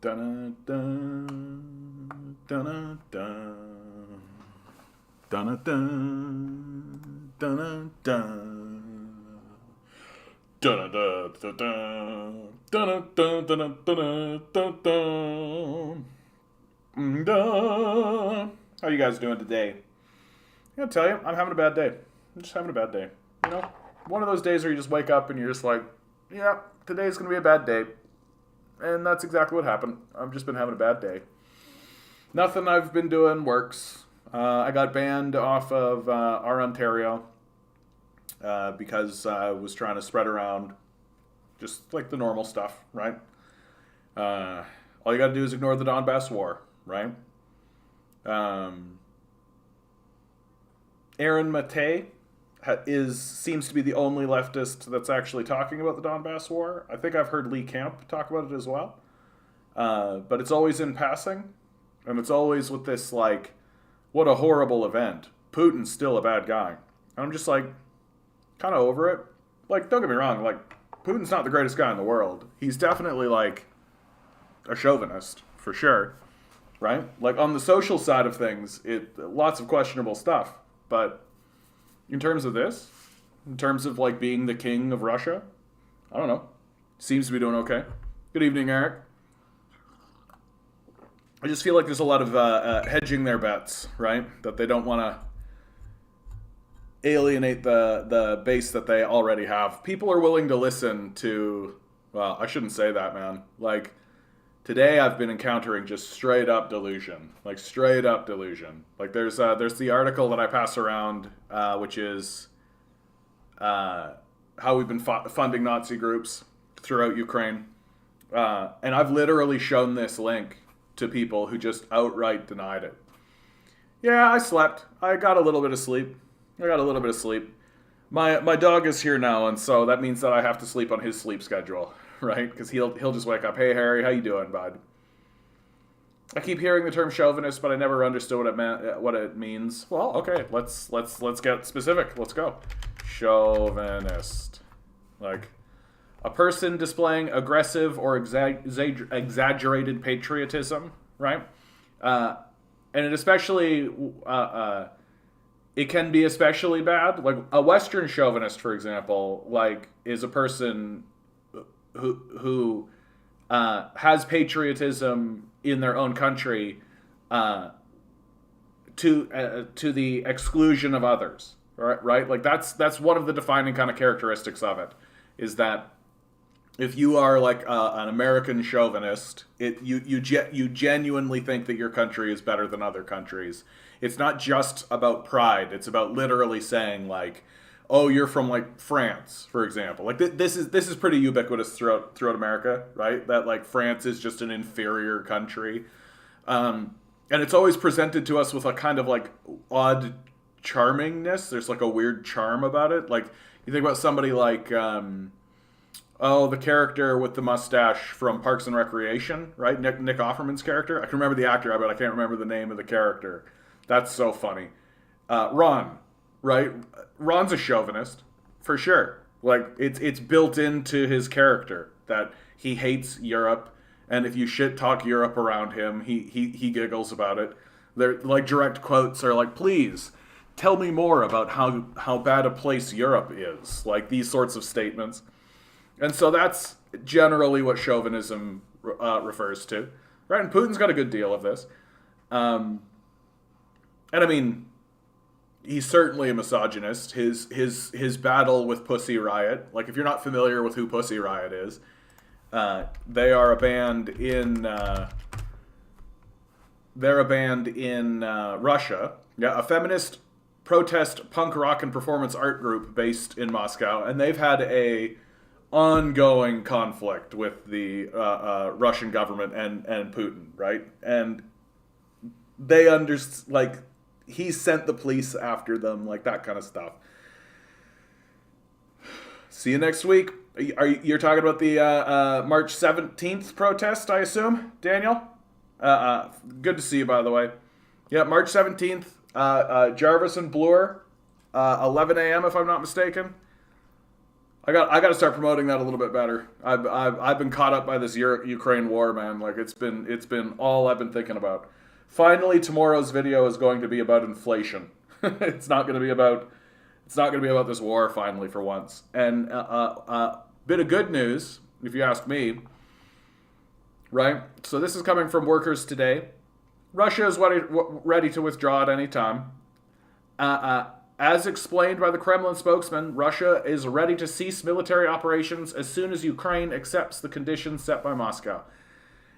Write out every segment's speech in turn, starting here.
Dun dun dun dun dun dun dun dun. Dun dun dun dun dun dun dun dun dun dun. How you guys doing today? I gotta tell you, I'm having a bad day. I'm just having a bad day. You know, one of those days where you just wake up and you're just like, yeah, today's gonna be a bad day. And that's exactly what happened. I've just been having a bad day. Nothing I've been doing works. I got banned off of our Ontario because I was trying to spread around just like the normal stuff, right? All you got to do is ignore the Donbass war, right? Aaron Mate seems to be the only leftist that's actually talking about the Donbass war. I think I've heard Lee Camp talk about it as well. But it's always in passing. And it's always with this, like, what a horrible event. Putin's still a bad guy. And I'm just, like, kind of over it. Like, don't get me wrong. Like, Putin's not the greatest guy in the world. He's definitely, like, a chauvinist, for sure. Right? Like, on the social side of things, lots of questionable stuff. But in terms of this, in terms of, like, being the king of Russia, I don't know. Seems to be doing okay. Good evening, Eric. I just feel like there's a lot of hedging their bets, right? That they don't want to alienate the base that they already have. People are willing to listen to, well, I shouldn't say that, man. Like, today I've been encountering just straight up delusion. Like, straight up delusion. Like, there's the article that I pass around, which is how we've been funding Nazi groups throughout Ukraine. And I've literally shown this link to people who just outright denied it. Yeah, I slept. I got a little bit of sleep. My dog is here now, and so that means that I have to sleep on his sleep schedule, right? Because he'll just wake up. Hey, Harry, how you doing, bud? I keep hearing the term chauvinist, but I never understood what it means. Well, okay, let's get specific. Let's go. Chauvinist, like a person displaying aggressive or exaggerated patriotism, right? And it especially, it can be especially bad. Like a Western chauvinist, for example, like is a person who has patriotism in their own country to the exclusion of others, right? Like that's one of the defining kind of characteristics of it, is that if you are like an American chauvinist, you genuinely think that your country is better than other countries. It's not just about pride. It's about literally saying like, oh, you're from like France, for example. Like this is pretty ubiquitous throughout America, right? That like France is just an inferior country, and it's always presented to us with a kind of like odd charmingness. There's like a weird charm about it. Like you think about somebody like. Oh, the character with the mustache from Parks and Recreation, right? Nick Offerman's character. I can remember the actor, but I can't remember the name of the character. That's so funny. Ron, right? Ron's a chauvinist, for sure. Like, it's built into his character that he hates Europe, and if you shit talk Europe around him, he giggles about it. They're like direct quotes are like, please, tell me more about how bad a place Europe is. Like, these sorts of statements. And so that's generally what chauvinism refers to, right? And Putin's got a good deal of this. And I mean, he's certainly a misogynist. His battle with Pussy Riot, like if you're not familiar with who Pussy Riot is, they are a band in Russia. Yeah, a feminist protest punk rock and performance art group based in Moscow, and they've had a ongoing conflict with the Russian government and Putin, right? And they like he sent the police after them, like that kind of stuff. See you next week. You're talking about the March 17th protest, I assume, Daniel? Good to see you, by the way. Yeah, March 17th, Jarvis and Bloor, 11 a.m. if I'm not mistaken. I got to start promoting that a little bit better. I've been caught up by this Ukraine war, man. Like it's been all I've been thinking about. Finally, tomorrow's video is going to be about inflation. It's not going to be about this war. Finally, for once, and bit of good news, if you ask me. Right. So this is coming from Workers Today. Russia is ready to withdraw at any time. As explained by the Kremlin spokesman, Russia is ready to cease military operations as soon as Ukraine accepts the conditions set by Moscow.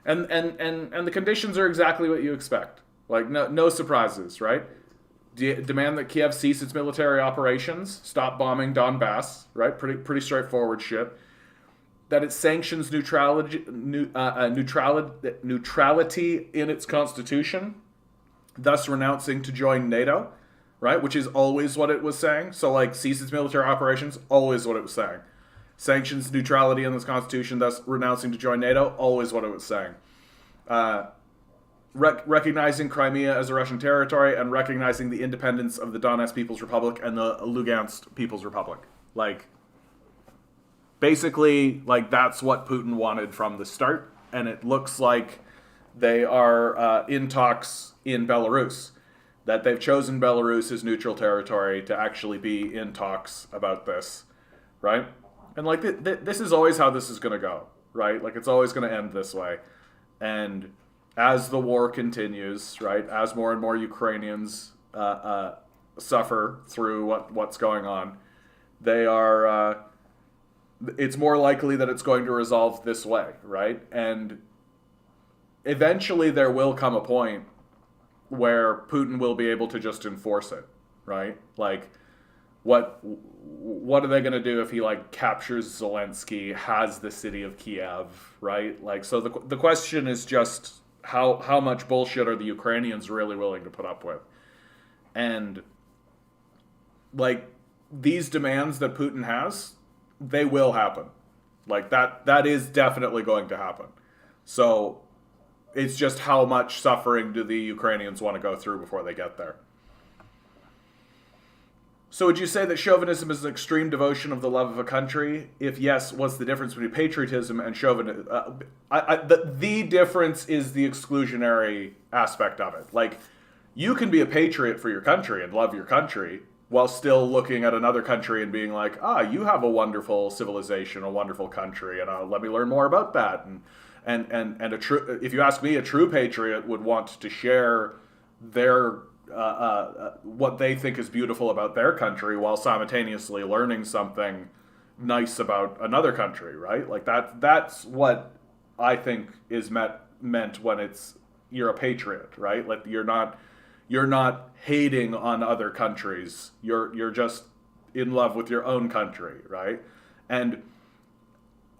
And the conditions are exactly what you expect. Like, no surprises, right? Demand that Kiev cease its military operations, stop bombing Donbass, right? Pretty straightforward shit. That it sanctions neutrality in its constitution, thus renouncing to join NATO, right? Which is always what it was saying. So, like, cease its military operations, always what it was saying. Sanctions neutrality in its constitution, thus renouncing to join NATO, always what it was saying. Recognizing Crimea as a Russian territory and recognizing the independence of the Donetsk People's Republic and the Lugansk People's Republic. Like, basically, like, that's what Putin wanted from the start, and it looks like they are in talks in Belarus, that they've chosen Belarus as neutral territory to actually be in talks about this, right? And, like, this is always how this is going to go, right? Like, it's always going to end this way. And as the war continues, right, as more and more Ukrainians suffer through what's going on, they are... it's more likely that it's going to resolve this way, right? And eventually there will come a point where Putin will be able to just enforce it, right? Like, what are they going to do if he, like, captures Zelensky, has the city of Kiev, right? Like, so the question is just how much bullshit are the Ukrainians really willing to put up with? And, like, these demands that Putin has, they will happen. Like, that is definitely going to happen. So it's just how much suffering do the Ukrainians want to go through before they get there. So would you say that chauvinism is an extreme devotion of the love of a country? If yes, what's the difference between patriotism and chauvinism? The difference is the exclusionary aspect of it. Like, you can be a patriot for your country and love your country, while still looking at another country and being like, you have a wonderful civilization, a wonderful country, and let me learn more about that. And if you ask me, a true patriot would want to share their what they think is beautiful about their country while simultaneously learning something nice about another country, right? Like that's what I think is meant when you're a patriot, right? Like you're not hating on other countries. You're just in love with your own country, right? And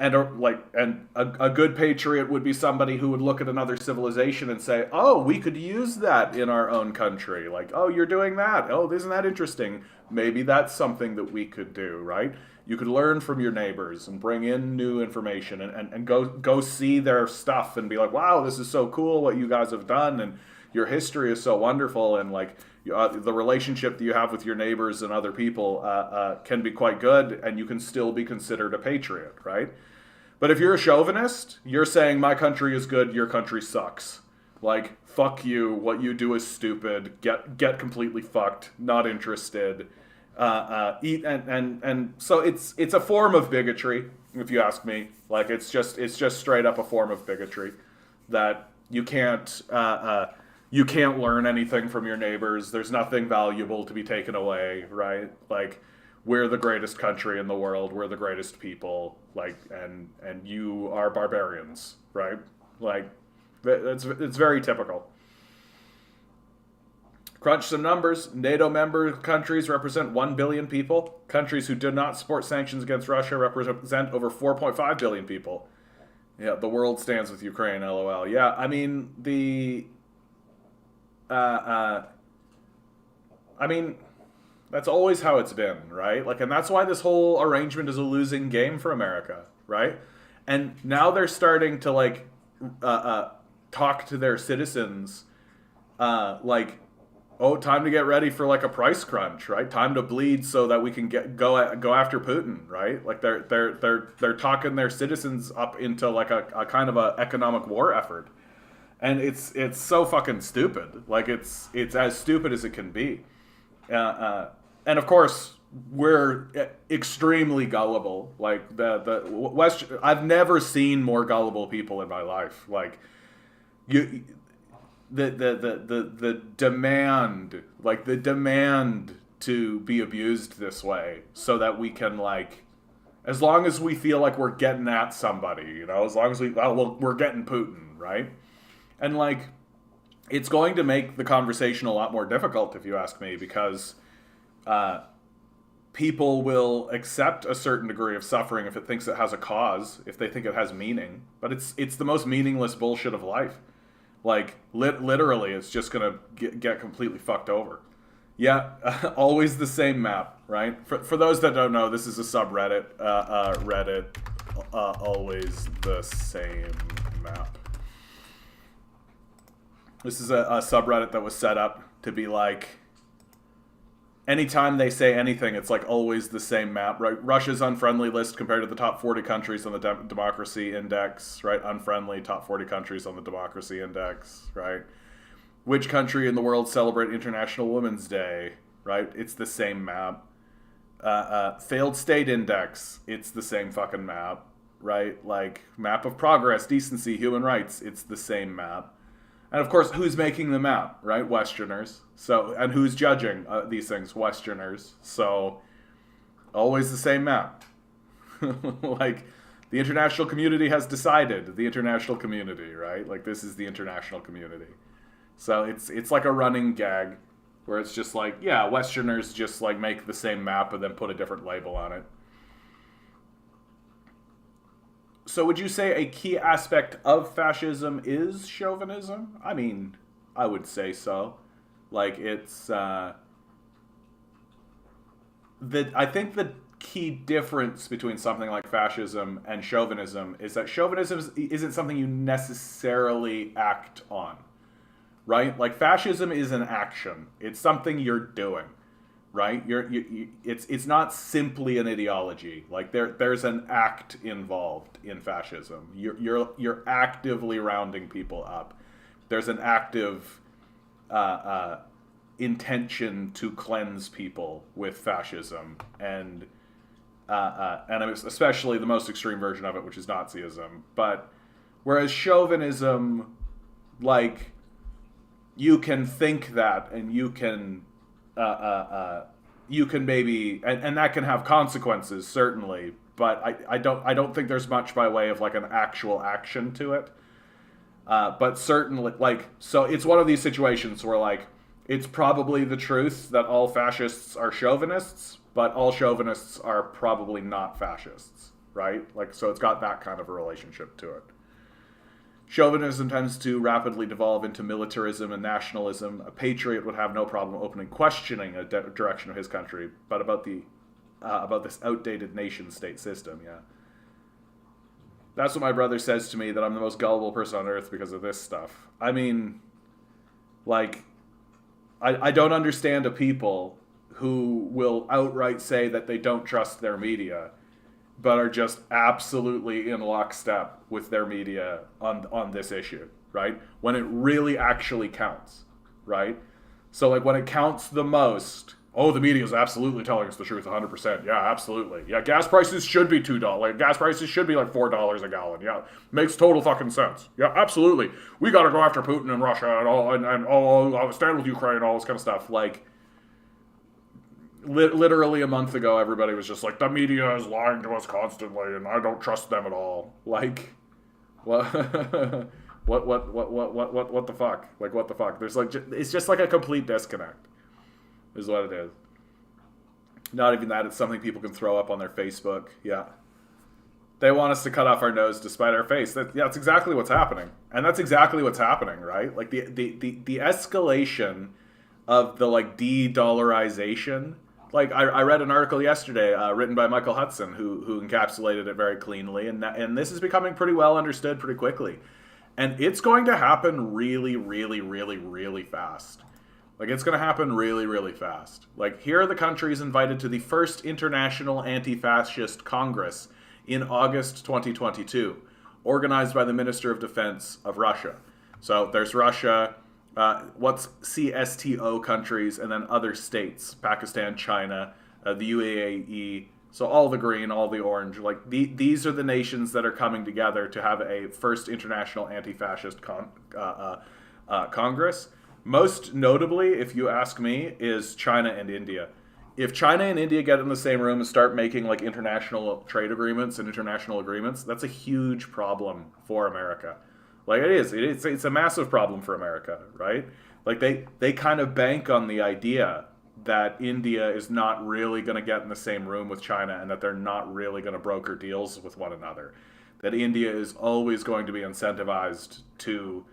a good patriot would be somebody who would look at another civilization and say, "Oh, we could use that in our own country." Like, "Oh, you're doing that. Oh, isn't that interesting? Maybe that's something that we could do," right? You could learn from your neighbors and bring in new information and go see their stuff and be like, "Wow, this is so cool what you guys have done, and your history is so wonderful," and like the relationship that you have with your neighbors and other people can be quite good, and you can still be considered a patriot, right? But if you're a chauvinist, you're saying my country is good, your country sucks. Like, fuck you, what you do is stupid, get completely fucked, not interested. And so it's a form of bigotry, if you ask me. Like, it's just straight up a form of bigotry that you can't learn anything from your neighbors. There's nothing valuable to be taken away, right? Like, we're the greatest country in the world. We're the greatest people. Like, and you are barbarians, right? Like, it's very typical. Crunch some numbers. NATO member countries represent 1 billion people. Countries who do not support sanctions against Russia represent over 4.5 billion people. Yeah, the world stands with Ukraine, LOL. Yeah, I mean, that's always how it's been, right? Like, and that's why this whole arrangement is a losing game for America, right? And now they're starting to, like, talk to their citizens, like, time to get ready for like a price crunch, right? Time to bleed so that we can go after Putin, right? Like they're talking their citizens up into like a kind of a economic war effort, and it's so fucking stupid. Like it's as stupid as it can be, and of course we're extremely gullible. Like the West, I've never seen more gullible people in my life. Like you. The demand, like the demand to be abused this way so that we can, like, as long as we feel like we're getting at somebody, you know, as long as we're getting Putin, right? And like, it's going to make the conversation a lot more difficult, if you ask me, because people will accept a certain degree of suffering if it thinks it has a cause, if they think it has meaning. But it's the most meaningless bullshit of life. Like, literally, it's just going to get completely fucked over. Yeah, always the same map, right? For those that don't know, this is a subreddit. Reddit, always the same map. This is a subreddit that was set up to be like, anytime they say anything, it's like always the same map, right? Russia's unfriendly list compared to the top 40 countries on the democracy index, right? Unfriendly, top 40 countries on the democracy index, right? Which country in the world celebrate International Women's Day, right? It's the same map. Failed state index, it's the same fucking map, right? Like, map of progress, decency, human rights, it's the same map. And of course, who's making the map, right? Westerners. So, and who's judging these things? Westerners. So, always the same map. Like, the international community has decided. The international community, right? Like, this is the international community. So it's like a running gag where it's just like, yeah, Westerners just like make the same map and then put a different label on it. So would you say a key aspect of fascism is chauvinism? I mean, I would say so. Like, it's I think the key difference between something like fascism and chauvinism is that chauvinism isn't something you necessarily act on, right? Like, fascism is an action. It's something you're doing. Right? It's not simply an ideology. Like, there's an act involved in fascism. You're actively rounding people up. There's an active intention to cleanse people with fascism, and especially the most extreme version of it, which is Nazism. But whereas chauvinism, like, you can think that, and you can maybe, and that can have consequences, certainly, but I don't think there's much by way of like an actual action to it. But certainly, like, so it's one of these situations where, like, it's probably the truth that all fascists are chauvinists, but all chauvinists are probably not fascists, right? Like, so it's got that kind of a relationship to it. Chauvinism tends to rapidly devolve into militarism and nationalism. A patriot would have no problem openly questioning a direction of his country, but about this outdated nation-state system, yeah. That's what my brother says to me, that I'm the most gullible person on earth because of this stuff. I mean, like, I don't understand a people who will outright say that they don't trust their media, but are just absolutely in lockstep with their media on this issue, right? When it really actually counts, right? So, like, when it counts the most, oh, the media is absolutely telling us the truth 100%. Yeah, absolutely. Yeah, gas prices should be $2. Like, gas prices should be like $4 a gallon. Yeah, makes total fucking sense. Yeah, absolutely. We got to go after Putin and Russia and all, and I'll stand with Ukraine, all this kind of stuff. Like, literally a month ago, everybody was just like, the media is lying to us constantly, and I don't trust them at all. Like, what, what the fuck? Like, what the fuck? There's like, it's just like a complete disconnect, is what it is. Not even that, it's something people can throw up on their Facebook. Yeah, they want us to cut off our nose to spite our face. That's exactly what's happening, and that's exactly what's happening, right? Like the escalation of the, like, DeDollarization. Like, I read an article yesterday written by Michael Hudson who encapsulated it very cleanly, and this is becoming pretty well understood pretty quickly. And it's going to happen really, really, really, really fast. Like, it's going to happen really, really fast. Like, here are the countries invited to the first International Anti-Fascist Congress in August 2022, organized by the Minister of Defense of Russia. So there's Russia, what's CSTO countries, and then other states, Pakistan, China, the UAE, so all the green, all the orange. Like, these are the nations that are coming together to have a first International Anti-Fascist Congress. Most notably, if you ask me, is China and India. If China and India get in the same room and start making like international trade agreements and international agreements, that's a huge problem for America. Like, it is. It's a massive problem for America, right? Like, they kind of bank on the idea that India is not really going to get in the same room with China and that they're not really going to broker deals with one another. That India is always going to be incentivized to,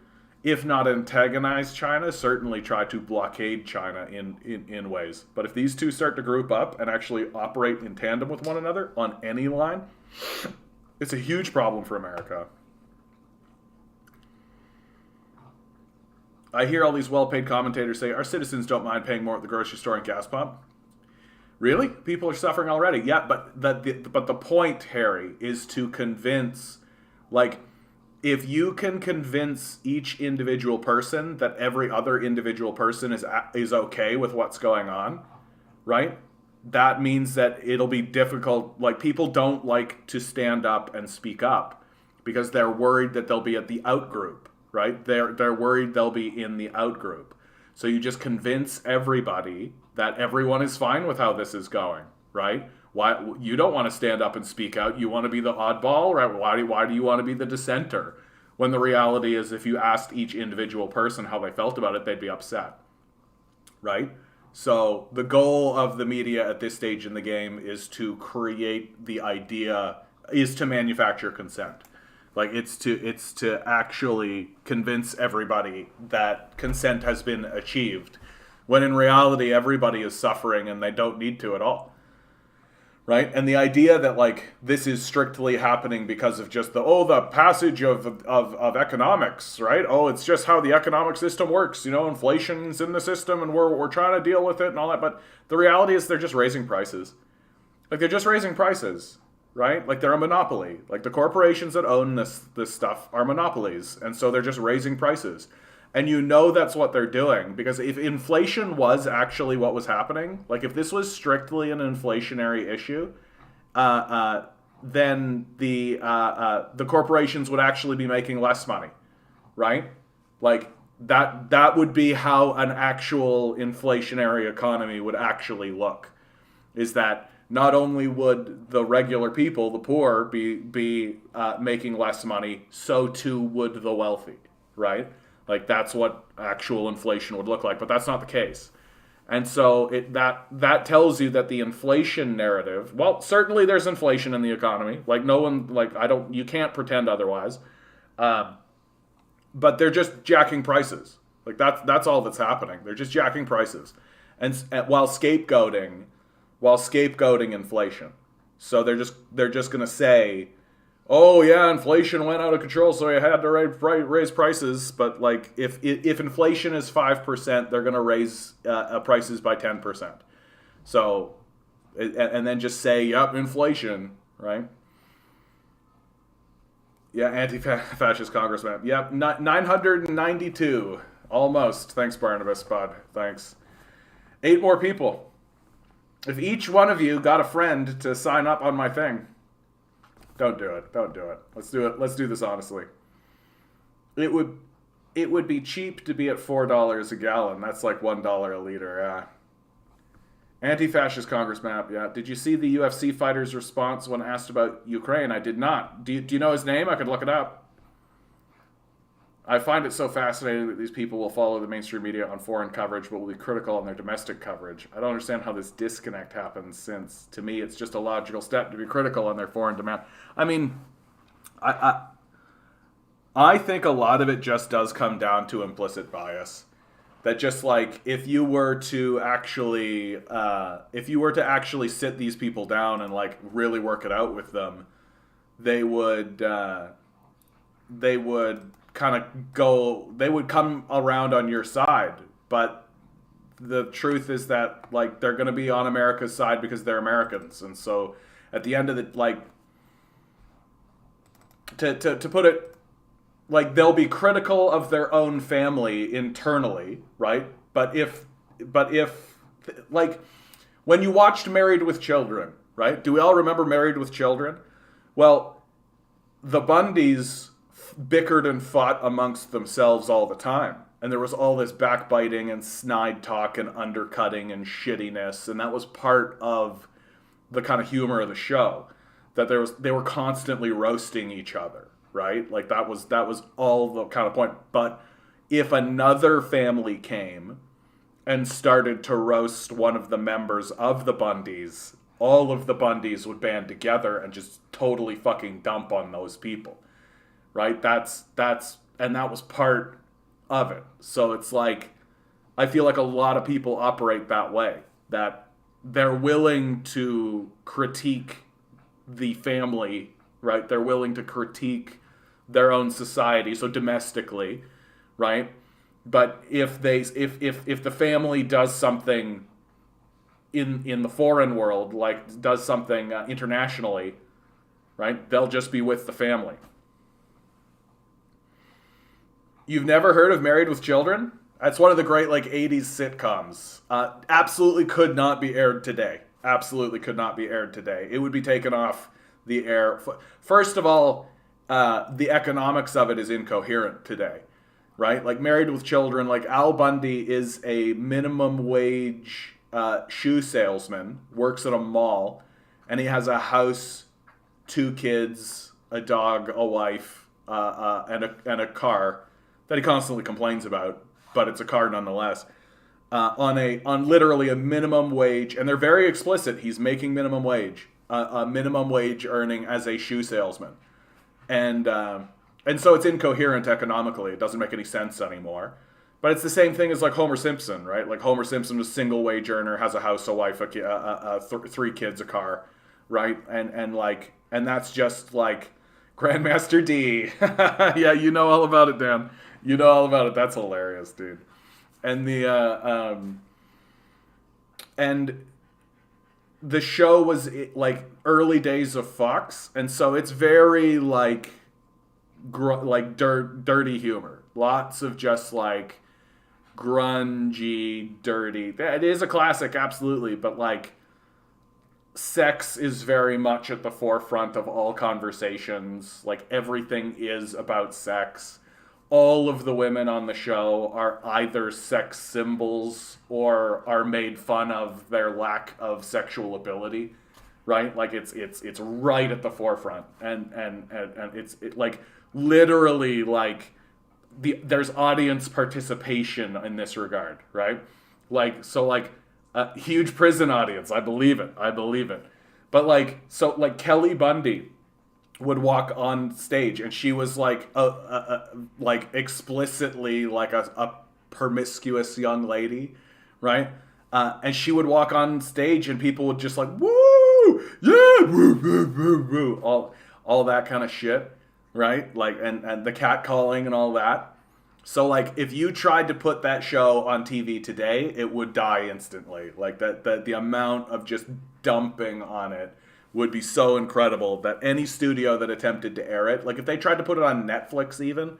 if not antagonize China, certainly try to blockade China in ways. But if these two start to group up and actually operate in tandem with one another on any line, it's a huge problem for America. I hear all these well-paid commentators say, our citizens don't mind paying more at the grocery store and gas pump. Really? People are suffering already. Yeah, but the point, Harry, is to convince, like, if you can convince each individual person that every other individual person is okay with what's going on, right? That means that it'll be difficult. Like, people don't like to stand up and speak up because they're worried that they'll be at the out group, right? They're worried they'll be in the out group. So you just convince everybody that everyone is fine with how this is going, right? Why you don't want to stand up and speak out? You want to be the oddball, right? Why do you want to be the dissenter? When the reality is, if you asked each individual person how they felt about it, they'd be upset, right? So the goal of the media at this stage in the game is to create the idea, is to manufacture consent. Like, it's to actually convince everybody that consent has been achieved, when in reality everybody is suffering and they don't need to at all. Right? And the idea that, like, this is strictly happening because of just the passage of economics, right? Oh, it's just how the economic system works. You know, inflation's in the system and we're trying to deal with it and all that. But the reality is they're just raising prices. Like, they're just raising prices, right? Like, they're a monopoly. Like, the corporations that own this stuff are monopolies. And so they're just raising prices. And you know that's what they're doing, because if inflation was actually what was happening, like if this was strictly an inflationary issue, then the corporations would actually be making less money, right? Like that would be how an actual inflationary economy would actually look. Is that not only would the regular people, the poor, be making less money, so too would the wealthy, right? Like, that's what actual inflation would look like, but that's not the case. And so that tells you that the inflation narrative, well, certainly there's inflation in the economy. Like, no one, like, you can't pretend otherwise. But they're just jacking prices. Like, that's all that's happening. They're just jacking prices. And while scapegoating inflation. So they're just going to say, oh yeah, inflation went out of control, so you had to raise prices. But like, if inflation is 5%, they're going to raise prices by 10%. So, and then just say, yep, inflation, right? Yeah, anti-fascist congressman. Yep, 992, almost. Thanks, Barnabas Bud. Thanks. 8 more people. If each one of you got a friend to sign up on my thing. Don't do it. Don't do it. Let's do it. Let's do this honestly. It would be cheap to be at $4 a gallon. That's like $1 a liter. Yeah. Anti-fascist Congress map. Yeah. Did you see the UFC fighter's response when asked about Ukraine? I did not. Do you know his name? I could look it up. I find it so fascinating that these people will follow the mainstream media on foreign coverage, but will be critical on their domestic coverage. I don't understand how this disconnect happens, since to me it's just a logical step to be critical on their foreign demand. I mean, I think a lot of it just does come down to implicit bias. That just like if you were to actually sit these people down and like really work it out with them, they would kind of they would come around on your side, but the truth is that like they're going to be on America's side because they're Americans, and so at the end of the like to put it like they'll be critical of their own family internally, right? But if like when you watched Married with Children, right? Do we all remember Married with Children? Well, the Bundys bickered and fought amongst themselves all the time. And there was all this backbiting and snide talk and undercutting and shittiness. And that was part of the kind of humor of the show. That they were constantly roasting each other, right? Like that was all the kind of point. But if another family came and started to roast one of the members of the Bundys, all of the Bundys would band together and just totally fucking dump on those people. Right? And that was part of it. So it's like, I feel like a lot of people operate that way, that they're willing to critique the family, right? They're willing to critique their own society, so domestically, right? But if the family does something in the foreign world, like does something internationally, right? They'll just be with the family. You've never heard of Married with Children? That's one of the great like 80s sitcoms. Absolutely could not be aired today. Absolutely could not be aired today. It would be taken off the air. First of all, the economics of it is incoherent today, right? Like Married with Children, like Al Bundy is a minimum wage shoe salesman, works at a mall, and he has a house, 2 kids, a dog, a wife, and a car that he constantly complains about, but it's a car nonetheless, on literally a minimum wage, and they're very explicit. He's making minimum wage, a minimum wage earning as a shoe salesman, and so it's incoherent economically. It doesn't make any sense anymore. But it's the same thing as like Homer Simpson, right? Like Homer Simpson was a single wage earner, has a house, a wife, 3 kids, a car, right? And that's just like Grandmaster D. Yeah, you know all about it, Dan. You know all about it. That's hilarious, dude. And the show was like early days of Fox, and so it's very like dirty humor. Lots of just like grungy, dirty. It is a classic, absolutely, but like sex is very much at the forefront of all conversations. Like everything is about sex. All of the women on the show are either sex symbols or are made fun of their lack of sexual ability, right? Like it's right at the forefront, and it's like literally like there's audience participation in this regard, right? Like so like a huge prison audience. I believe it. But like so like Kelly Bundy would walk on stage, and she was like like explicitly like a promiscuous young lady, right? And she would walk on stage, and people would just like woo, yeah, woo, woo, woo, woo, all that kind of shit, right? Like and the cat calling and all that. So like if you tried to put that show on TV today, it would die instantly. Like that the amount of just dumping on it would be so incredible that any studio that attempted to air it, like if they tried to put it on Netflix even,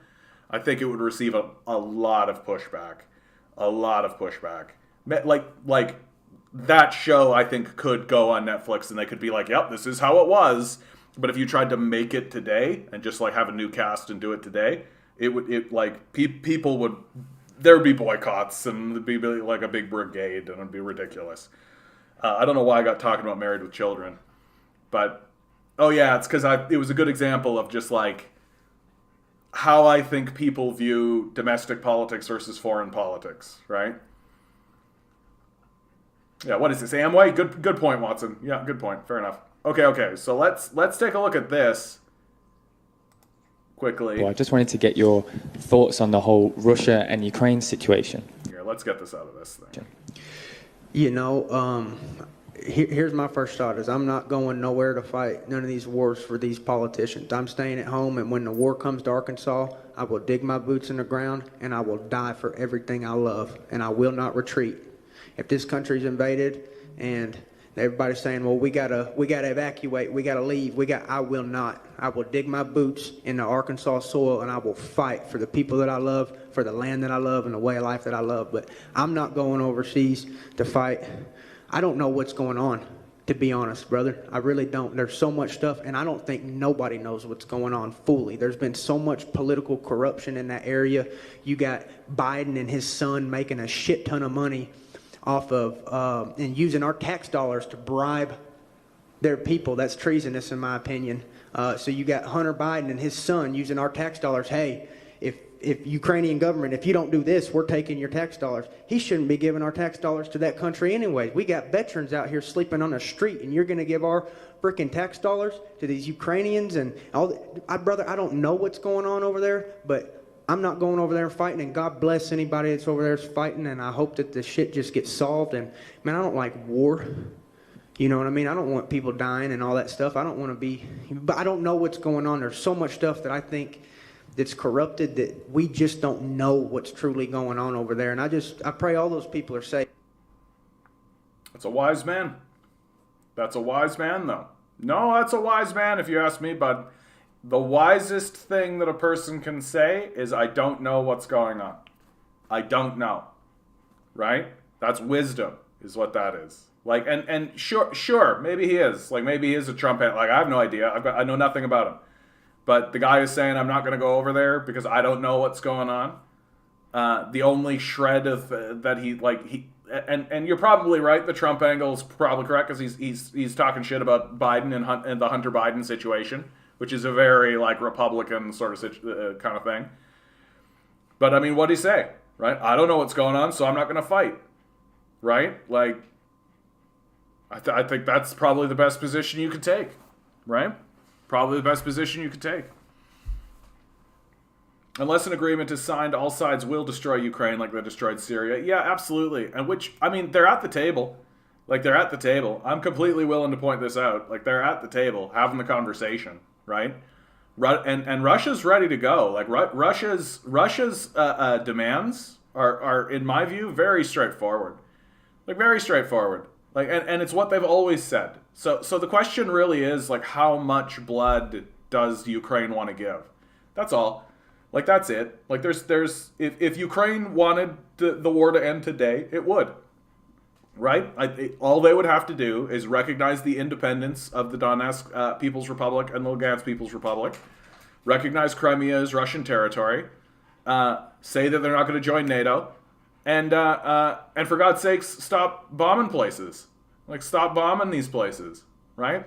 I think it would receive a lot of pushback. Like that show I think could go on Netflix and they could be like, yep, this is how it was. But if you tried to make it today and just like have a new cast and do it today, people would, there would be boycotts and there'd be like a big brigade and it'd be ridiculous. I don't know why I got talking about Married with Children. But, oh yeah, it's because it was a good example of just like how I think people view domestic politics versus foreign politics, right? Yeah, what is this, Amway? Good point, Watson. Yeah, good point. Fair enough. Okay. So let's take a look at this quickly. Well, I just wanted to get your thoughts on the whole Russia and Ukraine situation. Here, let's get this out of this thing. Okay. You know, here's my first thought is I'm not going nowhere to fight none of these wars for these politicians. I'm staying at home, and when the war comes to Arkansas, I will dig my boots in the ground, and I will die for everything I love, and I will not retreat. if this country's invaded and everybody's saying, well, we gotta evacuate, we gotta leave, I will not. I will dig my boots in the Arkansas soil and I will fight for the people that I love, for the land that I love, and the way of life that I love. But I'm not going overseas to fight. I don't know what's going on, to be honest, brother. I really don't. There's so much stuff, and I don't think nobody knows what's going on fully. There's been so much political corruption in that area. You got Biden and his son making a shit ton of money off of and using our tax dollars to bribe their people. That's treasonous, in my opinion. So you got Hunter Biden and his son using our tax dollars. Hey, if Ukrainian government, if you don't do this, we're taking your tax dollars. He shouldn't be giving our tax dollars to that country anyway. We got veterans out here sleeping on the street, and you're going to give our freaking tax dollars to these Ukrainians and all. Brother, I don't know what's going on over there, but I'm not going over there and fighting, and God bless anybody that's over there fighting, and I hope that the shit just gets solved. And, man, I don't like war. You know what I mean? I don't want people dying and all that stuff. I don't want to be, but I don't know what's going on. There's so much stuff that I think that's corrupted that we just don't know what's truly going on over there. And I pray all those people are safe. That's a wise man. That's a wise man, though. No, that's a wise man if you ask me, bud. The wisest thing that a person can say is, I don't know what's going on. I don't know. Right? That's wisdom, is what that is. Like, and sure, maybe he is. Like, maybe he is a Trump. Like, I have no idea. I know nothing about him. But the guy is saying, I'm not going to go over there because I don't know what's going on. The only shred of that and you're probably right. The Trump angle is probably correct because he's talking shit about Biden and the Hunter Biden situation, which is a very like Republican sort of kind of thing. But I mean, what'd he say? Right? I don't know what's going on, so I'm not going to fight. Right? Like, I think that's probably the best position you could take. Right? Probably the best position you could take. Unless an agreement is signed, all sides will destroy Ukraine like they destroyed Syria. Yeah, absolutely. And they're at the table. Like, they're at the table. I'm completely willing to point this out. Like, they're at the table, having the conversation, right? And Russia's ready to go. Like, Russia's demands are, in my view, very straightforward. Like, very straightforward. Like, and it's what they've always said. So the question really is, like, how much blood does Ukraine want to give? That's all. Like, that's it. Like, if Ukraine wanted the war to end today, it would. Right? All they would have to do is recognize the independence of the Donetsk People's Republic and the Lugansk People's Republic, recognize Crimea as Russian territory, say that they're not going to join NATO, and for God's sakes, stop bombing places. Like, stop bombing these places, right?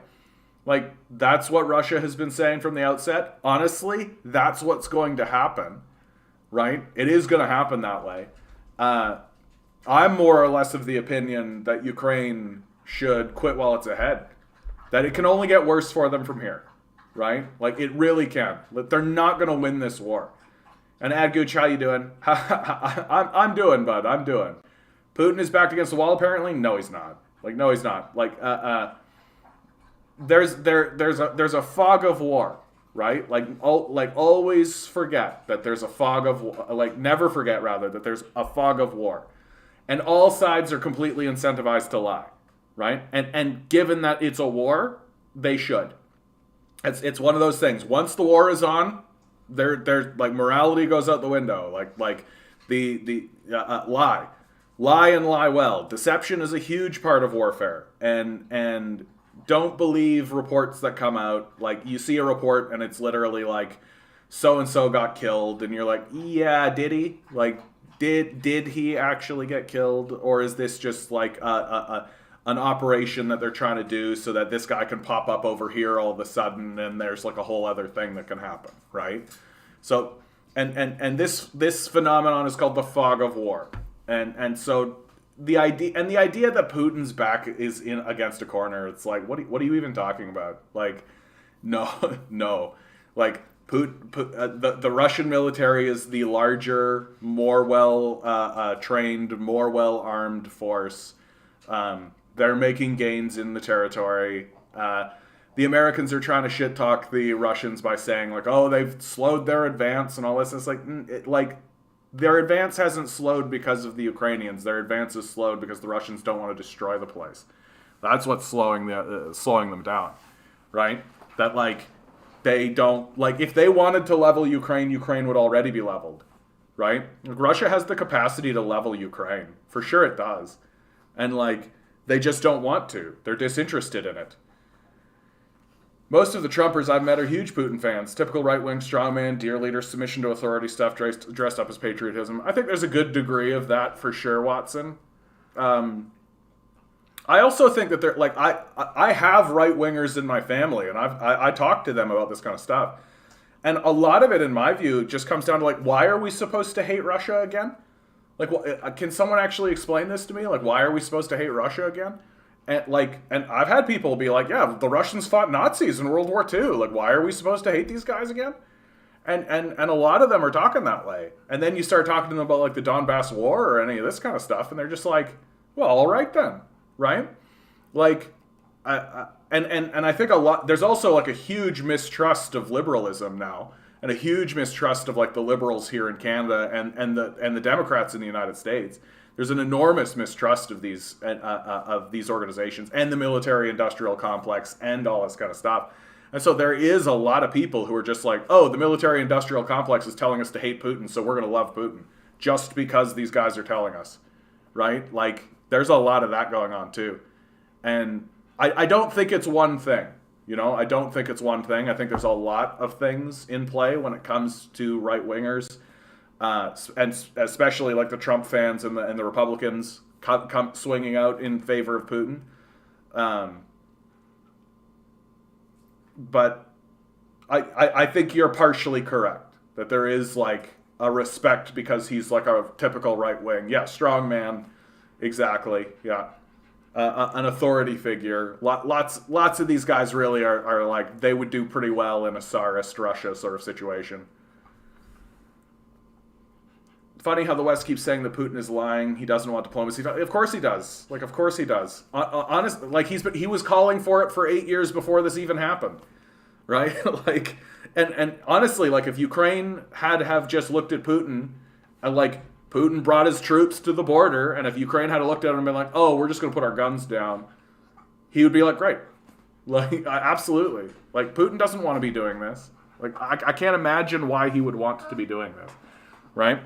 Like, that's what Russia has been saying from the outset. Honestly, that's what's going to happen, right? It is going to happen that way. I'm more or less of the opinion that Ukraine should quit while it's ahead. That it can only get worse for them from here, right? Like, it really can. They're not going to win this war. And Adgooch, how you doing? I'm doing, bud. I'm doing. Putin is backed against the wall, apparently? No, he's not. Like, no, he's not. Like, there's a fog of war, right? Like always forget that there's a fog of, like, never forget, rather, that there's a fog of war. And all sides are completely incentivized to lie, right? And given that it's a war, they should. It's one of those things. Once the war is on, they're like, morality goes out the window. Like the lie and lie well. Deception is a huge part of warfare, and don't believe reports that come out. Like, you see a report and it's literally like, so and so got killed, and you're like, yeah, did he? Like, did he actually get killed, or is this just like an operation that they're trying to do so that this guy can pop up over here all of a sudden, and there's like a whole other thing that can happen, right? So, and this phenomenon is called the fog of war, and so the idea that Putin's back is in against a corner, it's like, what are you even talking about? Like, no, like. The Russian military is the larger, more well-trained, more well-armed force. They're making gains in the territory. The Americans are trying to shit-talk the Russians by saying, like, oh, they've slowed their advance and all this. It's like, their advance hasn't slowed because of the Ukrainians. Their advance is slowed because the Russians don't want to destroy the place. That's what's slowing them down, right? That like they don't like if they wanted to level Ukraine, Ukraine would already be leveled, right? Russia has the capacity to level Ukraine, for sure it does, and like they just don't want to. They're disinterested in it. Most of the Trumpers I've met are huge Putin fans. Typical right-wing strongman, dear leader, submission to authority stuff dressed up as patriotism. I think there's a good degree of that for sure, Watson. I also think that they're like I have right-wingers in my family, and I talk to them about this kind of stuff. And a lot of it, in my view, just comes down to like, why are we supposed to hate Russia again? Like, can someone actually explain this to me? Like, why are we supposed to hate Russia again? And I've had people be like, yeah, the Russians fought Nazis in World War II. Like, why are we supposed to hate these guys again? And a lot of them are talking that way. And then you start talking to them about like the Donbass War or any of this kind of stuff, and they're just like, well, all right then, right? Like, and I think a lot. There's also like a huge mistrust of liberalism now, and a huge mistrust of like the liberals here in Canada and the Democrats in the United States. There's an enormous mistrust of these organizations and the military-industrial complex and all this kind of stuff. And so there is a lot of people who are just like, oh, the military-industrial complex is telling us to hate Putin, so we're going to love Putin just because these guys are telling us, right? Like, there's a lot of that going on too. And I don't think it's one thing. You know, I don't think it's one thing. I think there's a lot of things in play when it comes to right-wingers. And especially like the Trump fans and the Republicans come swinging out in favor of Putin. But I think you're partially correct that there is like a respect because he's like a typical right wing. Yeah, strong man. Exactly. Yeah. An authority figure. Lots of these guys really are like, they would do pretty well in a Tsarist Russia sort of situation. Funny how the West keeps saying that Putin is lying. He doesn't want diplomacy. Of course he does. Like, of course he does. Honest, like he was calling for it for 8 years before this even happened, right? Like, and honestly, like if Ukraine had have just looked at Putin, and like Putin brought his troops to the border, and if Ukraine had looked at him and been like, oh, we're just going to put our guns down, he would be like, great, like absolutely. Like Putin doesn't want to be doing this. Like I can't imagine why he would want to be doing this, right?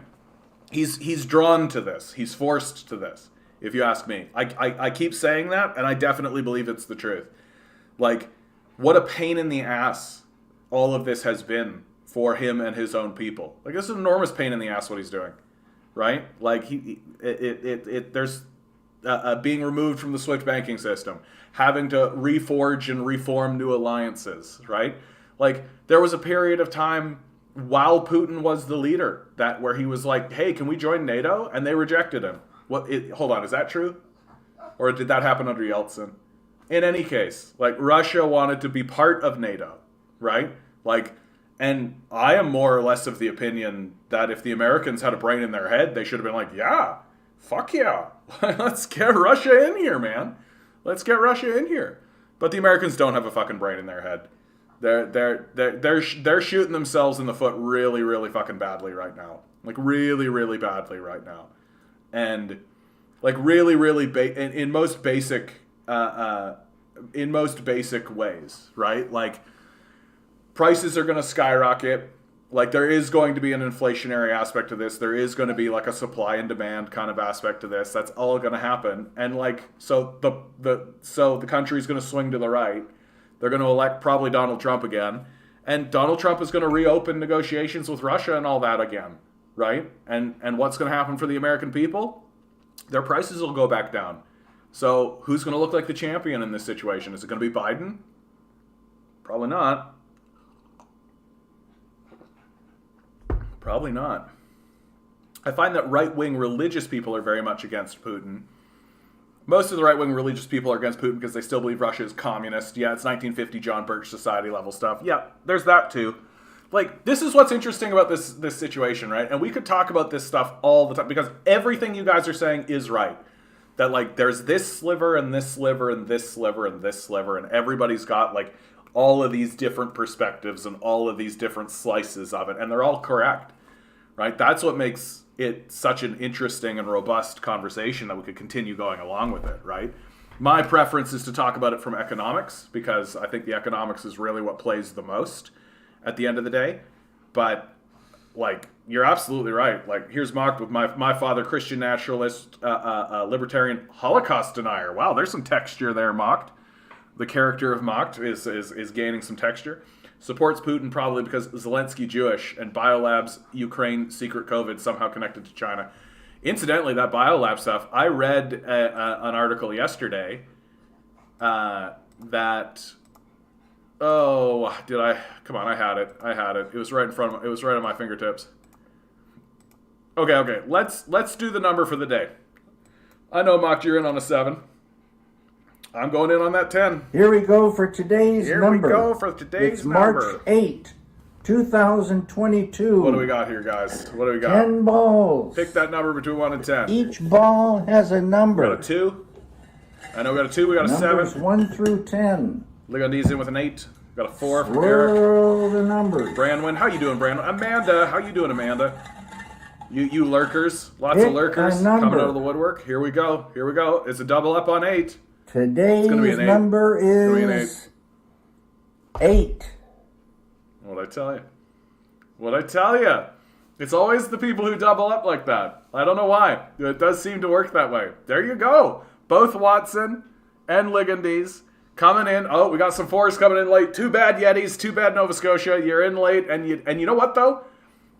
He's drawn to this. He's forced to this, if you ask me. I keep saying that, and I definitely believe it's the truth. Like, what a pain in the ass all of this has been for him and his own people. Like, this is an enormous pain in the ass what he's doing, right? Like, there's being removed from the SWIFT banking system, having to reforge and reform new alliances, right? Like, there was a period of time while Putin was the leader where he was like, hey, can we join NATO? And they rejected him. Hold on, is that true? Or did that happen under Yeltsin? In any case, like Russia wanted to be part of NATO, right? Like, and I am more or less of the opinion that if the Americans had a brain in their head, they should have been like, yeah, fuck yeah. Let's get Russia in here, man. Let's get Russia in here. But the Americans don't have a fucking brain in their head. They're shooting themselves in the foot really, really fucking badly right now. Like really, really badly right now, and like really, really in most basic ways, right? Like prices are going to skyrocket. Like there is going to be an inflationary aspect to this. There is going to be like a supply and demand kind of aspect to this. That's all going to happen, and like so the country's going to swing to the right. They're going to elect probably Donald Trump again. And Donald Trump is going to reopen negotiations with Russia and all that again, right? And what's going to happen for the American people? Their prices will go back down. So who's going to look like the champion in this situation? Is it going to be Biden? Probably not. Probably not. I find that right-wing religious people are very much against Putin. Most of the right-wing religious people are against Putin because they still believe Russia is communist. Yeah, it's 1950 John Birch Society level stuff. Yeah, there's that too. Like, this is what's interesting about this situation, right? And we could talk about this stuff all the time because everything you guys are saying is right. That, like, there's this sliver and this sliver and this sliver and this sliver, and everybody's got, like, all of these different perspectives and all of these different slices of it, and they're all correct, right? That's what makes it such an interesting and robust conversation that we could continue going along with it, right? My preference is to talk about it from economics, because I think the economics is really what plays the most at the end of the day. But, like, you're absolutely right. Like, here's Mocked with my father, Christian nationalist, libertarian, Holocaust denier. Wow, there's some texture there, Mocked. The character of Mocked is gaining some texture. Supports Putin probably because Zelensky Jewish and biolabs Ukraine secret COVID somehow connected to China. Incidentally, that biolab stuff, I read an article yesterday that, oh, did I? Come on, I had it. It was right in front of me. It was right on my fingertips. Okay. Let's do the number for the day. I know, Mocked, you're in on a 7. I'm going in on that 10. Here we go for today's number. It's March 8, 2022. What do we got here, guys? What do we got? 10 balls. Pick that number between 1 and 10. Each ball has a number. We got a 2. I know we got a 2. We got a 7. Numbers 1 through 10. Ligondese in with an 8. Got a 4 from Swirl Eric. the numbers. Brandwin, how you doing, Brandwin? Amanda, how you doing, Amanda? You lurkers. Lots Pick of lurkers a number. coming out of the woodwork. Here we go. It's a double up on 8. Today's gonna be an 8. number It's gonna be an is 8. What'd I tell you? It's always the people who double up like that. I don't know why. It does seem to work that way. There you go. Both Watson and Ligondese coming in. Oh, we got some 4s coming in late. Too bad, Yetis. Too bad, Nova Scotia. You're in late. And you know what, though?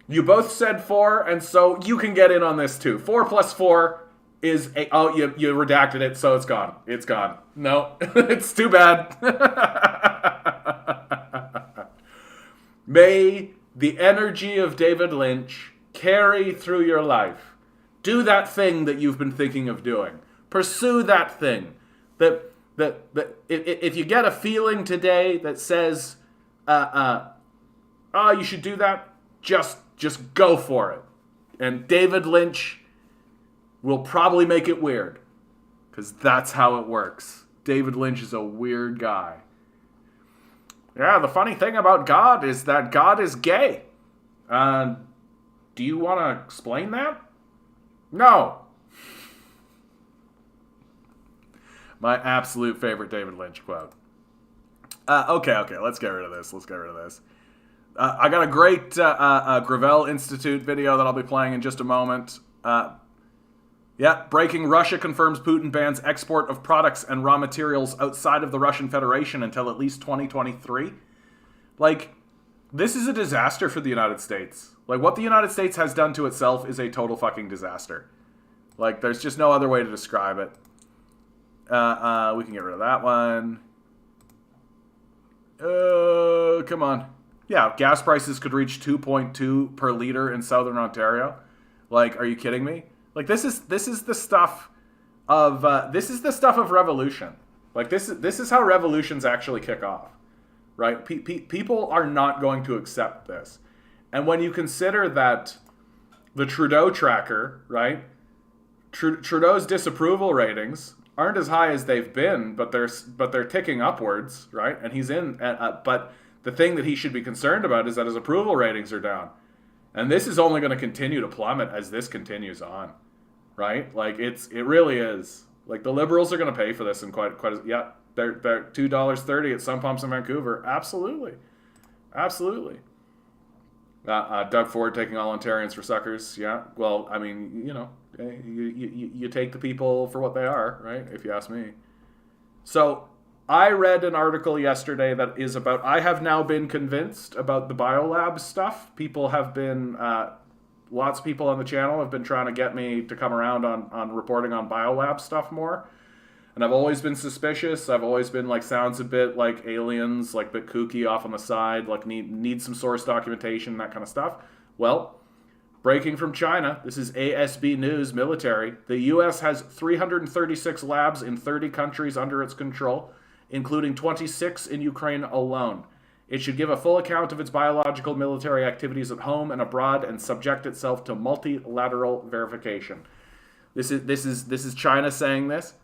You both said 4, and so you can get in on this, too. 4 plus 4 is a... Oh, you redacted it, so it's gone. It's gone. No, it's too bad. May the energy of David Lynch carry through your life. Do that thing that you've been thinking of doing. Pursue that thing. That if you get a feeling today that says, oh, you should do that, just go for it. And David Lynch will probably make it weird, because that's how it works. David Lynch is a weird guy. Yeah, the funny thing about God is that God is gay. Do you want to explain that? No. My absolute favorite David Lynch quote. Okay, let's get rid of this. I got a great Gravel Institute video that I'll be playing in just a moment. Breaking Russia confirms Putin bans export of products and raw materials outside of the Russian Federation until at least 2023. Like, this is a disaster for the United States. Like, what the United States has done to itself is a total fucking disaster. Like, there's just no other way to describe it. We can get rid of that one. Come on. Yeah, gas prices could reach 2.2 per liter in Southern Ontario. Like, are you kidding me? Like, this is the stuff of revolution. Like, this is how revolutions actually kick off, right? People are not going to accept this, and when you consider that the Trudeau tracker, right? Trudeau's disapproval ratings aren't as high as they've been, but they're ticking upwards, right? And he's in, but the thing that he should be concerned about is that his approval ratings are down, and this is only going to continue to plummet as this continues on. Right? Like, it really is. Like, the Liberals are going to pay for this in quite they're $2.30 at some pumps in Vancouver. Absolutely. Doug Ford taking all Ontarians for suckers. Yeah. Well, I mean, you take the people for what they are, right? If you ask me. So, I read an article yesterday that is about, I have now been convinced about the biolab stuff. People have been, lots of people on the channel have been trying to get me to come around on reporting on biolab stuff more. And I've always been suspicious. I've always been like, sounds a bit like aliens, like a bit kooky off on the side, like need some source documentation, that kind of stuff. Well, breaking from China, this is ASB News Military. The U.S. has 336 labs in 30 countries under its control, including 26 in Ukraine alone. It should give a full account of its biological military activities at home and abroad and subject itself to multilateral verification. This is China saying this.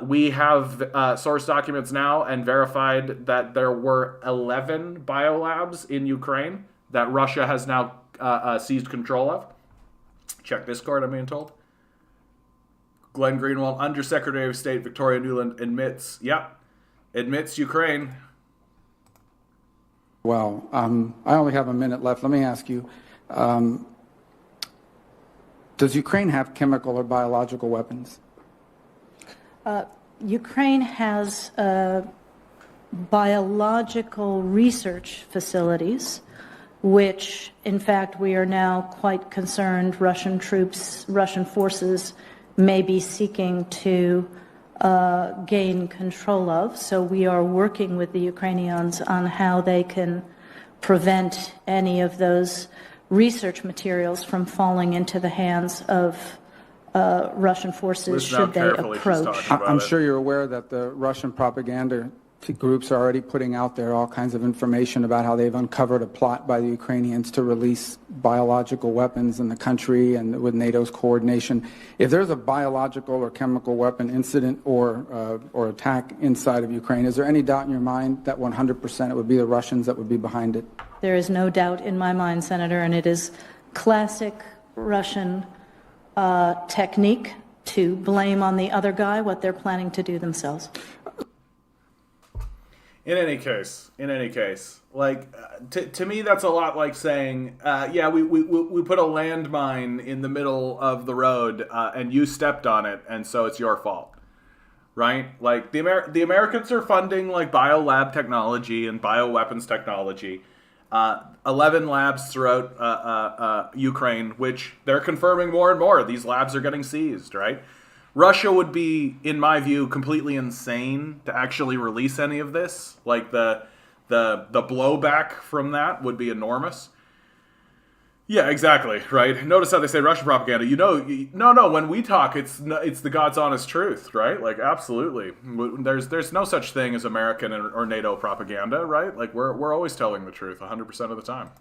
We have source documents now and verified that there were 11 biolabs in Ukraine that Russia has now seized control of. Check Discord, I'm being told. Glenn Greenwald, Undersecretary of State Victoria Nuland admits Ukraine. Well, I only have a minute left. Let me ask you, does Ukraine have chemical or biological weapons? Ukraine has biological research facilities, which, in fact, we are now quite concerned Russian forces may be seeking to gain control of. So we are working with the Ukrainians on how they can prevent any of those research materials from falling into the hands of Russian forces should they approach. I'm sure you're aware that the Russian propaganda groups are already putting out there all kinds of information about how they've uncovered a plot by the Ukrainians to release biological weapons in the country and with NATO's coordination. If there's a biological or chemical weapon incident or attack inside of Ukraine, is there any doubt in your mind that 100% it would be the Russians that would be behind it? There is no doubt in my mind, Senator, and it is classic Russian technique to blame on the other guy what they're planning to do themselves. In any case, like to me, that's a lot like saying, we put a landmine in the middle of the road and you stepped on it, and so it's your fault, right? Like the Americans are funding like biolab technology and bioweapons technology, 11 labs throughout Ukraine, which they're confirming more and more. These labs are getting seized, right? Russia would be, in my view, completely insane to actually release any of this. Like the blowback from that would be enormous. Yeah, exactly, right? Notice how they say Russian propaganda. No. When we talk, it's the God's honest truth, right? Like absolutely. There's no such thing as American or NATO propaganda, right? Like we're always telling the truth 100% of the time.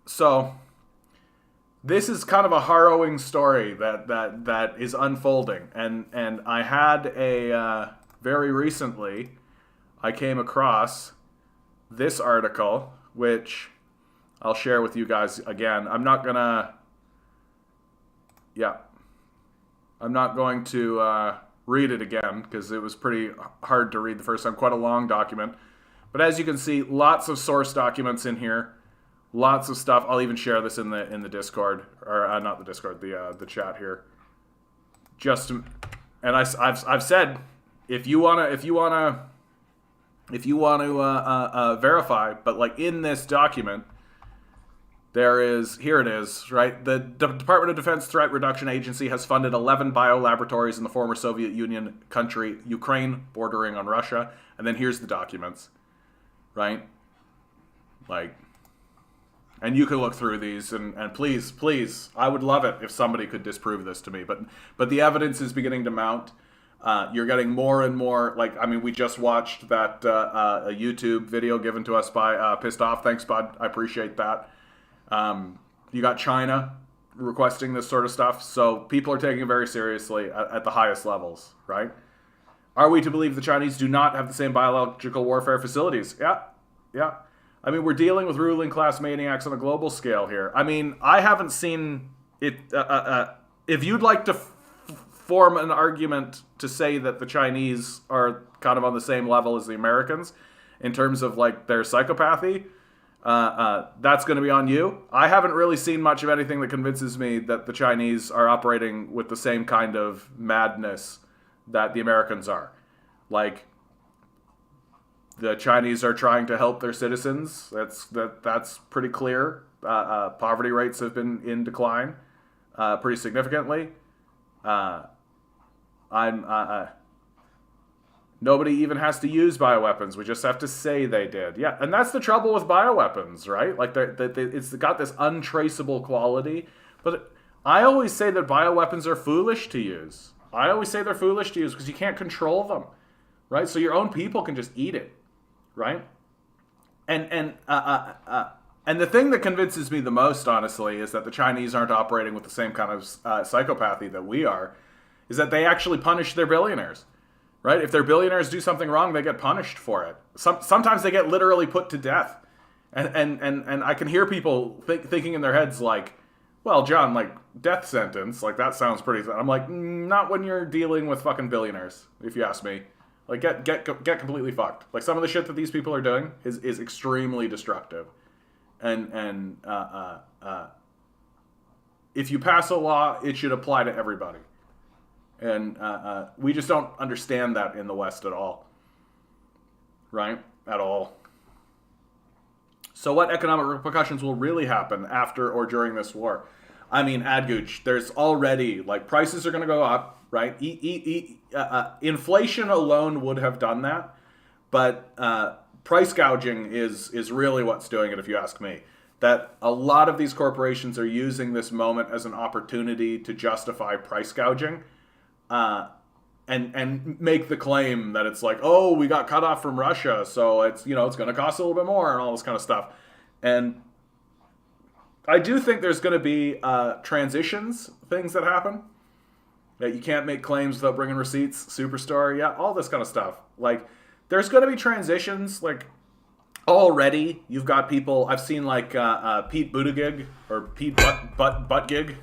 So. This is kind of a harrowing story that is unfolding, and I had very recently I came across this article, which I'll share with you guys again. I'm not going to read it again because it was pretty hard to read the first time. Quite a long document, but as you can see, lots of source documents in here. Lots of stuff. I'll even share this in the Discord, or not the Discord, the chat here. I've said if you wanna verify, but like in this document, here it is, right? The Department of Defense Threat Reduction Agency has funded 11 biolaboratories in the former Soviet Union country Ukraine, bordering on Russia, and then here's the documents, right? Like. And you can look through these, and please, I would love it if somebody could disprove this to me. But the evidence is beginning to mount. You're getting more and more, we just watched that a YouTube video given to us by Pissed Off. Thanks, bud. I appreciate that. You got China requesting this sort of stuff. So people are taking it very seriously at the highest levels, right? Are we to believe the Chinese do not have the same biological warfare facilities? Yeah. I mean, we're dealing with ruling class maniacs on a global scale here. I mean, I haven't seen it. If you'd like to form an argument to say that the Chinese are kind of on the same level as the Americans in terms of like their psychopathy, that's going to be on you. I haven't really seen much of anything that convinces me that the Chinese are operating with the same kind of madness that the Americans are. Like, the Chinese are trying to help their citizens. That's pretty clear. Poverty rates have been in decline pretty significantly. Nobody even has to use bioweapons. We just have to say they did. Yeah, and that's the trouble with bioweapons, right? Like it's got this untraceable quality. But I always say that bioweapons are foolish to use. I always say they're foolish to use because you can't control them, right? So your own people can just eat it. Right, and the thing that convinces me the most, honestly, is that the Chinese aren't operating with the same kind of psychopathy that we are. Is that they actually punish their billionaires, right? If their billionaires do something wrong, they get punished for it. Sometimes they get literally put to death, And I can hear people thinking in their heads like, well, John, like death sentence, like that sounds pretty. I'm like, not when you're dealing with fucking billionaires, if you ask me. Like get completely fucked. Like some of the shit that these people are doing is extremely destructive, and if you pass a law, it should apply to everybody, and we just don't understand that in the West at all, right? At all. So what economic repercussions will really happen after or during this war? I mean, Adgooch, there's already, like, prices are going to go up, right? Inflation alone would have done that, but price gouging is really what's doing it, if you ask me. That a lot of these corporations are using this moment as an opportunity to justify price gouging, and make the claim that it's like, oh, we got cut off from Russia, so it's going to cost a little bit more and all this kind of stuff. And I do think there's going to be transitions, things that happen. That you can't make claims without bringing receipts, Superstore, yeah, all this kind of stuff. Like, there's going to be transitions, like, already you've got people, I've seen like Pete Buttigieg, or Pete Buttgig.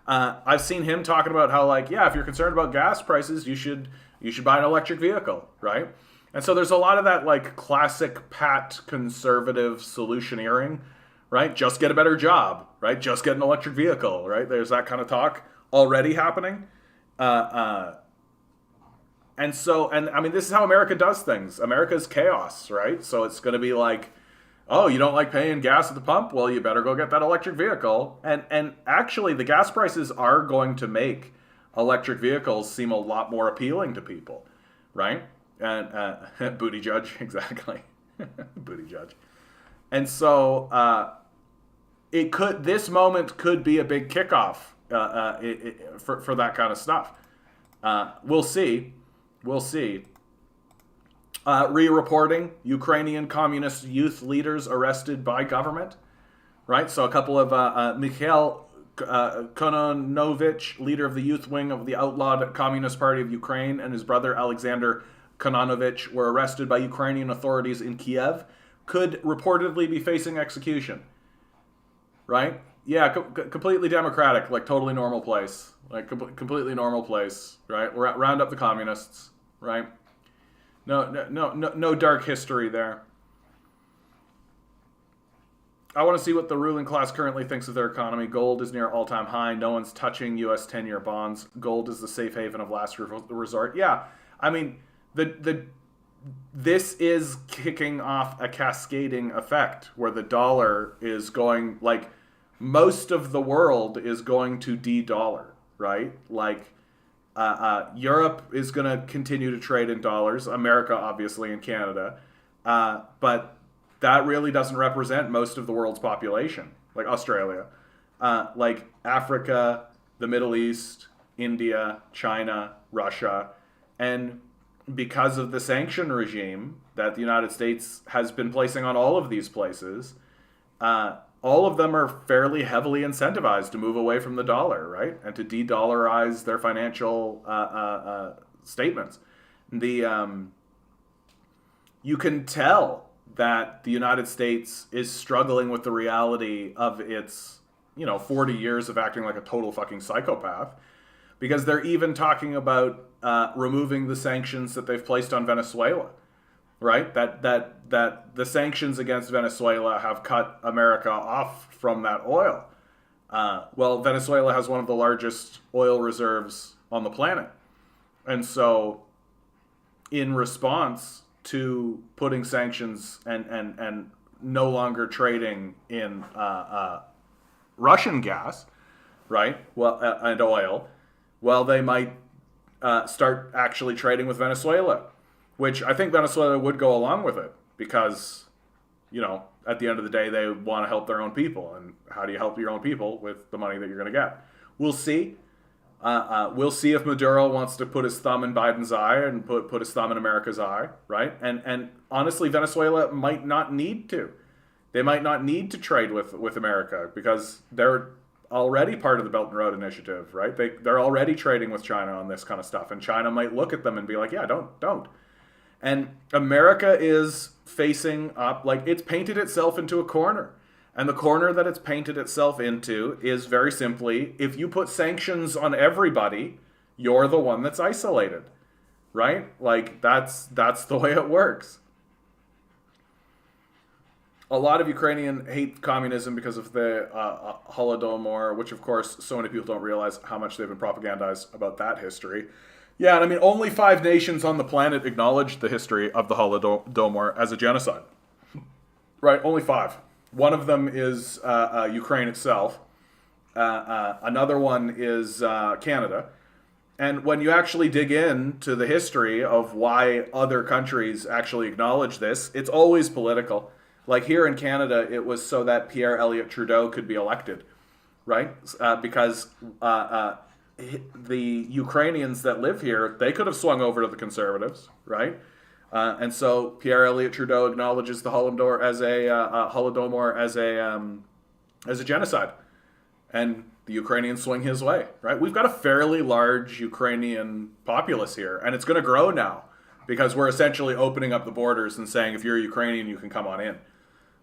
I've seen him talking about how, like, yeah, if you're concerned about gas prices, you should buy an electric vehicle, right? And so there's a lot of that, like, classic pat conservative solutioneering, right? Just get a better job, right? Just get an electric vehicle, right? There's that kind of talk already happening. And I mean, this is how America does things. America's chaos, right? So it's going to be like, oh, you don't like paying gas at the pump? Well, you better go get that electric vehicle. And actually, the gas prices are going to make electric vehicles seem a lot more appealing to people, right? And booty judge, exactly. Booty judge. And so this moment could be a big kickoff for that kind of stuff. We'll see. We'll see. Re-reporting, Ukrainian communist youth leaders arrested by government, right? So a couple of Mikhail Kononovich, leader of the youth wing of the outlawed Communist Party of Ukraine, and his brother Alexander Kononovich were arrested by Ukrainian authorities in Kiev, could reportedly be facing execution, right? Yeah, completely democratic, like totally normal place, like completely normal place, right? Round up the communists, right? No dark history there. I want to see what the ruling class currently thinks of their economy. Gold is near all-time high. No one's touching U.S. 10-year bonds. Gold is the safe haven of last resort. Yeah, I mean, this is kicking off a cascading effect where the dollar is going, like, most of the world is going to de-dollar, right? Like, Europe is going to continue to trade in dollars. America, obviously, and Canada. But that really doesn't represent most of the world's population, like Australia. Like Africa, the Middle East, India, China, Russia. And because of the sanction regime that the United States has been placing on all of these places, all of them are fairly heavily incentivized to move away from the dollar, right? And to de-dollarize their financial statements. You can tell that the United States is struggling with the reality of its, 40 years of acting like a total fucking psychopath, because they're even talking about removing the sanctions that they've placed on Venezuela. Right? That the sanctions against Venezuela have cut America off from that oil. Well, Venezuela has one of the largest oil reserves on the planet. And so, in response to putting sanctions and no longer trading in Russian gas, right? Well, and oil, well, they might start actually trading with Venezuela. Which I think Venezuela would go along with it because, at the end of the day, they want to help their own people. And how do you help your own people with the money that you're going to get? We'll see. We'll see if Maduro wants to put his thumb in Biden's eye and put his thumb in America's eye, right? And honestly, Venezuela might not need to. They might not need to trade with America because they're already part of the Belt and Road Initiative, right? They're already trading with China on this kind of stuff. And China might look at them and be like, yeah, don't. And America is facing up, like it's painted itself into a corner. And the corner that it's painted itself into is very simply, if you put sanctions on everybody, you're the one that's isolated, right? Like that's the way it works. A lot of Ukrainian hate communism because of the Holodomor, which of course so many people don't realize how much they've been propagandized about that history. Yeah, and I mean, only 5 nations on the planet acknowledged the history of the Holodomor as a genocide. Right, only 5. One of them is Ukraine itself. Another one is Canada. And when you actually dig into the history of why other countries actually acknowledge this, it's always political. Like here in Canada, it was so that Pierre Elliott Trudeau could be elected, right? Because the Ukrainians that live here, they could have swung over to the Conservatives, right? And so Pierre Elliott Trudeau acknowledges the Holodomor as a genocide, and the Ukrainians swing his way, right? We've got a fairly large Ukrainian populace here, and it's going to grow now because we're essentially opening up the borders and saying if you're a Ukrainian, you can come on in,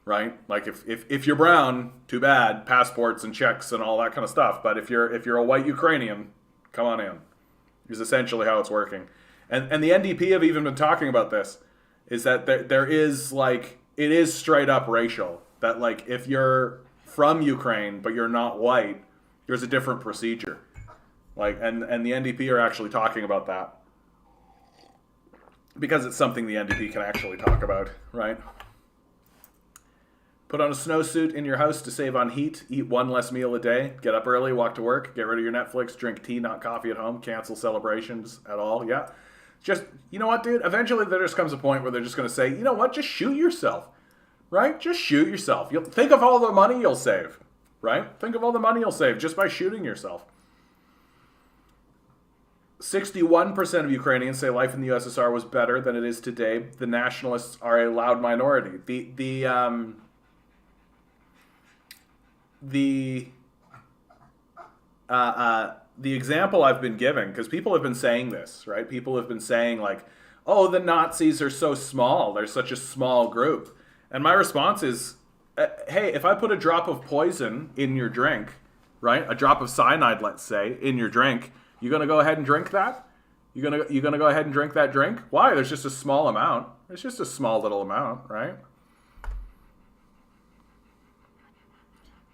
right? Like if you're brown, too bad, passports and checks and all that kind of stuff. But if you're a white Ukrainian, come on in. Is essentially how it's working. And the NDP have even been talking about this, is that there is like, it is straight up racial. That like if you're from Ukraine but you're not white, there's a different procedure. Like and the NDP are actually talking about that. Because it's something the NDP can actually talk about, right? Put on a snowsuit in your house to save on heat. Eat 1 less meal a day. Get up early, walk to work. Get rid of your Netflix. Drink tea, not coffee at home. Cancel celebrations at all. Yeah. Just, you know what, dude? Eventually there just comes a point where they're just going to say, you know what? Just shoot yourself, right? Just shoot yourself. You'll think of all the money you'll save, right? Think of all the money you'll save just by shooting yourself. 61% of Ukrainians say life in the USSR was better than it is today. The nationalists are a loud minority. The example I've been giving, because people have been saying this, right? People have been saying like, oh, the Nazis are so small. They're such a small group. And my response is, hey, if I put a drop of poison in your drink, right? A drop of cyanide, let's say, in your drink, you gonna go ahead and drink that? You gonna go ahead and drink that drink? Why? There's just a small amount. It's just a small little amount, right?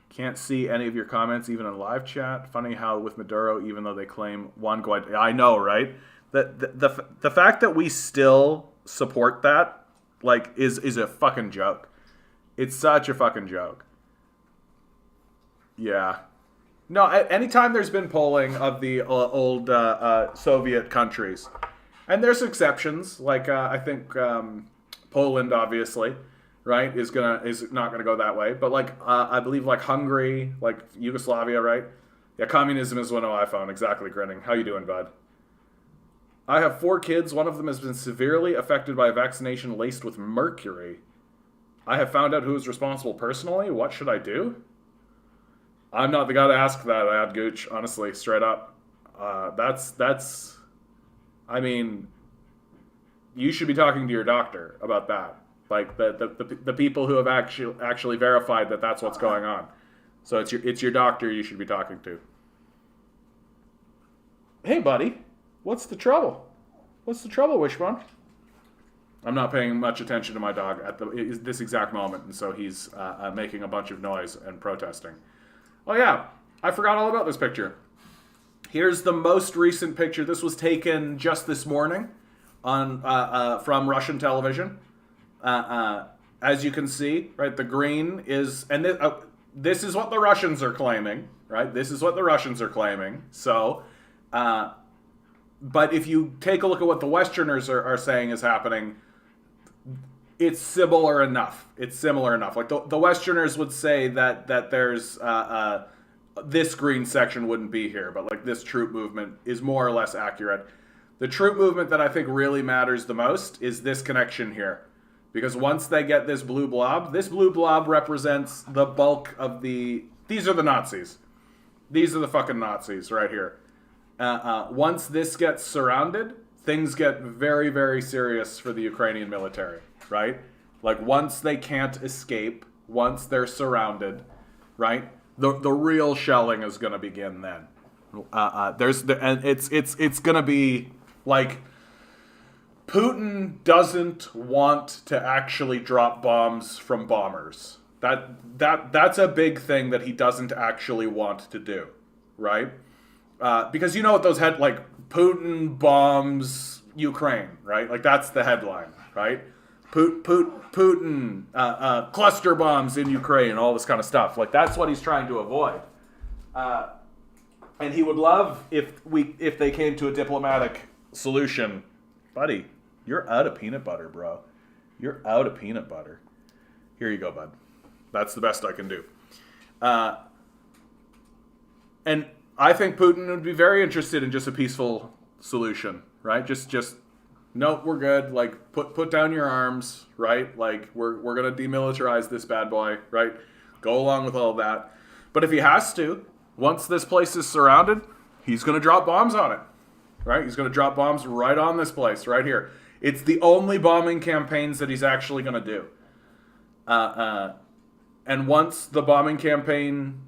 Can't see any of your comments, even in live chat. Funny how with Maduro, even though they claim one Guaidó, I know, right? The fact that we still support that, like, is a fucking joke. It's such a fucking joke. Yeah. No, anytime there's been polling of the old Soviet countries, and there's exceptions, like I think Poland, obviously, right, is not gonna go that way. But like I believe like Hungary, like Yugoslavia, right? Yeah, communism is one of my phone. Exactly, grinning. How you doing, bud? I have 4 kids. One of them has been severely affected by a vaccination laced with mercury. I have found out who is responsible personally. What should I do? I'm not the guy to ask that, Ad Gooch, honestly, straight up. That's I mean, you should be talking to your doctor about that. Like the people who have actually verified that that's what's going on. So it's your doctor you should be talking to. Hey, buddy, what's the trouble? What's the trouble, Wishbone? I'm not paying much attention to my dog at this exact moment, and so he's making a bunch of noise and protesting. Oh yeah, I forgot all about this picture. Here's the most recent picture. This was taken just this morning on from Russian television. As you can see, right, the green is, and this is what the Russians are claiming, right? This is what the Russians are claiming. So, but if you take a look at what the Westerners are saying is happening, it's similar enough. It's similar enough. Like the Westerners would say that there's this green section wouldn't be here, but like this troop movement is more or less accurate. The troop movement that I think really matters the most is this connection here. Because once they get this blue blob represents the bulk of these are the Nazis. These are the fucking Nazis right here. Once this gets surrounded, things get very, very serious for the Ukrainian military, right? Like, once they can't escape, once they're surrounded, right? The real shelling is going to begin then. And it's going to be like, Putin doesn't want to actually drop bombs from bombers. That's a big thing that he doesn't actually want to do, right? Because you know what those like, Putin bombs Ukraine, right? Like, that's the headline, right? Putin cluster bombs in Ukraine, all this kind of stuff. Like, that's what he's trying to avoid. And he would love if they came to a diplomatic solution. Buddy, you're out of peanut butter, bro. You're out of peanut butter. Here you go, bud. That's the best I can do. And I think Putin would be very interested in just a peaceful solution, right? Just no, we're good. Like, put down your arms, right? Like, we're gonna demilitarize this bad boy, right? Go along with all that. But if he has to, once this place is surrounded, he's gonna drop bombs on it, right? He's gonna drop bombs right on this place, right here. It's the only bombing campaigns that he's actually gonna do. And once the bombing campaign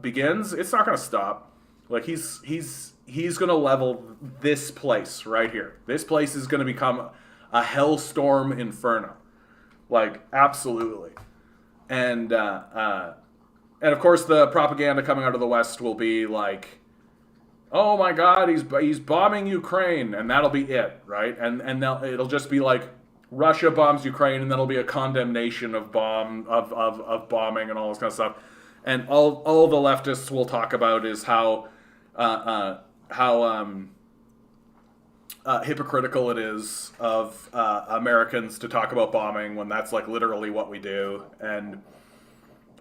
begins, it's not gonna stop. Like, he's gonna level this place right here. This place is gonna become a hellstorm inferno. Like, absolutely. And of course the propaganda coming out of the West will be like, oh my God, he's bombing Ukraine, and that'll be it, right? And it'll just be like, Russia bombs Ukraine, and that'll be a condemnation of bombing and all this kind of stuff. And all the leftists will talk about is how hypocritical it is of Americans to talk about bombing when that's like literally what we do.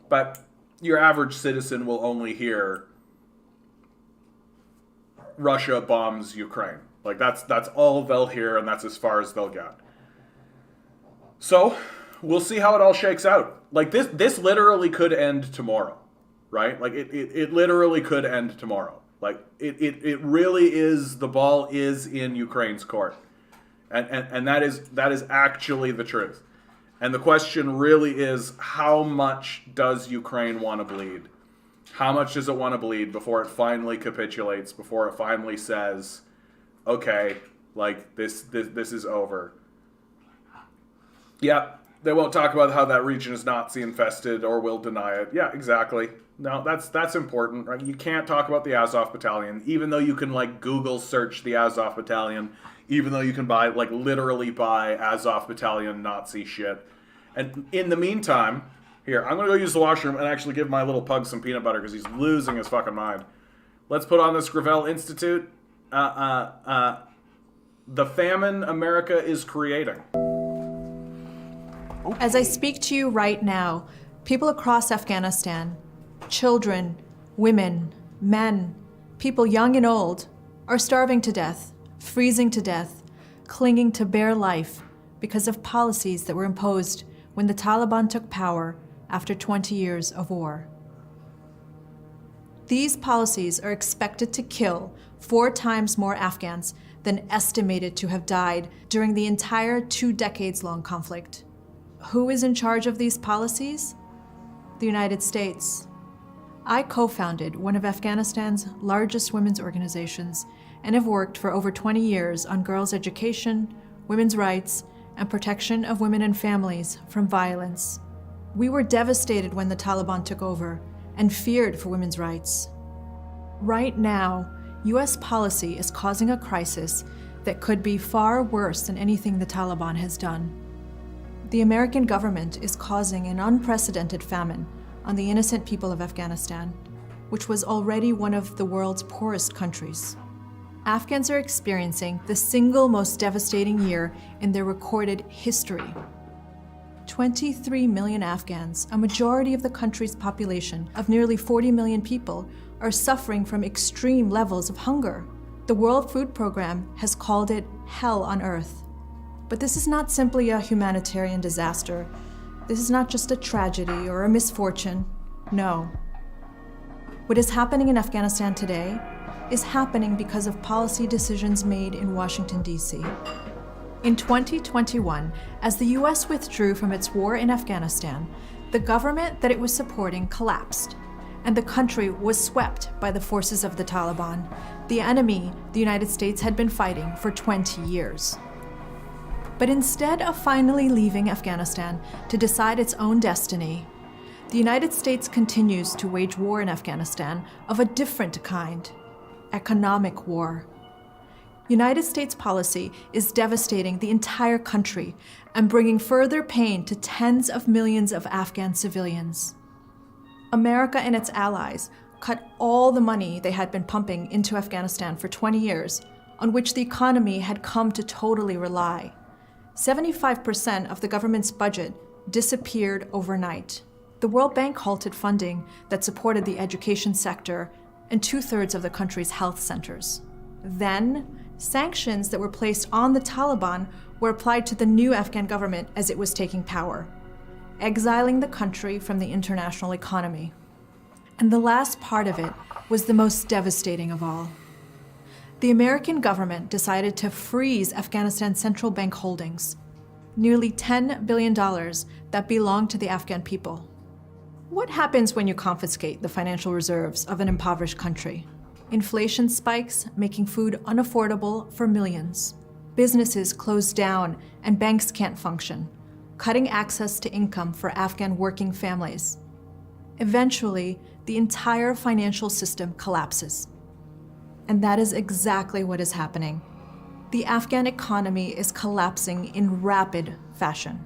But your average citizen will only hear Russia bombs Ukraine. Like, that's all they'll hear, and that's as far as they'll get. So we'll see how it all shakes out. Like, this literally could end tomorrow, right? Like, it literally could end tomorrow. Like, it really is, the ball is in Ukraine's court. And that is actually the truth. And the question really is, how much does Ukraine want to bleed? How much does it want to bleed before it finally capitulates, before it finally says, okay, like, this is over? Yeah, they won't talk about how that region is Nazi infested or will deny it. Yeah, exactly. No, that's important, right? You can't talk about the Azov Battalion, even though you can, like, Google search the Azov Battalion, even though you can literally buy Azov Battalion Nazi shit. And in the meantime, here, I'm going to go use the washroom and actually give my little pug some peanut butter because he's losing his fucking mind. Let's put on this Gravel Institute. The famine America is creating. As I speak to you right now, people across Afghanistan, children, women, men, people young and old, are starving to death, freezing to death, clinging to bare life because of policies that were imposed when the Taliban took power after 20 years of war. These policies are expected to kill 4 times more Afghans than estimated to have died during the entire 2 decades-long conflict. Who is in charge of these policies? The United States. I co-founded one of Afghanistan's largest women's organizations and have worked for over 20 years on girls' education, women's rights, and protection of women and families from violence. We were devastated when the Taliban took over and feared for women's rights. Right now, U.S. policy is causing a crisis that could be far worse than anything the Taliban has done. The American government is causing an unprecedented famine on the innocent people of Afghanistan, which was already one of the world's poorest countries. Afghans are experiencing the single most devastating year in their recorded history. 23 million Afghans, a majority of the country's population of nearly 40 million people, are suffering from extreme levels of hunger. The World Food Program has called it hell on earth. But this is not simply a humanitarian disaster. This is not just a tragedy or a misfortune. No. What is happening in Afghanistan today is happening because of policy decisions made in Washington, D.C. In 2021, as the US withdrew from its war in Afghanistan, the government that it was supporting collapsed, and the country was swept by the forces of the Taliban, the enemy the United States had been fighting for 20 years. But instead of finally leaving Afghanistan to decide its own destiny, the United States continues to wage war in Afghanistan of a different kind: economic war. United States policy is devastating the entire country and bringing further pain to tens of millions of Afghan civilians. America and its allies cut all the money they had been pumping into Afghanistan for 20 years, on which the economy had come to totally rely. 75% of the government's budget disappeared overnight. The World Bank halted funding that supported the education sector and 2/3 of the country's health centers. Then, sanctions that were placed on the Taliban were applied to the new Afghan government as it was taking power, exiling the country from the international economy. And the last part of it was the most devastating of all. The American government decided to freeze Afghanistan's central bank holdings, nearly $10 billion that belonged to the Afghan people. What happens when you confiscate the financial reserves of an impoverished country? Inflation spikes, making food unaffordable for millions. Businesses close down and banks can't function, cutting access to income for Afghan working families. Eventually, the entire financial system collapses. And that is exactly what is happening. The Afghan economy is collapsing in rapid fashion.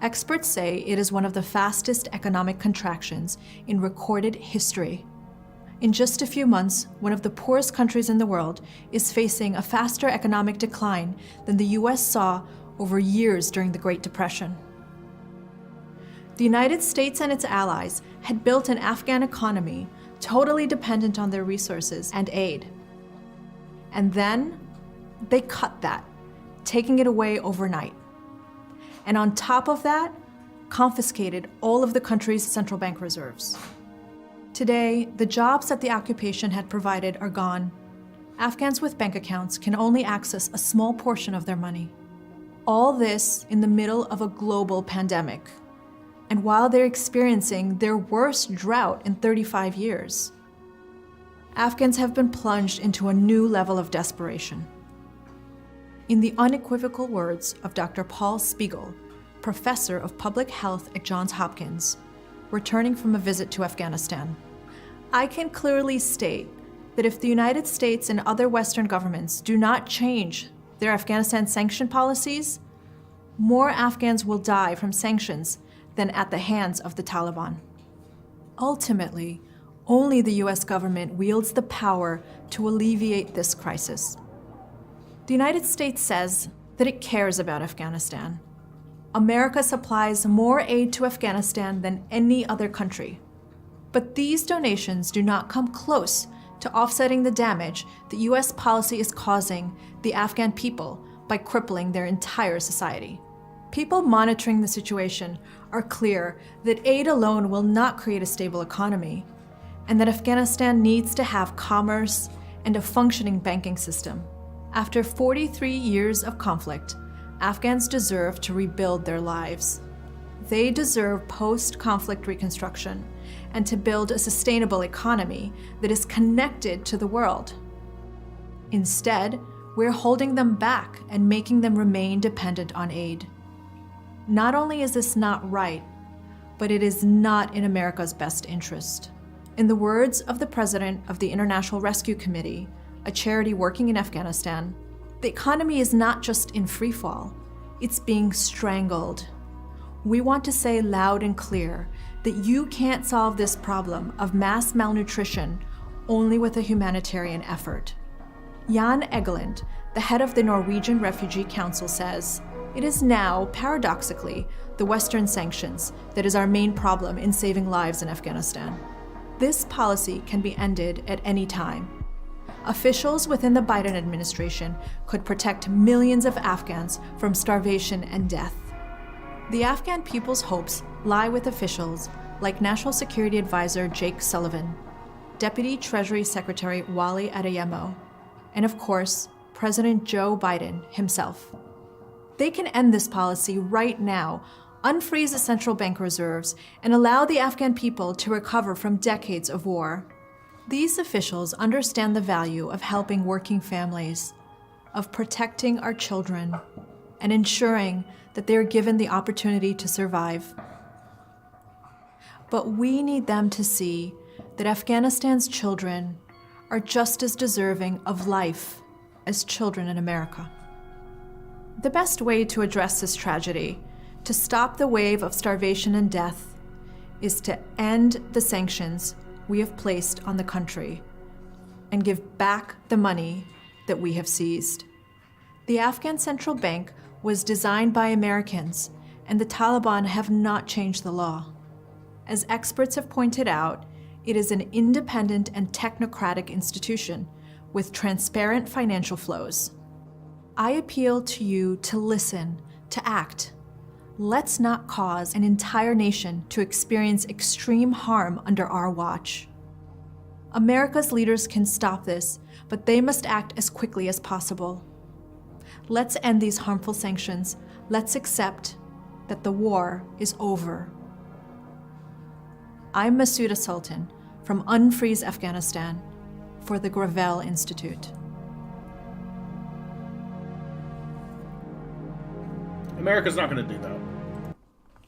Experts say it is one of the fastest economic contractions in recorded history. In just a few months, one of the poorest countries in the world is facing a faster economic decline than the US saw over years during the Great Depression. The United States and its allies had built an Afghan economy totally dependent on their resources and aid. And then they cut that, taking it away overnight. And on top of that, confiscated all of the country's central bank reserves. Today, the jobs that the occupation had provided are gone. Afghans with bank accounts can only access a small portion of their money. All this in the middle of a global pandemic, and while they're experiencing their worst drought in 35 years. Afghans have been plunged into a new level of desperation. In the unequivocal words of Dr. Paul Spiegel, professor of public health at Johns Hopkins, returning from a visit to Afghanistan, I can clearly state that if the United States and other Western governments do not change their Afghanistan sanction policies, more Afghans will die from sanctions than at the hands of the Taliban. Ultimately, only the US government wields the power to alleviate this crisis. The United States says that it cares about Afghanistan. America supplies more aid to Afghanistan than any other country. But these donations do not come close to offsetting the damage that US policy is causing the Afghan people by crippling their entire society. People monitoring the situation are clear that aid alone will not create a stable economy, and that Afghanistan needs to have commerce and a functioning banking system. After 43 years of conflict, Afghans deserve to rebuild their lives. They deserve post-conflict reconstruction and to build a sustainable economy that is connected to the world. Instead, we're holding them back and making them remain dependent on aid. Not only is this not right, but it is not in America's best interest. In the words of the president of the International Rescue Committee, a charity working in Afghanistan, the economy is not just in free fall, it's being strangled. We want to say loud and clear that you can't solve this problem of mass malnutrition only with a humanitarian effort. Jan Egeland, the head of the Norwegian Refugee Council, says, "It is now, paradoxically, the Western sanctions that is our main problem in saving lives in Afghanistan. This policy can be ended at any time. Officials within the Biden administration could protect millions of Afghans from starvation and death. The Afghan people's hopes lie with officials like National Security Advisor Jake Sullivan, Deputy Treasury Secretary Wally Adeyemo, and of course, President Joe Biden himself. They can end this policy right now, unfreeze the central bank reserves, and allow the Afghan people to recover from decades of war. These officials understand the value of helping working families, of protecting our children, and ensuring that they are given the opportunity to survive. But we need them to see that Afghanistan's children are just as deserving of life as children in America. The best way to address this tragedy, to stop the wave of starvation and death, is to end the sanctions we have placed on the country and give back the money that we have seized. The Afghan Central Bank was designed by Americans, and the Taliban have not changed the law. As experts have pointed out, it is an independent and technocratic institution with transparent financial flows. I appeal to you to listen, to act. Let's not cause an entire nation to experience extreme harm under our watch. America's leaders can stop this, but they must act as quickly as possible. Let's end these harmful sanctions. Let's accept that the war is over. I'm Masuda Sultan from Unfreeze Afghanistan for the Gravel Institute. America's not going to do that.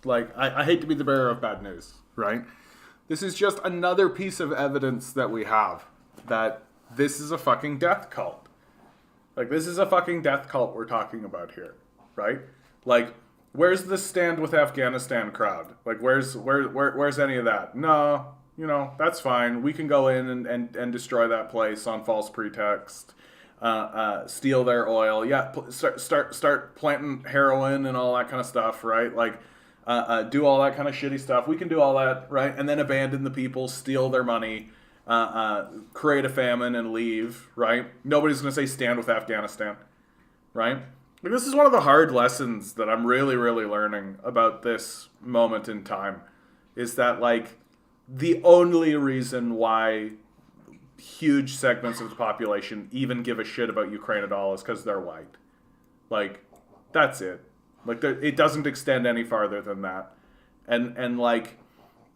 Like, I hate to be the bearer of bad news, right? This is just another piece of evidence that we have that this is a fucking death cult. Like, this is a fucking death cult we're talking about here, right? Like, where's the stand with Afghanistan crowd? Like, where's any of that? No, that's fine. We can go in and destroy that place on false pretext. Steal their oil. Yeah, start planting heroin and all that kind of stuff, right? Like, do all that kind of shitty stuff. We can do all that, right? And then abandon the people, steal their money, create a famine and leave, right? Nobody's going to say stand with Afghanistan, right? Like, this is one of the hard lessons that I'm really, really learning about this moment in time, is that, like, the only reason why huge segments of the population even give a shit about Ukraine at all is because they're white. Like, that's it. Like, it doesn't extend any farther than that. And like,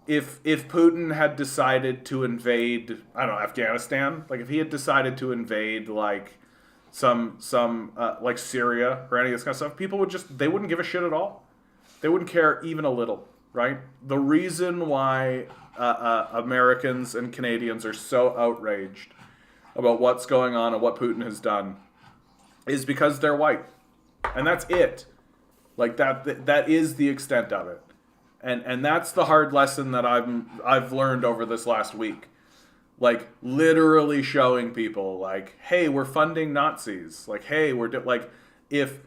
if Putin had decided to invade, I don't know, Afghanistan, like if he had decided to invade like some like Syria or any of this kind of stuff, people they wouldn't give a shit at all. They wouldn't care even a little, right? The reason why Americans and Canadians are so outraged about what's going on and what Putin has done is because they're white. And that's it. Like, that is the extent of it. And that's the hard lesson that I've learned over this last week. Like, literally showing people, like, hey, we're funding Nazis. Like, hey, like, if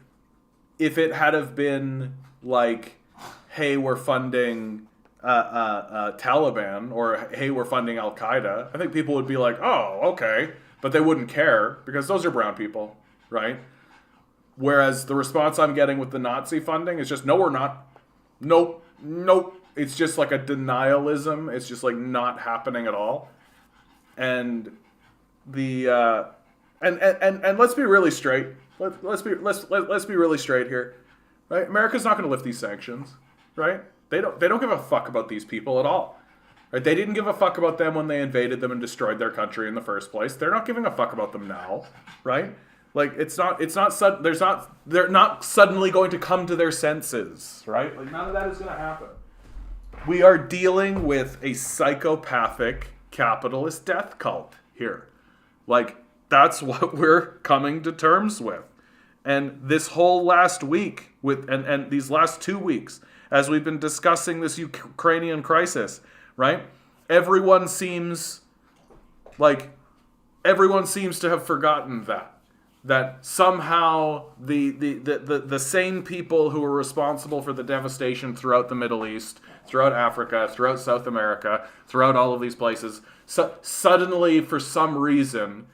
it had have been like, hey, we're funding Taliban, or hey, we're funding Al Qaeda, I think people would be like, oh, okay, but they wouldn't care because those are brown people, right? Whereas the response I'm getting with the Nazi funding is just, no, we're not. Nope. It's just like a denialism. It's just like not happening at all. And the and let's be really straight. Let's be really straight here, right? America's not going to lift these sanctions, right? They don't give a fuck about these people at all. Right? They didn't give a fuck about them when they invaded them and destroyed their country in the first place. They're not giving a fuck about them now, right? Like, they're not suddenly going to come to their senses, right? Like, none of that is going to happen. We are dealing with a psychopathic capitalist death cult here. Like, that's what we're coming to terms with. And this whole last week, and these last 2 weeks, as we've been discussing this Ukrainian crisis, right? Everyone seems to have forgotten that somehow the same people who were responsible for the devastation throughout the Middle East, throughout Africa, throughout South America, throughout all of these places, suddenly, for some reason,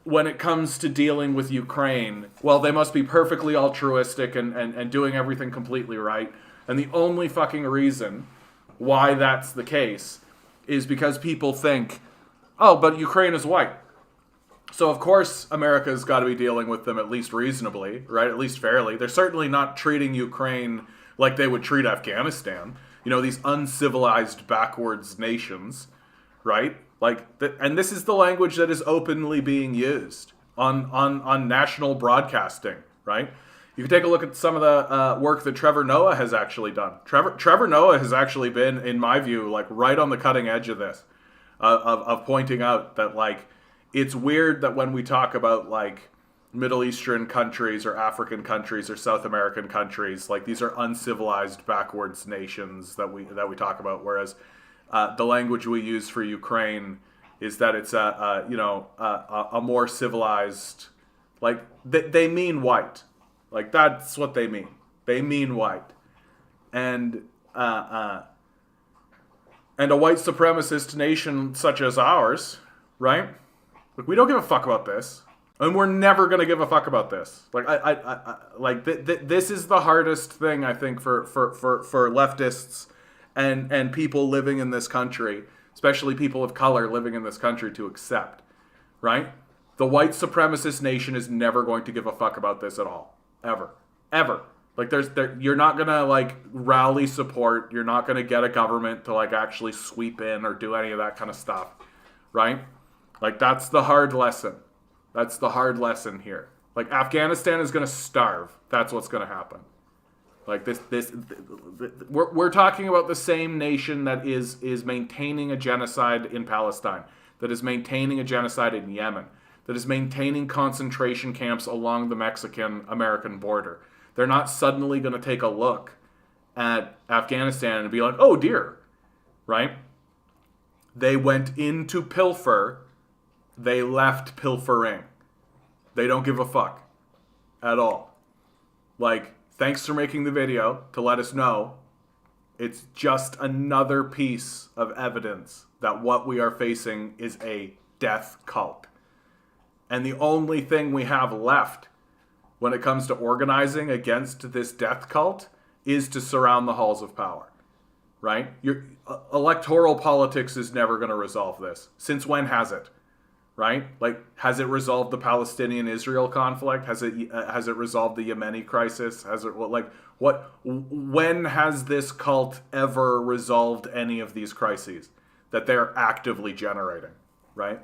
when it comes to dealing with Ukraine, well, they must be perfectly altruistic and doing everything completely right. And the only fucking reason why that's the case is because people think, oh, but Ukraine is white. So, of course, America's got to be dealing with them at least reasonably, right? At least fairly. They're certainly not treating Ukraine like they would treat Afghanistan. You know, these uncivilized, backwards nations, right? Like, and this is the language that is openly being used on national broadcasting, right? You can take a look at some of the work that Trevor Noah has actually done. Trevor Noah has actually been, in my view, like right on the cutting edge of this, of pointing out that, like, it's weird that when we talk about, like, Middle Eastern countries or African countries or South American countries, like, these are uncivilized, backwards nations that we talk about, whereas the language we use for Ukraine is that it's a more civilized, like, they mean white, like, that's what they mean. They mean white, and a white supremacist nation such as ours, right? Like, we don't give a fuck about this, and we're never gonna give a fuck about this. Like, this is the hardest thing, I think, for leftists and people living in this country, especially people of color living in this country, to accept, right? The white supremacist nation is never going to give a fuck about this at all, ever. Like, you're not gonna, like, rally support. You're not gonna get a government to, like, actually sweep in or do any of that kind of stuff, right? Like, that's the hard lesson. That's the hard lesson here. Like, Afghanistan is gonna starve. That's what's gonna happen. Like, we're talking about the same nation that is maintaining a genocide in Palestine, that is maintaining a genocide in Yemen, that is maintaining concentration camps along the Mexican-American border. They're not suddenly going to take a look at Afghanistan and be like, oh dear, right? They went in to pilfer, they left pilfering. They don't give a fuck at all. Like, thanks for making the video to let us know. It's just another piece of evidence that what we are facing is a death cult. And the only thing we have left when it comes to organizing against this death cult is to surround the halls of power, right? Electoral politics is never going to resolve this. Since when has it? Right? Like, has it resolved the Palestinian-Israel conflict? Has it resolved the Yemeni crisis? When has this cult ever resolved any of these crises that they're actively generating, right?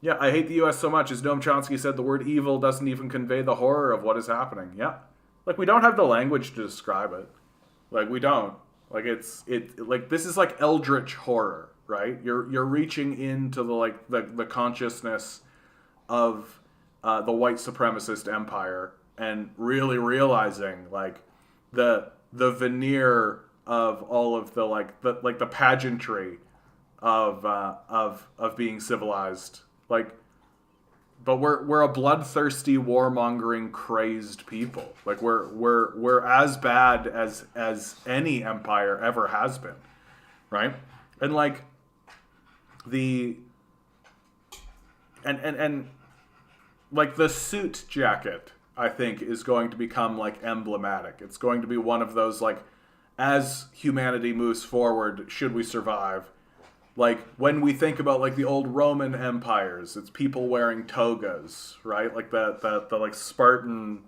Yeah, I hate the U.S. so much. As Noam Chomsky said, the word evil doesn't even convey the horror of what is happening. Yeah. Like, we don't have the language to describe it. Like, we don't. Like, like, this is like eldritch horror. Right, you're reaching into the consciousness of the white supremacist empire and really realizing, like, the veneer of all of the pageantry of being civilized. Like, but we're a bloodthirsty, warmongering, crazed people. Like, we're as bad as any empire ever has been, right? And, like, like, the suit jacket, I think, is going to become, like, emblematic. It's going to be one of those, like, as humanity moves forward, should we survive? Like, when we think about, like, the old Roman empires, it's people wearing togas, right? Like the like Spartan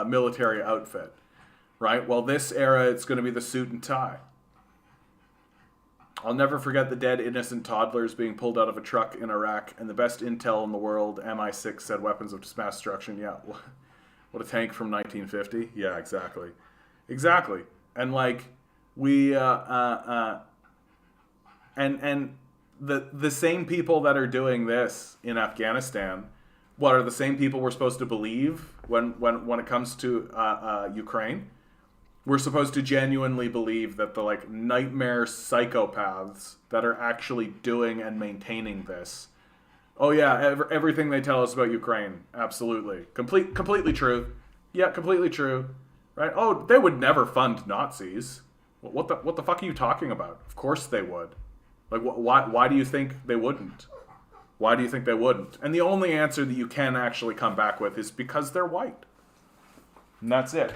military outfit, right? Well, this era, it's going to be the suit and tie. I'll never forget the dead innocent toddlers being pulled out of a truck in Iraq, and the best intel in the world, MI6 said weapons of mass destruction. Yeah, what a tank from 1950. Yeah, exactly. And, like, we and the same people that are doing this in Afghanistan, what are the same people we're supposed to believe when it comes to Ukraine? We're supposed to genuinely believe that the, like, nightmare psychopaths that are actually doing and maintaining this. Oh yeah, everything they tell us about Ukraine, absolutely, completely true. Yeah, completely true. Right? Oh, they would never fund Nazis. What the fuck are you talking about? Of course they would. Like, why do you think they wouldn't? Why do you think they wouldn't? And the only answer that you can actually come back with is because they're white. And that's it.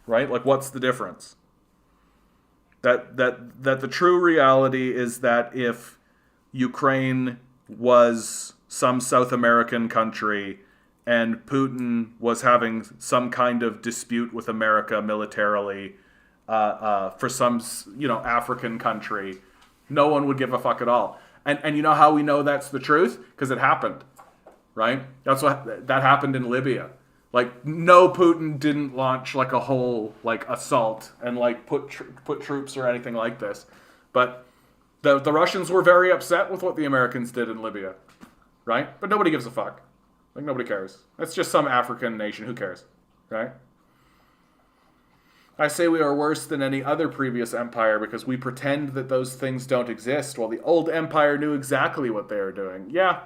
Right? Like, what's the difference? That the true reality is that if Ukraine was some South American country and Putin was having some kind of dispute with America militarily for some, African country, no one would give a fuck at all. And you know how we know that's the truth? Because it happened, right? That happened in Libya. Like, no, Putin didn't launch like a whole like assault and like put troops or anything like this, but the Russians were very upset with what the Americans did in Libya, right? But nobody gives a fuck. Like, nobody cares. It's just some African nation. Who cares, right? I say we are worse than any other previous empire because we pretend that those things don't exist, while the old empire knew exactly what they were doing. Yeah,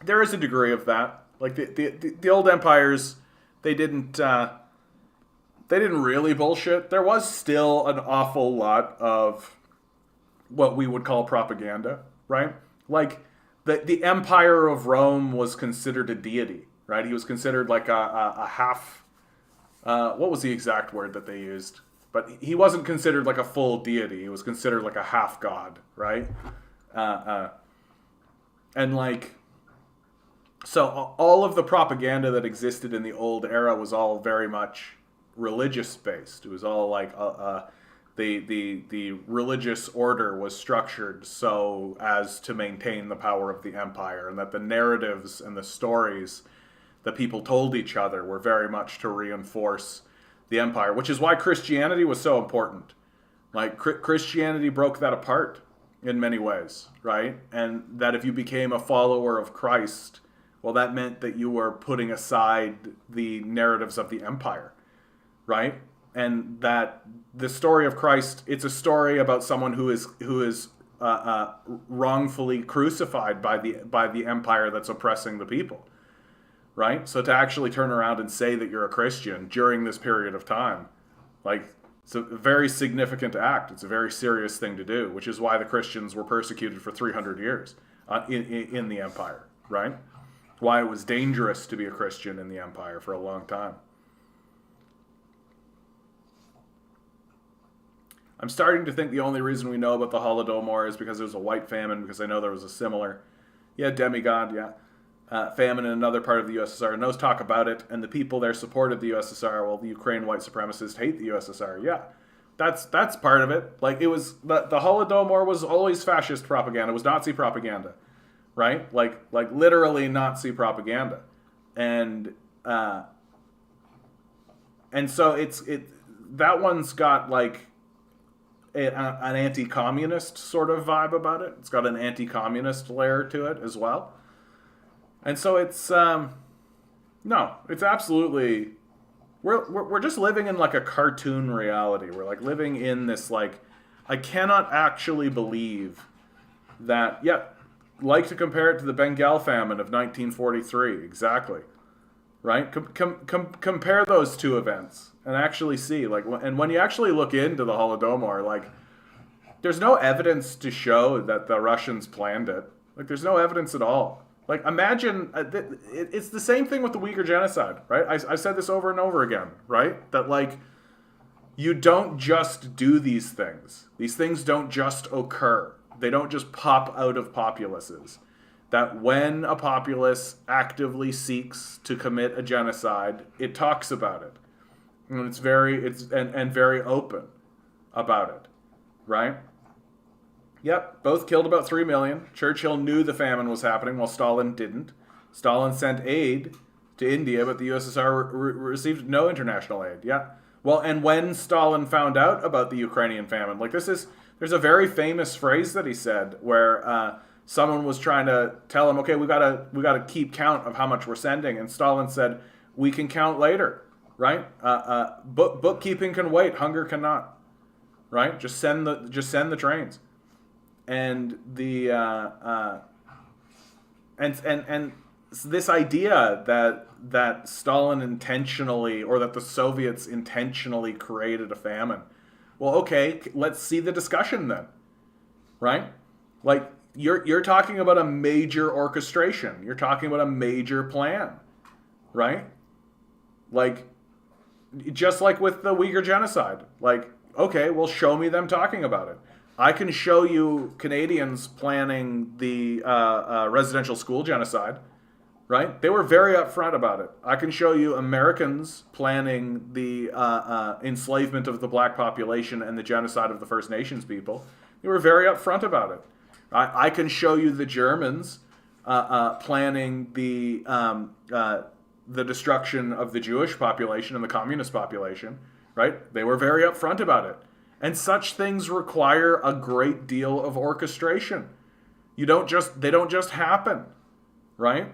there is a degree of that. Like the old empires, they didn't really bullshit. There was still an awful lot of what we would call propaganda, right? Like the Empire of Rome was considered a deity, right? He was considered like a half. What was the exact word that they used? But he wasn't considered like a full deity. He was considered like a half god, right? And like, so all of the propaganda that existed in the old era was all very much religious based. It was all like the religious order was structured so as to maintain the power of the empire, and that the narratives and the stories that people told each other were very much to reinforce the empire, which is why Christianity was so important. Like, Christianity broke that apart in many ways, right? And that if you became a follower of Christ, well, that meant that you were putting aside the narratives of the empire, right? And that the story of Christ, it's a story about someone who is wrongfully crucified by the empire that's oppressing the people. Right? So to actually turn around and say that you're a Christian during this period of time, like, it's a very significant act. It's a very serious thing to do, which is why the Christians were persecuted for 300 years in the empire, right? Why it was dangerous to be a Christian in the empire for a long time. I'm starting to think the only reason we know about the Holodomor is because there was a white famine, because I know there was a similar, demigod, famine in another part of the USSR, and those talk about it, and the people there supported the USSR, while the Ukraine white supremacists hate the USSR. Yeah, that's part of it. Like, it was, the Holodomor was always fascist propaganda, it was Nazi propaganda, right? Like literally Nazi propaganda. And so that one's got like an anti-communist sort of vibe about it. It's got an anti-communist layer to it as well. And so it's it's absolutely, we're just living in like a cartoon reality. We're like living in this, like, I cannot actually believe that. Like to compare it to the Bengal famine of 1943, exactly, right? Compare those two events and actually see, like, and when you actually look into the Holodomor, like, there's no evidence to show that the Russians planned it. Like, there's no evidence at all. Like, imagine, it's the same thing with the Uyghur genocide, right? I've said this over and over again, right? That, like, you don't just do these things. These things don't just occur. They don't just pop out of populaces. That when a populace actively seeks to commit a genocide, it talks about it. And it's very open about it, right? Yep, both killed about 3 million. Churchill knew the famine was happening while Stalin didn't. Stalin sent aid to India, but the USSR received no international aid. Yeah. Well, and when Stalin found out about the Ukrainian famine, like, there's a very famous phrase that he said where someone was trying to tell him, okay, we gotta keep count of how much we're sending, and Stalin said, we can count later, right? Bookkeeping can wait, hunger cannot, right? Just send the trains. And and this idea that Stalin intentionally, or that the Soviets intentionally created a famine. Well, okay, let's see the discussion then, right? Like, you're talking about a major orchestration. You're talking about a major plan, right? Like, just like with the Uyghur genocide. Like, okay, well, show me them talking about it. I can show you Canadians planning the residential school genocide, right? They were very upfront about it. I can show you Americans planning the enslavement of the black population and the genocide of the First Nations people. They were very upfront about it. I can show you the Germans planning the destruction of the Jewish population and the communist population, right? They were very upfront about it. And such things require a great deal of orchestration. They don't just happen, right?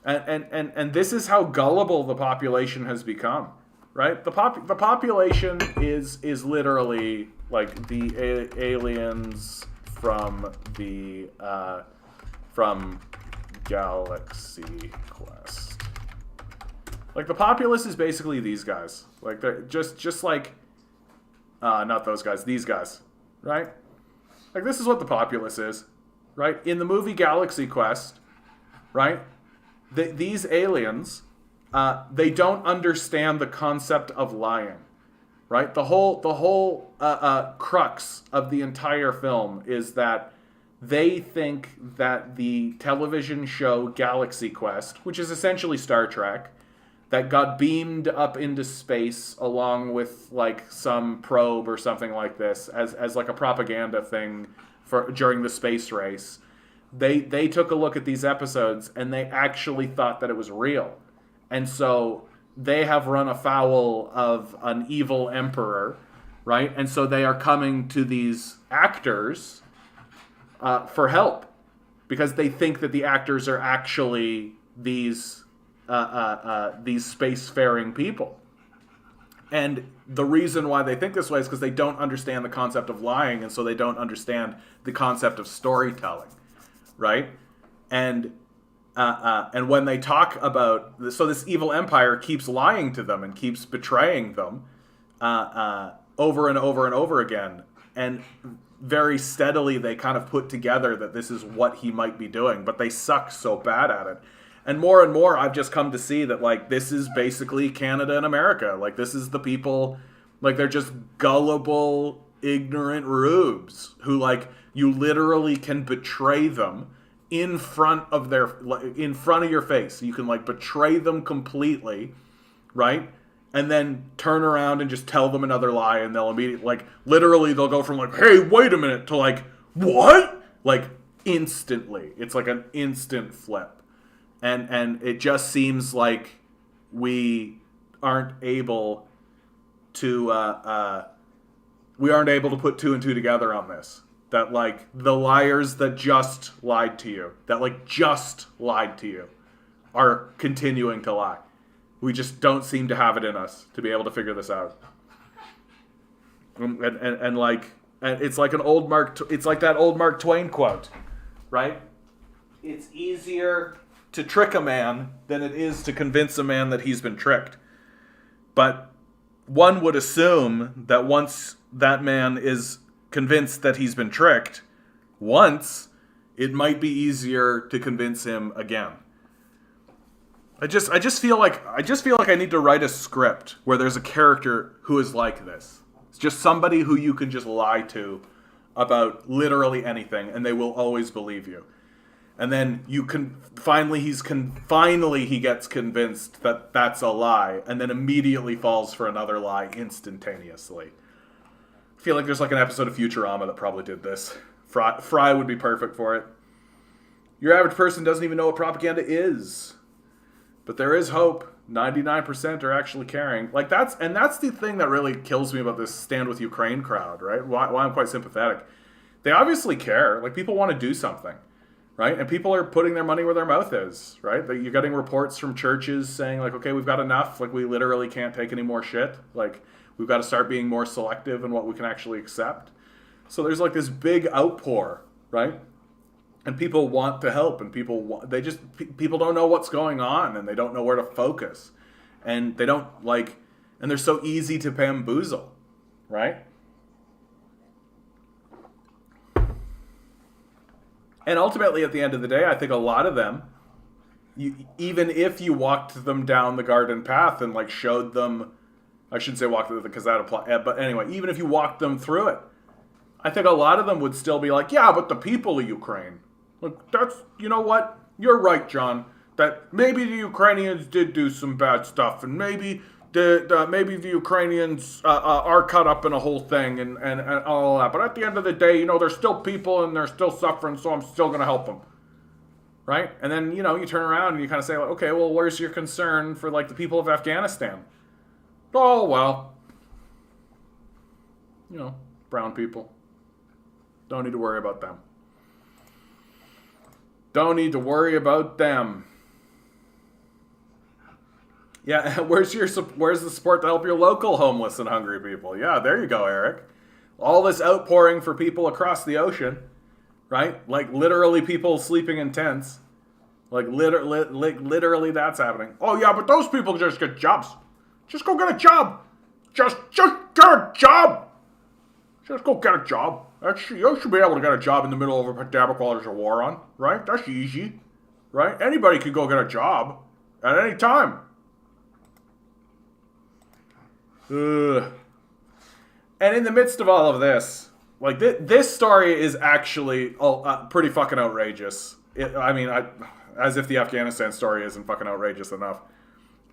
And this is how gullible the population has become, right? The population is literally like the aliens from the from Galaxy Quest. Like the populace is basically these guys. Like they're just like not those guys, these guys, right? Like this is what the populace is, right? In the movie Galaxy Quest, right? These aliens, they don't understand the concept of lying, right? The whole crux of the entire film is that they think that the television show Galaxy Quest, which is essentially Star Trek, that got beamed up into space along with like some probe or something like this as like a propaganda thing for during the space race. They took a look at these episodes and they actually thought that it was real. And so they have run afoul of an evil emperor, right? And so they are coming to these actors for help because they think that the actors are actually these spacefaring people. And the reason why they think this way is because they don't understand the concept of lying, and so they don't understand the concept of storytelling, right? And when they talk about so this evil empire keeps lying to them and keeps betraying them over and over and over again, and very steadily they kind of put together that this is what he might be doing, but they suck so bad at it. And more I've just come to see that like this is basically Canada and America. Like this is the people, like they're just gullible, ignorant rubes who like you literally can betray them in front of your face. You can like betray them completely, right? And then turn around and just tell them another lie, and they'll immediately like literally they'll go from like, hey, wait a minute, to like, what? Like instantly. It's like an instant flip. And it just seems like we aren't able to put two and two together on this. That like the liars that just lied to you, are continuing to lie. We just don't seem to have it in us to be able to figure this out. And it's like it's like that old Mark Twain quote, right? It's easier to trick a man than it is to convince a man that he's been tricked. But one would assume that once that man is convinced that he's been tricked once, it might be easier to convince him again. I just feel like I need to write a script where there's a character who is like this. It's just somebody who you can just lie to about literally anything and they will always believe you. And then you can finally he gets convinced that that's a lie, and then immediately falls for another lie instantaneously. I feel like there's like an episode of Futurama that probably did this. Fry would be perfect for it. Your average person doesn't even know what propaganda is, but there is hope. 99% are actually caring. Like that's the thing that really kills me about this Stand With Ukraine crowd, right? Why I'm quite sympathetic. They obviously care. Like people want to do something. Right? And people are putting their money where their mouth is, right? You're getting reports from churches saying like, okay, we've got enough. Like we literally can't take any more shit. Like we've got to start being more selective in what we can actually accept. So there's like this big outpour, right? And people want to help, and people don't know what's going on, and they don't know where to focus. And they don't and they're so easy to bamboozle, right? And ultimately, at the end of the day, I think a lot of them, even if you walked them down the garden path and like showed them, I shouldn't say walked because that applies, but anyway, even if you walked them through it, I think a lot of them would still be like, yeah, but the people of Ukraine. Like, that's, you know what? You're right, John. That maybe the Ukrainians did do some bad stuff, and maybe maybe the Ukrainians are cut up in a whole thing and all that. But at the end of the day, they're still people and they're still suffering, so I'm still going to help them. Right? And then, you turn around and you kind of say, like, okay, well, where's your concern for, like, the people of Afghanistan? Oh, well, brown people. Don't need to worry about them. Don't need to worry about them. Yeah, where's the support to help your local homeless and hungry people? Yeah, there you go, Eric. All this outpouring for people across the ocean, right? Like literally people sleeping in tents. Like literally that's happening. Oh yeah, but those people just get jobs. Just go get a job. Just get a job. Just go get a job. You should be able to get a job in the middle of a pandemic while there's a war on, right? That's easy, right? Anybody can go get a job at any time. Ugh. And in the midst of all of this, like this story is actually pretty fucking outrageous. As if the Afghanistan story isn't fucking outrageous enough.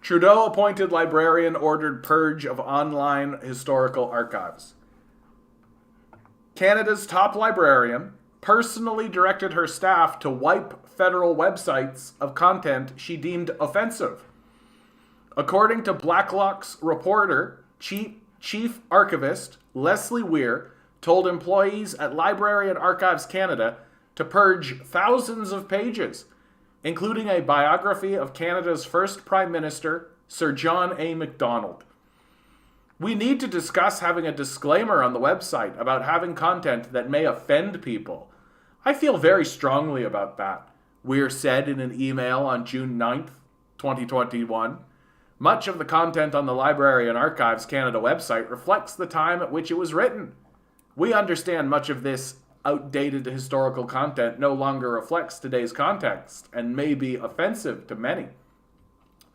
Trudeau appointed librarian ordered purge of online historical archives. Canada's top librarian personally directed her staff to wipe federal websites of content she deemed offensive. According to Blacklock's reporter, Chief Archivist Leslie Weir told employees at Library and Archives Canada to purge thousands of pages, including a biography of Canada's first Prime Minister, Sir John A. Macdonald. We need to discuss having a disclaimer on the website about having content that may offend people. I feel very strongly about that, Weir said in an email on June 9th, 2021. Much of the content on the Library and Archives Canada website reflects the time at which it was written. We understand much of this outdated historical content no longer reflects today's context and may be offensive to many.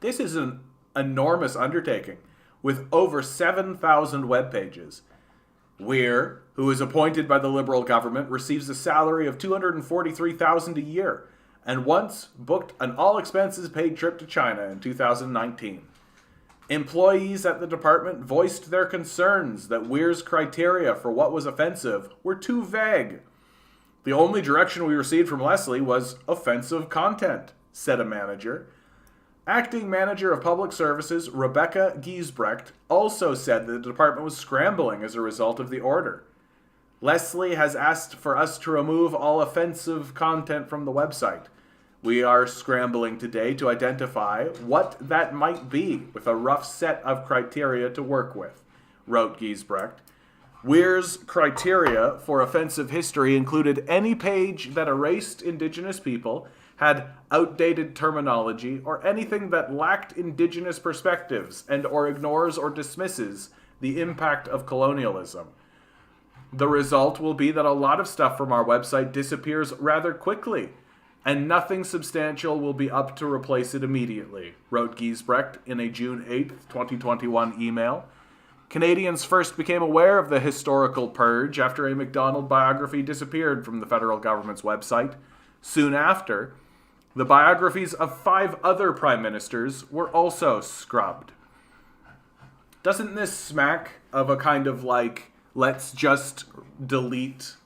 This is an enormous undertaking with over 7,000 web pages. Weir, who is appointed by the Liberal government, receives a salary of $243,000 a year and once booked an all-expenses-paid trip to China in 2019. Employees at the department voiced their concerns that Weir's criteria for what was offensive were too vague. The only direction we received from Leslie was offensive content, said a manager. Acting Manager of Public Services Rebecca Giesbrecht also said that the department was scrambling as a result of the order. Leslie has asked for us to remove all offensive content from the website. We are scrambling today to identify what that might be with a rough set of criteria to work with, wrote Giesbrecht. Weir's criteria for offensive history included any page that erased Indigenous people, had outdated terminology, or anything that lacked Indigenous perspectives and or ignores or dismisses the impact of colonialism. The result will be that a lot of stuff from our website disappears rather quickly, and nothing substantial will be up to replace it immediately, wrote Giesbrecht in a June 8, 2021 email. Canadians first became aware of the historical purge after a Macdonald biography disappeared from the federal government's website. Soon after, the biographies of 5 other prime ministers were also scrubbed. Doesn't this smack of a kind of like, let's just delete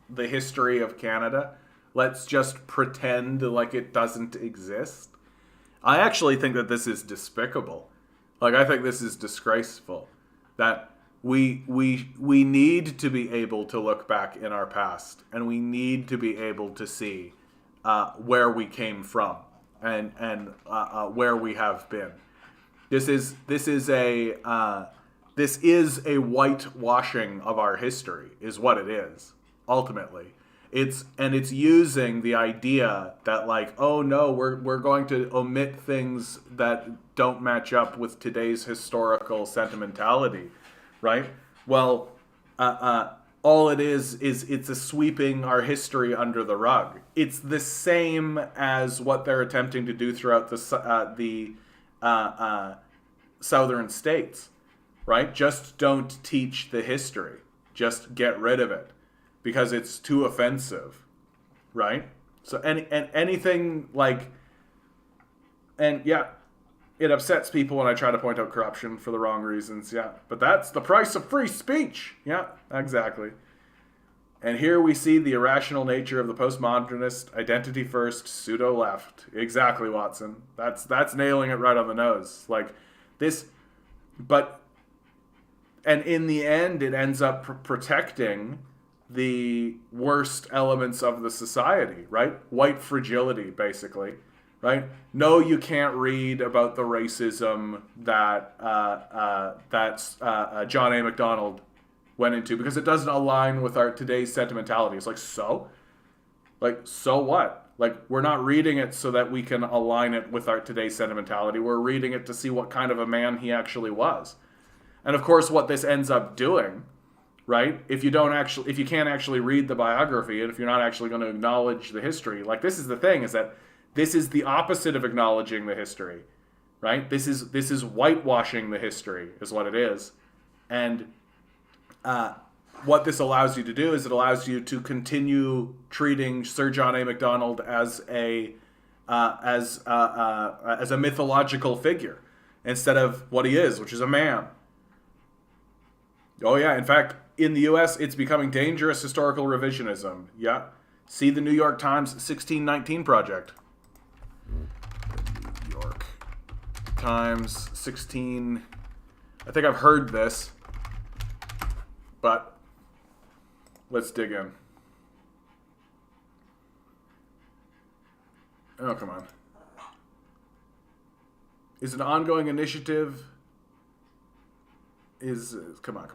the history of Canada? Let's just pretend like it doesn't exist? I actually think that this is despicable. Like, I think this is disgraceful. That we need to be able to look back in our past, and we need to be able to see where we came from and where we have been. This is a whitewashing of our history, is what it is. Ultimately, it's using the idea that like, oh no, we're going to omit things that don't match up with today's historical sentimentality, right? Well, all it is it's a sweeping our history under the rug. It's the same as what they're attempting to do throughout the southern states, right? Just don't teach the history. Just get rid of it. because it's too offensive, right? So anything like, and yeah, it upsets people when I try to point out corruption for the wrong reasons, yeah. But that's the price of free speech. Yeah, exactly. And here we see the irrational nature of the postmodernist identity-first pseudo-left. Exactly, Watson. That's nailing it right on the nose. Like this, but, and in the end, it ends up protecting the worst elements of the society, right? White fragility, basically, right? No, you can't read about the racism that John A. MacDonald went into because it doesn't align with our today's sentimentality. It's like, so what? Like, we're not reading it so that we can align it with our today's sentimentality. We're reading it to see what kind of a man he actually was. And of course, what this ends up doing, right? If you can't actually read the biography, and if you're not actually going to acknowledge the history, like, this is the thing, is that this is the opposite of acknowledging the history, right? This is whitewashing the history, is what it is. And what this allows you to do is it allows you to continue treating Sir John A. Macdonald as a mythological figure instead of what he is, which is a man. Oh yeah, in fact, in the U.S., it's becoming dangerous historical revisionism. Yeah, see the New York Times 1619 Project. New York Times 16. I think I've heard this. But let's dig in. Oh, come on. Is an ongoing initiative come on.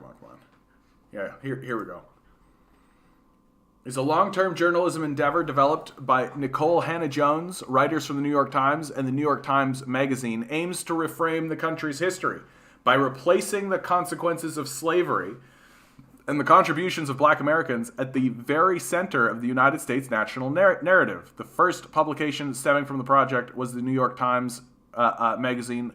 Yeah, here we go. Is a long-term journalism endeavor developed by Nicole Hannah-Jones, writers from the New York Times and the New York Times Magazine, aims to reframe the country's history by replacing the consequences of slavery and the contributions of Black Americans at the very center of the United States national narrative. The first publication stemming from the project was the New York Times Magazine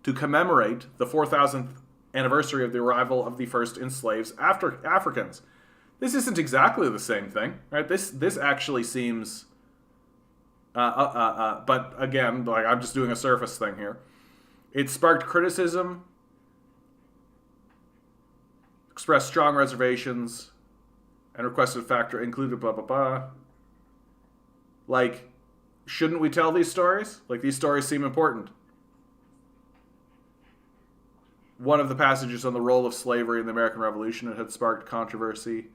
to commemorate the 4,000th anniversary of the arrival of the first enslaved Africans. This isn't exactly the same thing, right? This actually seems, but again, like, I'm just doing a surface thing here. It sparked criticism, expressed strong reservations, and requested factor included blah, blah, blah. Like, shouldn't we tell these stories? Like, these stories seem important. One of the passages on the role of slavery in the American Revolution had sparked controversy.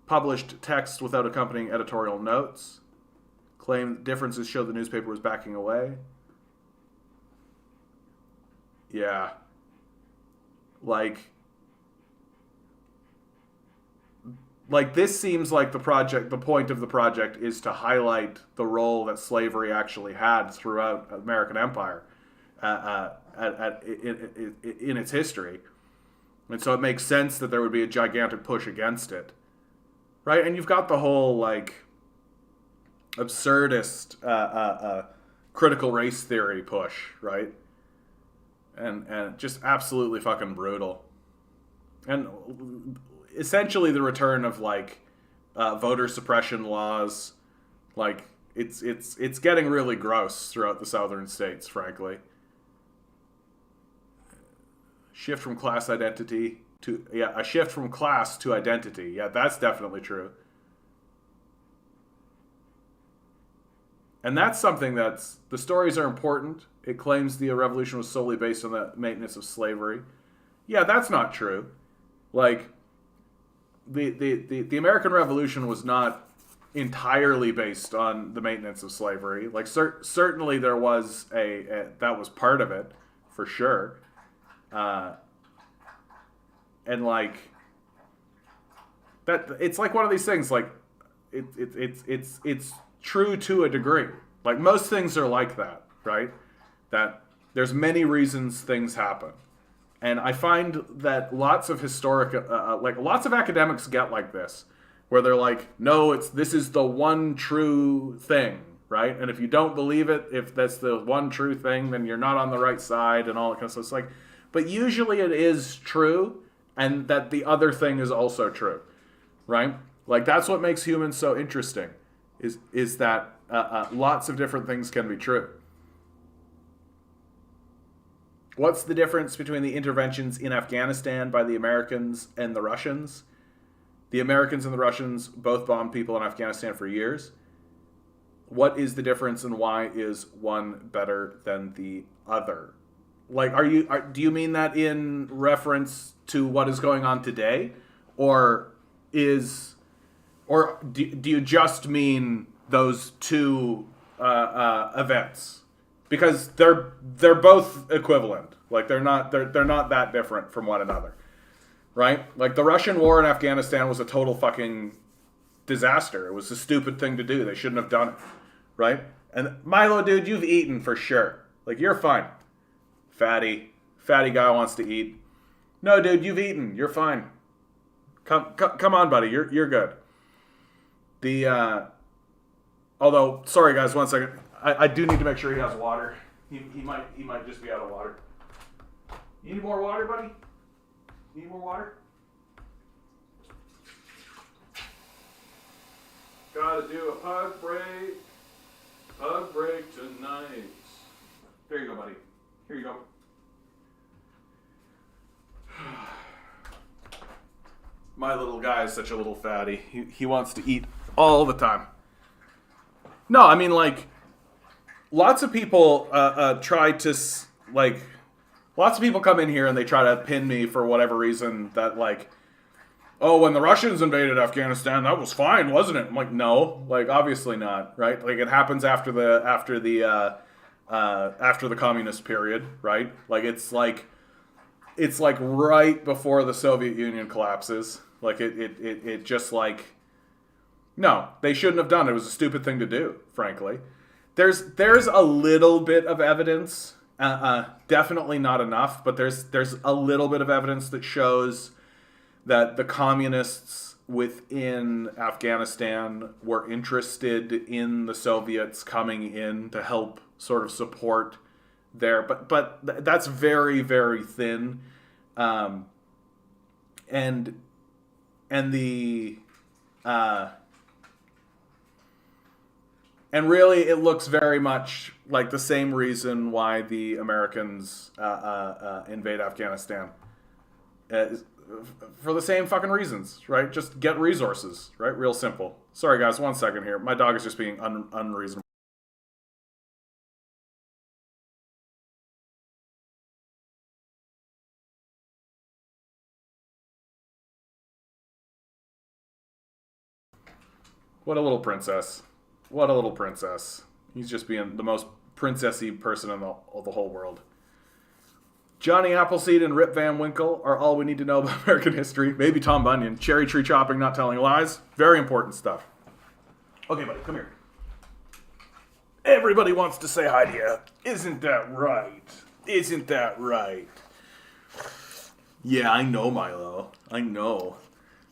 Published text without accompanying editorial notes. Claimed differences showed the newspaper was backing away. Yeah. Like this seems like the point of the project is to highlight the role that slavery actually had throughout American Empire in its history. And so it makes sense that there would be a gigantic push against it. Right? And you've got the whole, like, absurdist critical race theory push, right? And just absolutely fucking brutal. And essentially the return of, like, voter suppression laws. Like, it's getting really gross throughout the southern states, frankly. Shift from class identity to, a shift from class to identity. Yeah, that's definitely true. And that's something that's, the stories are important. It claims the revolution was solely based on the maintenance of slavery. Yeah, that's not true. Like, the American Revolution was not entirely based on the maintenance of slavery. Like, certainly there was that was part of it, for sure. And, like, that, it's like one of these things, like, it's true to a degree. Like, most things are like that, right? That there's many reasons things happen. And I find that lots of lots of academics get like this, where they're like, no, this is the one true thing, right? And if you don't believe it, if that's the one true thing, then you're not on the right side and all that kind of stuff. It's like, but usually it is true, and that the other thing is also true, right? Like, that's what makes humans so interesting, is that lots of different things can be true. What's the difference between the interventions in Afghanistan by the Americans and the Russians? The Americans and the Russians both bombed people in Afghanistan for years. What is the difference, and why is one better than the other? Like, do you mean that in reference to what is going on today, or do you just mean those two events? Because they're both equivalent. Like, they're not that different from one another, right? Like, the Russian war in Afghanistan was a total fucking disaster. It was a stupid thing to do. They shouldn't have done it, right? And Milo, dude, you've eaten for sure. Like, you're fine. Fatty guy wants to eat. No, dude, you've eaten. You're fine. Come on, buddy. You're good. Although, sorry guys, 1 second. I do need to make sure he has water. He might just be out of water. You need more water, buddy? Need more water? Gotta do a pug break. Pug break tonight. Here you go, buddy. Here you go. My little guy is such a little fatty. He wants to eat all the time. No, I mean, like, lots of people lots of people come in here and they try to pin me for whatever reason that, like, oh, when the Russians invaded Afghanistan, that was fine, wasn't it? I'm like, no, like, obviously not, right? Like, it happens after the communist period, right? Like, it's like right before the Soviet Union collapses. Like, it just, like, no, they shouldn't have done it. It was a stupid thing to do, frankly. There's a little bit of evidence, definitely not enough, but there's a little bit of evidence that shows that the communists within Afghanistan were interested in the Soviets coming in to help sort of support their, but that's very, very thin, and really, it looks very much like the same reason why the Americans invade Afghanistan. For the same fucking reasons, right? Just get resources, right? Real simple. Sorry, guys, 1 second here. My dog is just being unreasonable. What a little princess. What a little princess. He's just being the most princessy person in the whole world. Johnny Appleseed and Rip Van Winkle are all we need to know about American history. Maybe Tom Bunyan. Cherry tree chopping, not telling lies. Very important stuff. Okay, buddy, come here. Everybody wants to say hi to you. Isn't that right? Isn't that right? Yeah, I know, Milo. I know.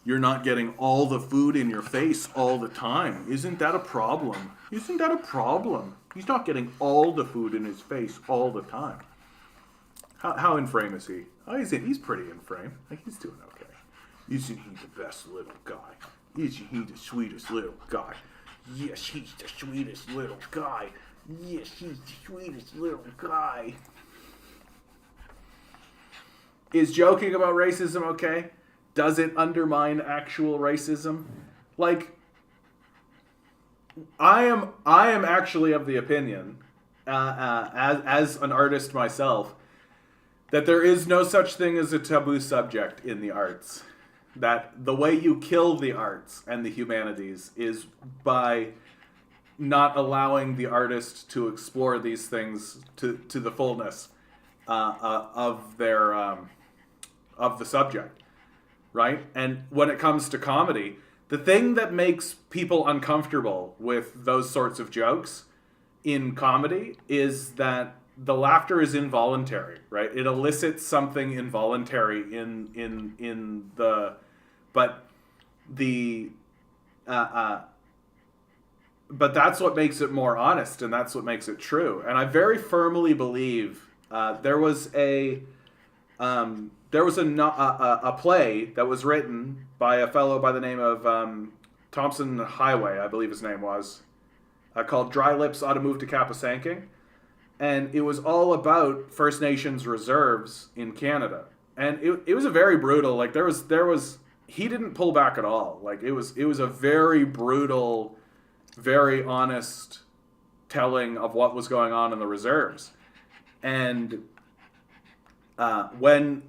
You're not getting all the food in your face all the time. Isn't that a problem? Isn't that a problem? He's not getting all the food in his face all the time. How in frame is he? Oh, he's pretty in frame. Like, he's doing okay. Isn't he the best little guy? Isn't he the sweetest little guy? Yes, he's the sweetest little guy. Yes, he's the sweetest little guy. Is joking about racism okay? Does it undermine actual racism? Like, I am actually of the opinion, as an artist myself, that there is no such thing as a taboo subject in the arts. That the way you kill the arts and the humanities is by not allowing the artist to explore these things to the fullness of their of the subject. Right? And when it comes to comedy, the thing that makes people uncomfortable with those sorts of jokes in comedy is that the laughter is involuntary, right? It elicits something involuntary in the, but that's what makes it more honest, and that's what makes it true. And I very firmly believe there was a there was a play that was written by a fellow by the name of Thompson Highway, I believe his name was, called Dry Lips Ought to Move to Kapasanking. And it was all about First Nations reserves in Canada. And it was a very brutal, like there was he didn't pull back at all. Like it was a very brutal, very honest telling of what was going on in the reserves. And when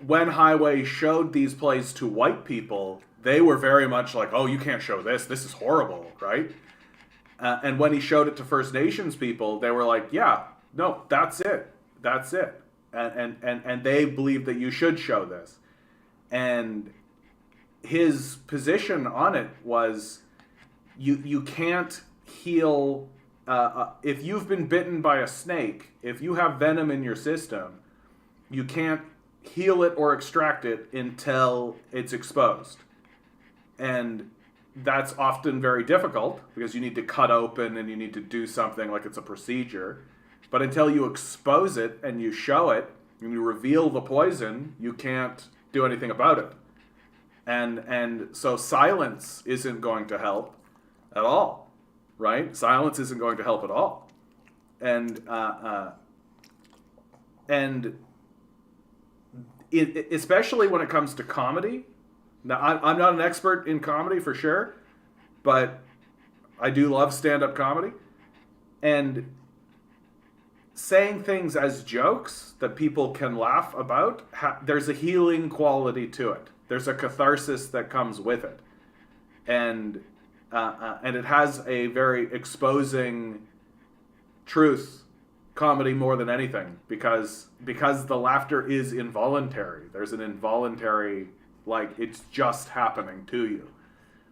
Highway showed these plays to white people, they were very much like, "Oh, you can't show this. This is horrible," right? And when he showed it to First Nations people, they were like, "Yeah, no, that's it. That's it." And they believed that you should show this. And his position on it was, you can't heal if you've been bitten by a snake. If you have venom in your system, you can't heal it or extract it until it's exposed. And that's often very difficult because you need to cut open and you need to do something like it's a procedure. But until you expose it and you show it and you reveal the poison, you can't do anything about it. And so silence isn't going to help at all, right? Silence isn't going to help at all. And especially when it comes to comedy. Now, I'm not an expert in comedy for sure, but I do love stand-up comedy. And saying things as jokes that people can laugh about, there's a healing quality to it. There's a catharsis that comes with it. And it has a very exposing truth comedy more than anything, because the laughter is involuntary. There's an involuntary, like, it's just happening to you,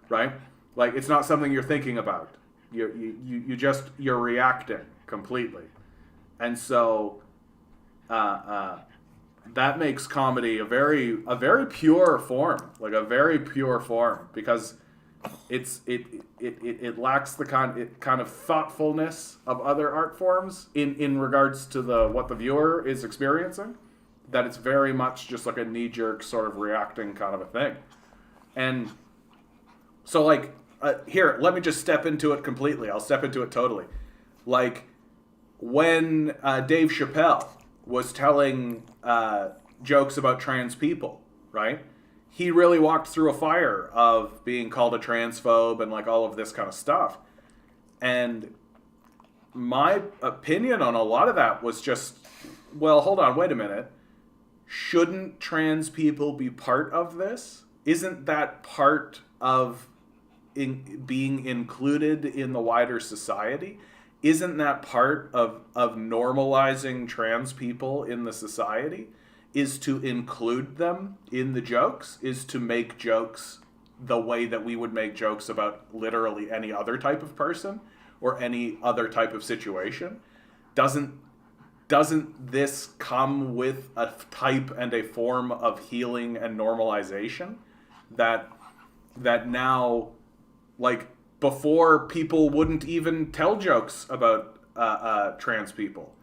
right? Like, it's not something you're thinking about. You're reacting completely. And so that makes comedy a very pure form, like a very pure form, because it lacks the kind of thoughtfulness of other art forms in regards to what the viewer is experiencing. That it's very much just like a knee-jerk sort of reacting kind of a thing. And so, like, here, let me just step into it completely. I'll step into it totally. Like, when Dave Chappelle was telling jokes about trans people, right? He really walked through a fire of being called a transphobe and like all of this kind of stuff. And my opinion on a lot of that was just, well, hold on, wait a minute. Shouldn't trans people be part of this? Isn't that part of being included in the wider society? Isn't that part of normalizing trans people in the society? Is to include them in the jokes, is to make jokes the way that we would make jokes about literally any other type of person or any other type of situation. Doesn't this come with a type and a form of healing and normalization that now, like, before, people wouldn't even tell jokes about trans people,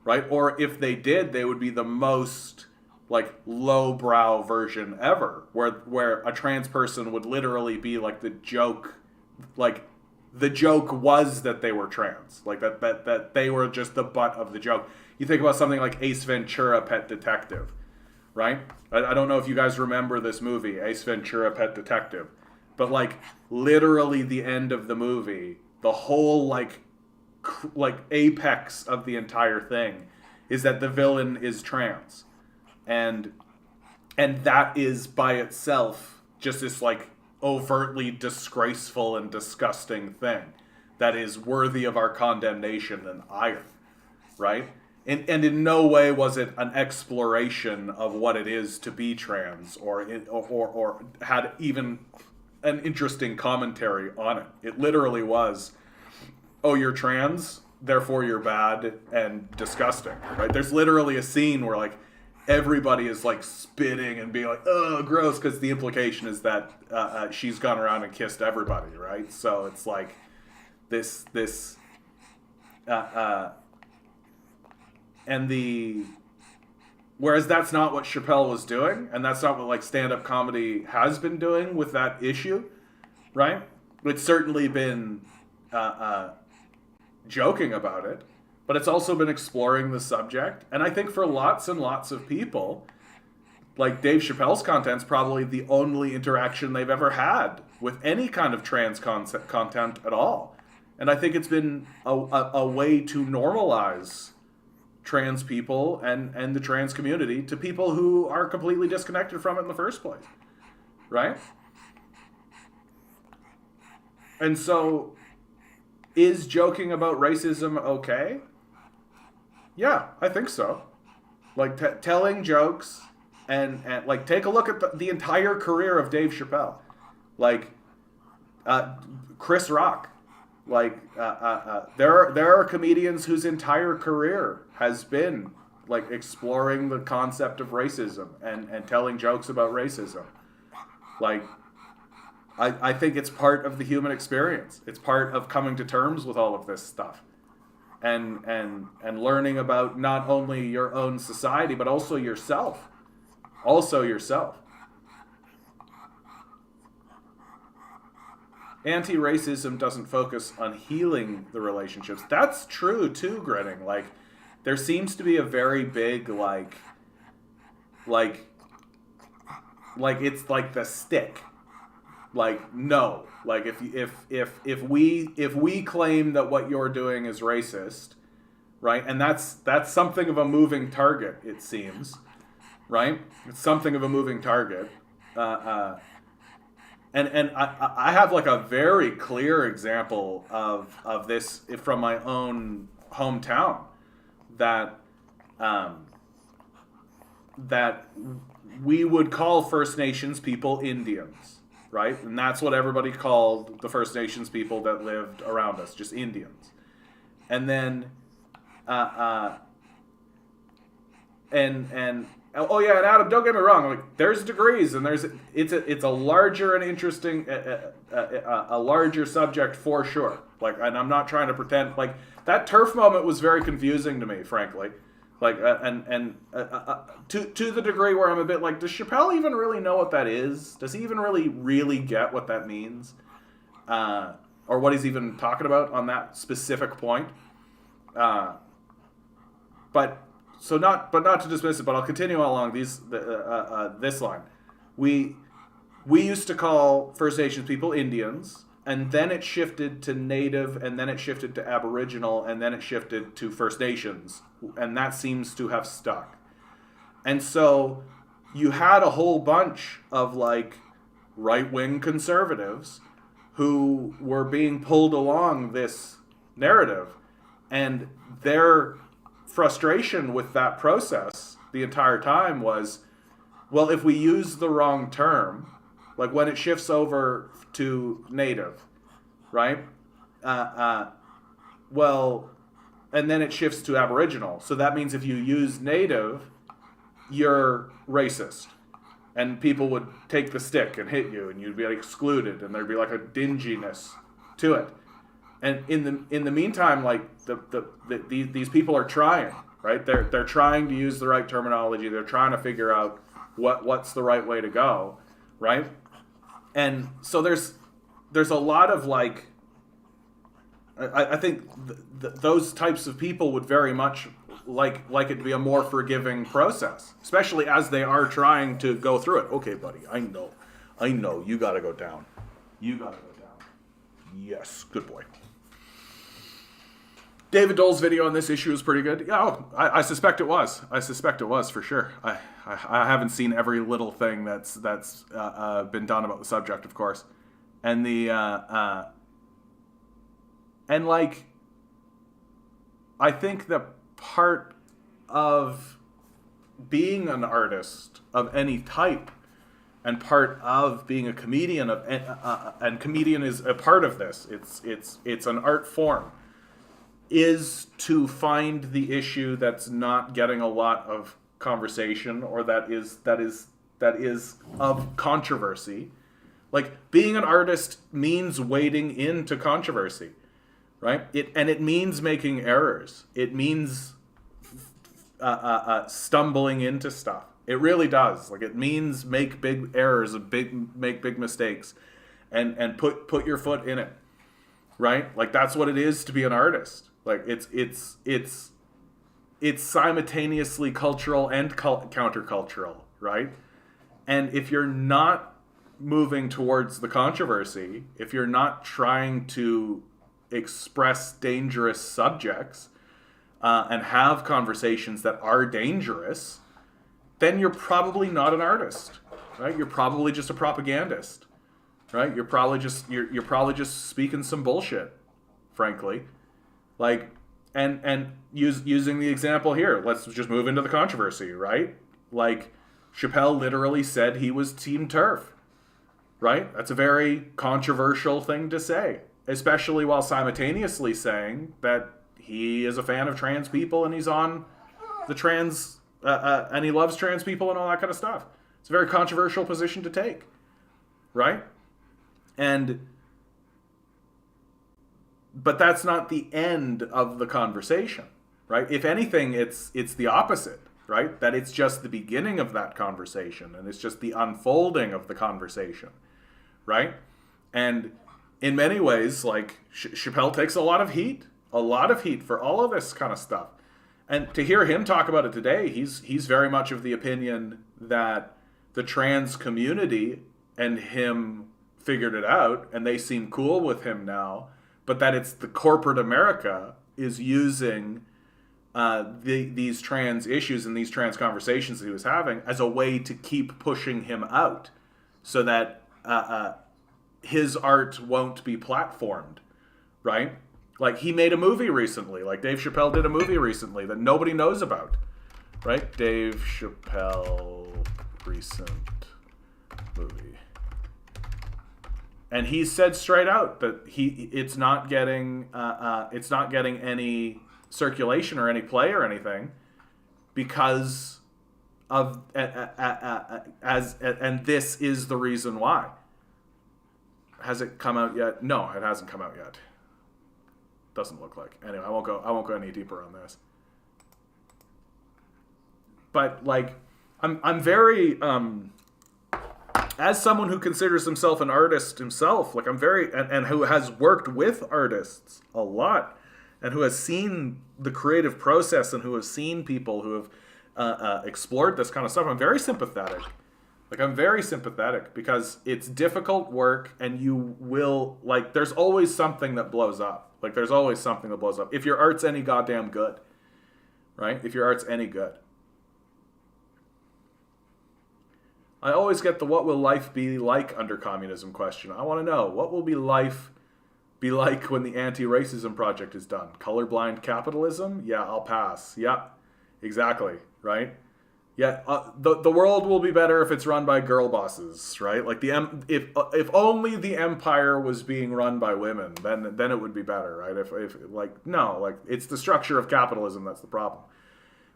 right? Or if they did, they would be the most like lowbrow version ever, where a trans person would literally be like the joke was that they were trans, like that they were just the butt of the joke. You think about something like Ace Ventura: Pet Detective, right? I don't know if you guys remember this movie, Ace Ventura: Pet Detective, but like literally the end of the movie, the whole like apex of the entire thing is that the villain is trans. And that is by itself just this like overtly disgraceful and disgusting thing that is worthy of our condemnation and ire, right? And in no way was it an exploration of what it is to be trans or had even an interesting commentary on it. It literally was, oh, you're trans, therefore you're bad and disgusting, right? There's literally a scene where like everybody is like spitting and being like, oh, gross, because the implication is that she's gone around and kissed everybody, right? So it's like this and Whereas that's not what Chappelle was doing, and that's not what like stand-up comedy has been doing with that issue, right? It's certainly been joking about it, but it's also been exploring the subject. And I think for lots and lots of people, like Dave Chappelle's content's probably the only interaction they've ever had with any kind of trans content at all. And I think it's been a way to normalize trans people and the trans community to people who are completely disconnected from it in the first place, right? And so, is joking about racism okay? Yeah, I think so. Like telling jokes and like take a look at the entire career of Dave Chappelle, like Chris Rock. Like there are comedians whose entire career has been like exploring the concept of racism and telling jokes about racism. Like I think it's part of the human experience. It's part of coming to terms with all of this stuff. And learning about not only your own society but also yourself. Also yourself. Anti-racism doesn't focus on healing the relationships. That's true too, Grinning. Like, there seems to be a very big like it's like the stick. Like, no. Like if we claim that what you're doing is racist, right? And that's something of a moving target, it seems, right? It's something of a moving target. And I have like a very clear example of this from my own hometown that that we would call First Nations people Indians, right? And that's what everybody called the First Nations people that lived around us, just Indians. And then and oh yeah, and Adam, don't get me wrong. Like, there's degrees, and it's a larger and interesting, a larger subject for sure. Like, and I'm not trying to pretend. Like, that turf moment was very confusing to me, frankly. Like, to the degree where I'm a bit like, does Chappelle even really know what that is? Does he even really get what that means, or what he's even talking about on that specific point? Not to dismiss it, but I'll continue along this line. We used to call First Nations people Indians, and then it shifted to Native, and then it shifted to Aboriginal, and then it shifted to First Nations, and that seems to have stuck. And so you had a whole bunch of like right-wing conservatives who were being pulled along this narrative, and their frustration with that process the entire time was, well, if we use the wrong term, like when it shifts over to Native, right? Well, and then it shifts to Aboriginal. So that means if you use Native, you're racist. And people would take the stick and hit you, and you'd be excluded, and there'd be like a dinginess to it. And in the meantime, like these people are trying, right? They're trying to use the right terminology. They're trying to figure out what's the right way to go, right? And so there's a lot of like, I think those types of people would very much like it to be a more forgiving process, especially as they are trying to go through it. Okay, buddy, I know, you got to go down. You got to go down. Yes, good boy. David Dole's video on this issue is pretty good. Yeah, I suspect it was. I suspect it was for sure. I haven't seen every little thing that's been done about the subject, of course, and and like, I think that part of being an artist of any type, and part of being a comedian and comedian is a part of this. It's an art form. Is to find the issue that's not getting a lot of conversation, or that is of controversy. Like, being an artist means wading into controversy, right? It means making errors. It means stumbling into stuff. It really does. Like, it means make big errors and make big mistakes, and put your foot in it, right? Like, that's what it is to be an artist. Like, it's simultaneously cultural and countercultural, right? And if you're not moving towards the controversy, if you're not trying to express dangerous subjects and have conversations that are dangerous, then you're probably not an artist, right? You're probably just a propagandist, right? You're probably just speaking some bullshit, frankly. Like, and using the example here, let's just move into the controversy, right? Like, Chappelle literally said he was Team TERF, right? That's a very controversial thing to say, especially while simultaneously saying that he is a fan of trans people and he's on the trans, and he loves trans people and all that kind of stuff. It's a very controversial position to take, right? But that's not the end of the conversation, right? If anything, it's the opposite, right? That it's just the beginning of that conversation, and it's just the unfolding of the conversation, right? And in many ways, like, Chappelle takes a lot of heat for all of this kind of stuff. And to hear him talk about it today, he's very much of the opinion that the trans community and him figured it out, and they seem cool with him now, but that it's the corporate America is using these trans issues and these trans conversations that he was having as a way to keep pushing him out, so that his art won't be platformed, right? Like, he made a movie recently, like Dave Chappelle did a movie recently that nobody knows about, right? Dave Chappelle recent movie. And he said straight out that it's not getting any circulation or any play or anything because of and this is the reason why. Has it come out yet? No, it hasn't come out yet. Doesn't look like. Anyway, I won't go any deeper on this. But, like, I'm very as someone who considers himself an artist himself, like, I'm very and who has worked with artists a lot, and who has seen the creative process, and who has seen people who have explored this kind of stuff. I'm very sympathetic. Like, I'm very sympathetic because it's difficult work, and you will, like, there's always something that blows up. Like, there's always something that blows up. If your art's any goddamn good, right? If your art's any good. I always get the what will life be like under communism question. I want to know, what will life be like when the anti-racism project is done? Colorblind capitalism? Yeah, I'll pass. Yeah, exactly, right? Yeah, the world will be better if it's run by girl bosses, right? Like, if only the empire was being run by women, then it would be better, right? If like, no, like, it's the structure of capitalism that's the problem.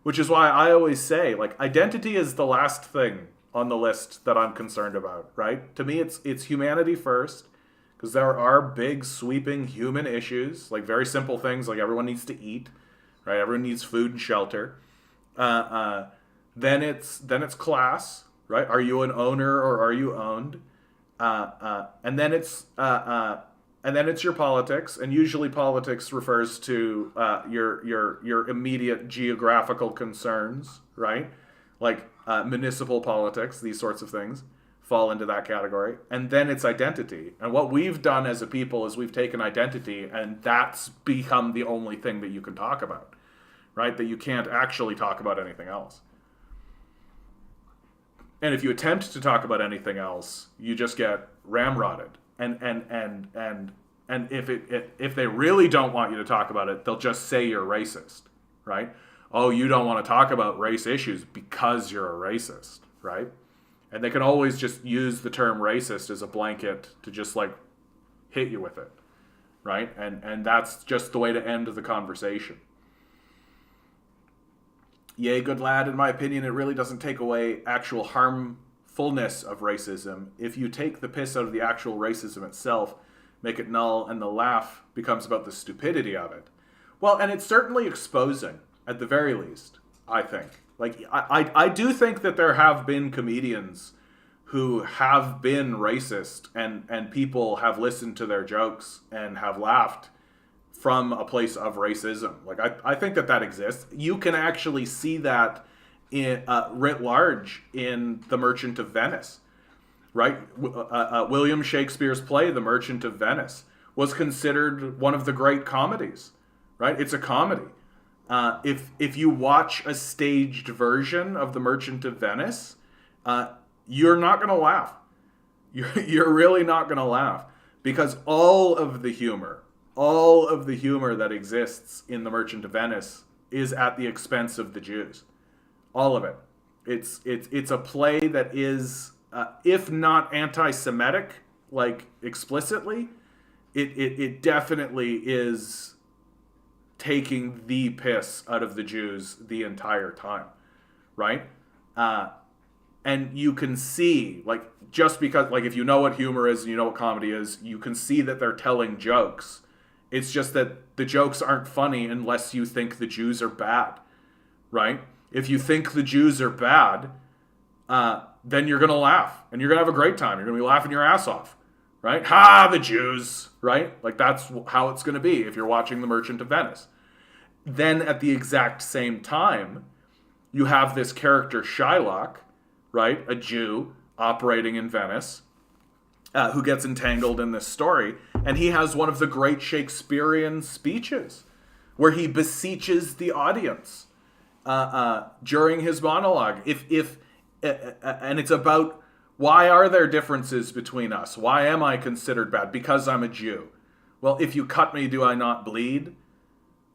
Which is why I always say, like, identity is the last thing on the list that I'm concerned about, right? To me, it's humanity first, because there are big, sweeping human issues, like very simple things, like everyone needs to eat, right? Everyone needs food and shelter. Then it's class, right? Are you an owner or are you owned? And then it's your politics, and usually politics refers to your immediate geographical concerns, right? Like municipal politics, these sorts of things fall into that category. And then it's identity. And what we've done as a people is we've taken identity, and that's become the only thing that you can talk about, right? That you can't actually talk about anything else. And if you attempt to talk about anything else, you just get ramrodded. And if they really don't want you to talk about it, they'll just say you're racist, right? Oh, you don't want to talk about race issues because you're a racist, right? And they can always just use the term racist as a blanket to just, like, hit you with it, right? And that's just the way to end the conversation. Yay, good lad, in my opinion, it really doesn't take away actual harmfulness of racism. If you take the piss out of the actual racism itself, make it null, and the laugh becomes about the stupidity of it. Well, and it's certainly exposing, at the very least, I think. Like, I do think that there have been comedians who have been racist, and people have listened to their jokes and have laughed from a place of racism. Like, I think that exists. You can actually see that in writ large in The Merchant of Venice, right? William Shakespeare's play, The Merchant of Venice, was considered one of the great comedies, right? It's a comedy. If you watch a staged version of The Merchant of Venice, you're not going to laugh. You're really not going to laugh, because all of the humor that exists in The Merchant of Venice is at the expense of the Jews. All of it. It's a play that is, if not anti-Semitic, like explicitly, it definitely is taking the piss out of the Jews the entire time, right? And you can see, like, just because, like, if you know what humor is and you know what comedy is, you can see that they're telling jokes. It's just that the jokes aren't funny unless you think the Jews are bad, right? If you think the Jews are bad, then you're going to laugh and you're going to have a great time. You're going to be laughing your ass off, right? Ha, the Jews, right? Like, that's how it's going to be if you're watching The Merchant of Venice. Then at the exact same time, you have this character Shylock, right? A Jew operating in Venice, who gets entangled in this story. And he has one of the great Shakespearean speeches where he beseeches the audience during his monologue. And it's about, why are there differences between us? Why am I considered bad? Because I'm a Jew. Well, if you cut me, do I not bleed?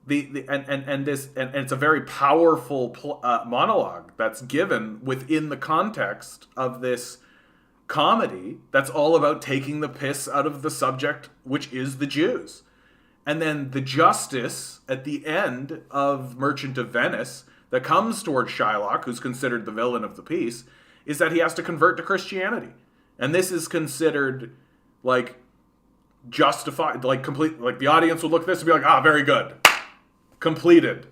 And it's a very powerful monologue that's given within the context of this comedy that's all about taking the piss out of the subject, which is the Jews. And then the justice at the end of Merchant of Venice that comes towards Shylock, who's considered the villain of the piece, is that he has to convert to Christianity. And this is considered, like, justified, like, complete, like, the audience would look at this and be like, ah, very good. Completed.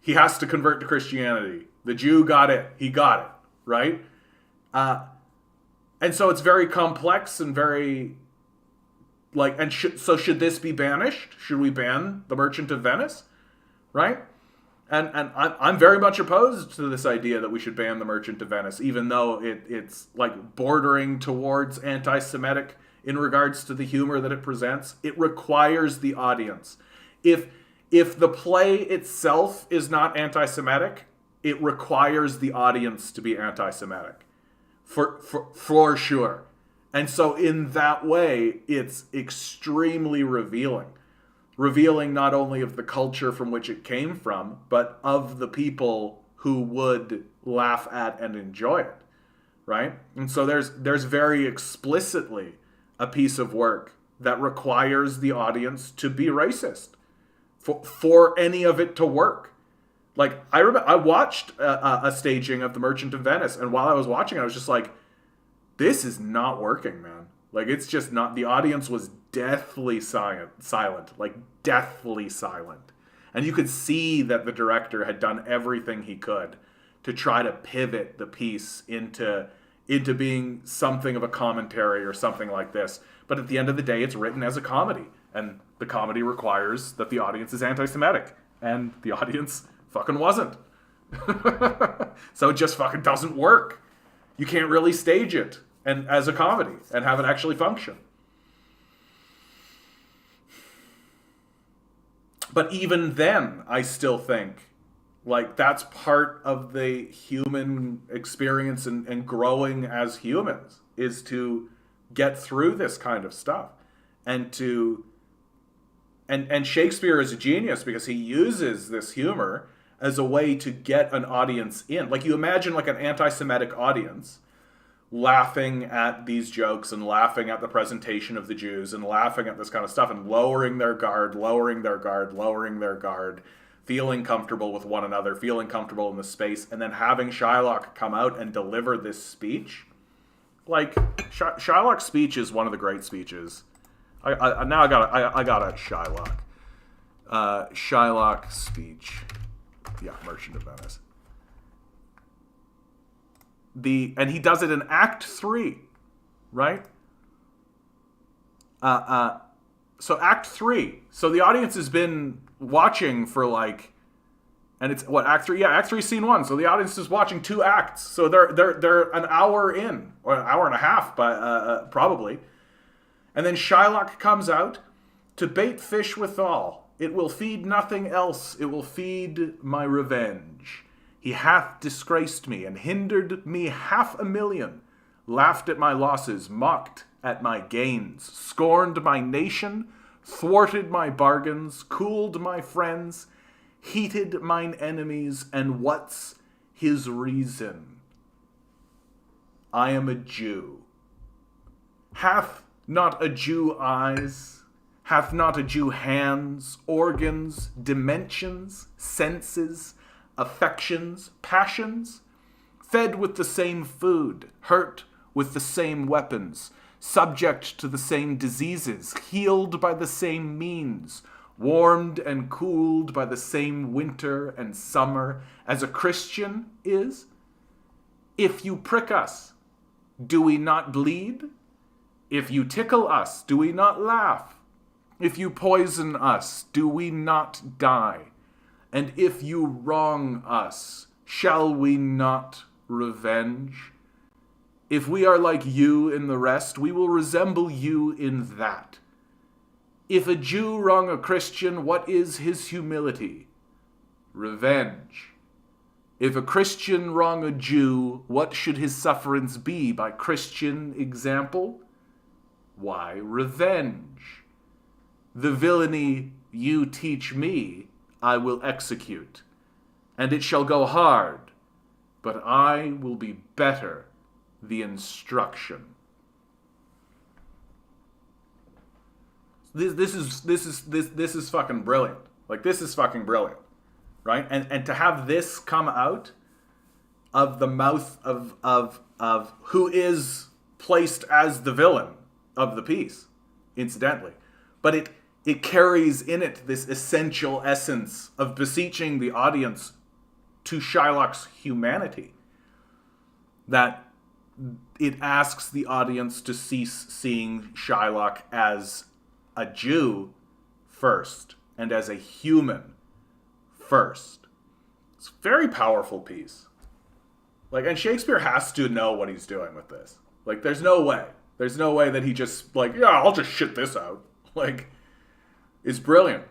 He has to convert to Christianity. The Jew got it. He got it, right? And so it's very complex and very, like, and so should this be banished? Should we ban The Merchant of Venice, right? And I'm very much opposed to this idea that we should ban The Merchant of Venice, even though it's like bordering towards anti-Semitic in regards to the humor that it presents. It requires the audience. If the play itself is not anti-Semitic, it requires the audience to be anti-Semitic, for sure. And so in that way, it's extremely revealing not only of the culture from which it came from, but of the people who would laugh at and enjoy it, right? And so there's very explicitly a piece of work that requires the audience to be racist for any of it to work. Like, I remember I watched a staging of The Merchant of Venice, and while I was watching, I was just like, this is not working, man. Like, it's just not. The audience was deathly silent, like deathly silent. And you could see that the director had done everything he could to try to pivot the piece into being something of a commentary or something like this. But at the end of the day, it's written as a comedy. And the comedy requires that the audience is anti-Semitic. And the audience fucking wasn't. So it just fucking doesn't work. You can't really stage it and as a comedy and have it actually function. But even then, I still think, like, that's part of the human experience and growing as humans, is to get through this kind of stuff. And Shakespeare is a genius because he uses this humor as a way to get an audience in. Like, you imagine, like, an anti-Semitic audience laughing at these jokes and laughing at the presentation of the Jews and laughing at this kind of stuff and lowering their guard, feeling comfortable with one another, feeling comfortable in the space, and then having Shylock come out and deliver this speech. Like, Shylock's speech is one of the great speeches. I got it, Shylock. Shylock speech. Yeah, Merchant of Venice. and he does it in Act 3, right? So Act 3. So the audience has been watching for like, and it's what, Act 3? Yeah, Act 3, Scene 1. So the audience is watching 2 acts. So they're an hour in, or an hour and a half, probably. And then Shylock comes out to bait fish withal. It will feed nothing else. It will feed my revenge. He hath disgraced me and hindered me 500,000, laughed at my losses, mocked at my gains, scorned my nation, thwarted my bargains, cooled my friends, heated mine enemies, and what's his reason? I am a Jew. Hath not a Jew eyes? Hath not a Jew hands, organs, dimensions, senses, affections, passions? Fed with the same food, hurt with the same weapons, subject to the same diseases, healed by the same means, warmed and cooled by the same winter and summer as a Christian is? If you prick us, do we not bleed? If you tickle us, do we not laugh? If you poison us, do we not die? And if you wrong us, shall we not revenge? If we are like you in the rest, we will resemble you in that. If a Jew wrong a Christian, what is his humility? Revenge. If a Christian wrong a Jew, what should his sufferance be by Christian example? Why, revenge. The villainy you teach me, I will execute, and it shall go hard, but I will be better the instruction. This is fucking brilliant. Like, this is fucking brilliant, right? And to have this come out of the mouth of who is placed as the villain of the piece, incidentally, but it carries in it this essential essence of beseeching the audience to Shylock's humanity, that it asks the audience to cease seeing Shylock as a Jew first and as a human first. It's a very powerful piece. Like, and Shakespeare has to know what he's doing with this. Like, there's no way that he just, like, yeah, I'll just shit this out. Like, it's brilliant.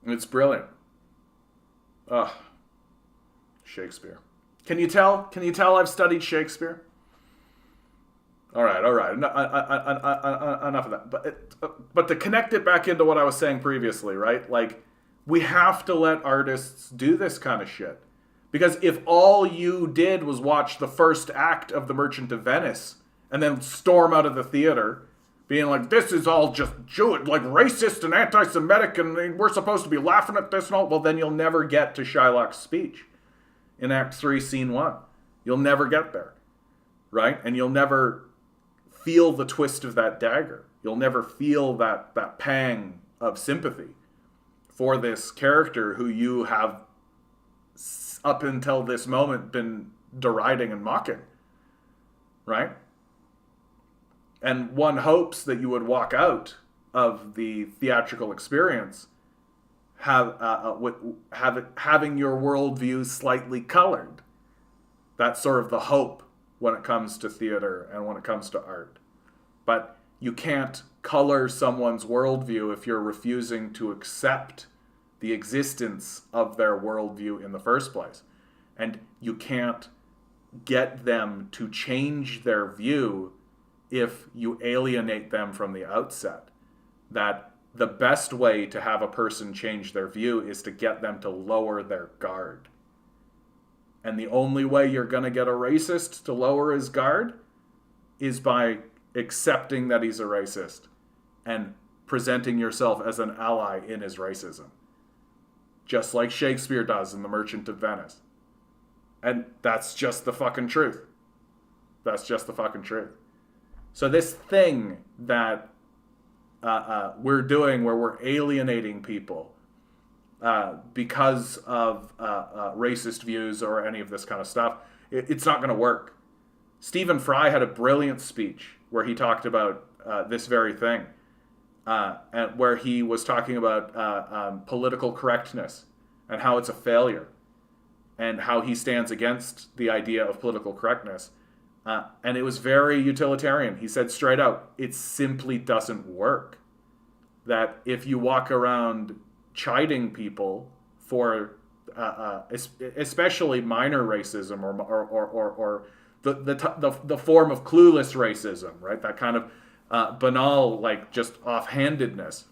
It's brilliant. Ugh. Shakespeare. Can you tell I've studied Shakespeare? All right. Enough of that. But to connect it back into what I was saying previously, right? Like, we have to let artists do this kind of shit. Because if all you did was watch the first act of The Merchant of Venice and then storm out of the theater being like, this is all just Jewish, like racist and anti-Semitic, and we're supposed to be laughing at this and all, well, then you'll never get to Shylock's speech in Act 3, Scene 1. You'll never get there, right? And you'll never feel the twist of that dagger. You'll never feel that pang of sympathy for this character who you have, up until this moment, been deriding and mocking, right? And one hopes that you would walk out of the theatrical experience having your worldview slightly colored. That's sort of the hope when it comes to theater and when it comes to art. But you can't color someone's worldview if you're refusing to accept the existence of their worldview in the first place. And you can't get them to change their view if you alienate them from the outset. That the best way to have a person change their view is to get them to lower their guard. And the only way you're going to get a racist to lower his guard is by accepting that he's a racist and presenting yourself as an ally in his racism. Just like Shakespeare does in The Merchant of Venice. And that's just the fucking truth. That's just the fucking truth. So this thing that we're doing where we're alienating people because of racist views or any of this kind of stuff, it's not going to work. Stephen Fry had a brilliant speech where he talked about this very thing, and where he was talking about political correctness and how it's a failure, and how he stands against the idea of political correctness. And it was very utilitarian. He said straight out, it simply doesn't work. That if you walk around chiding people for especially minor racism or the form of clueless racism, right? That kind of banal, like just offhandedness.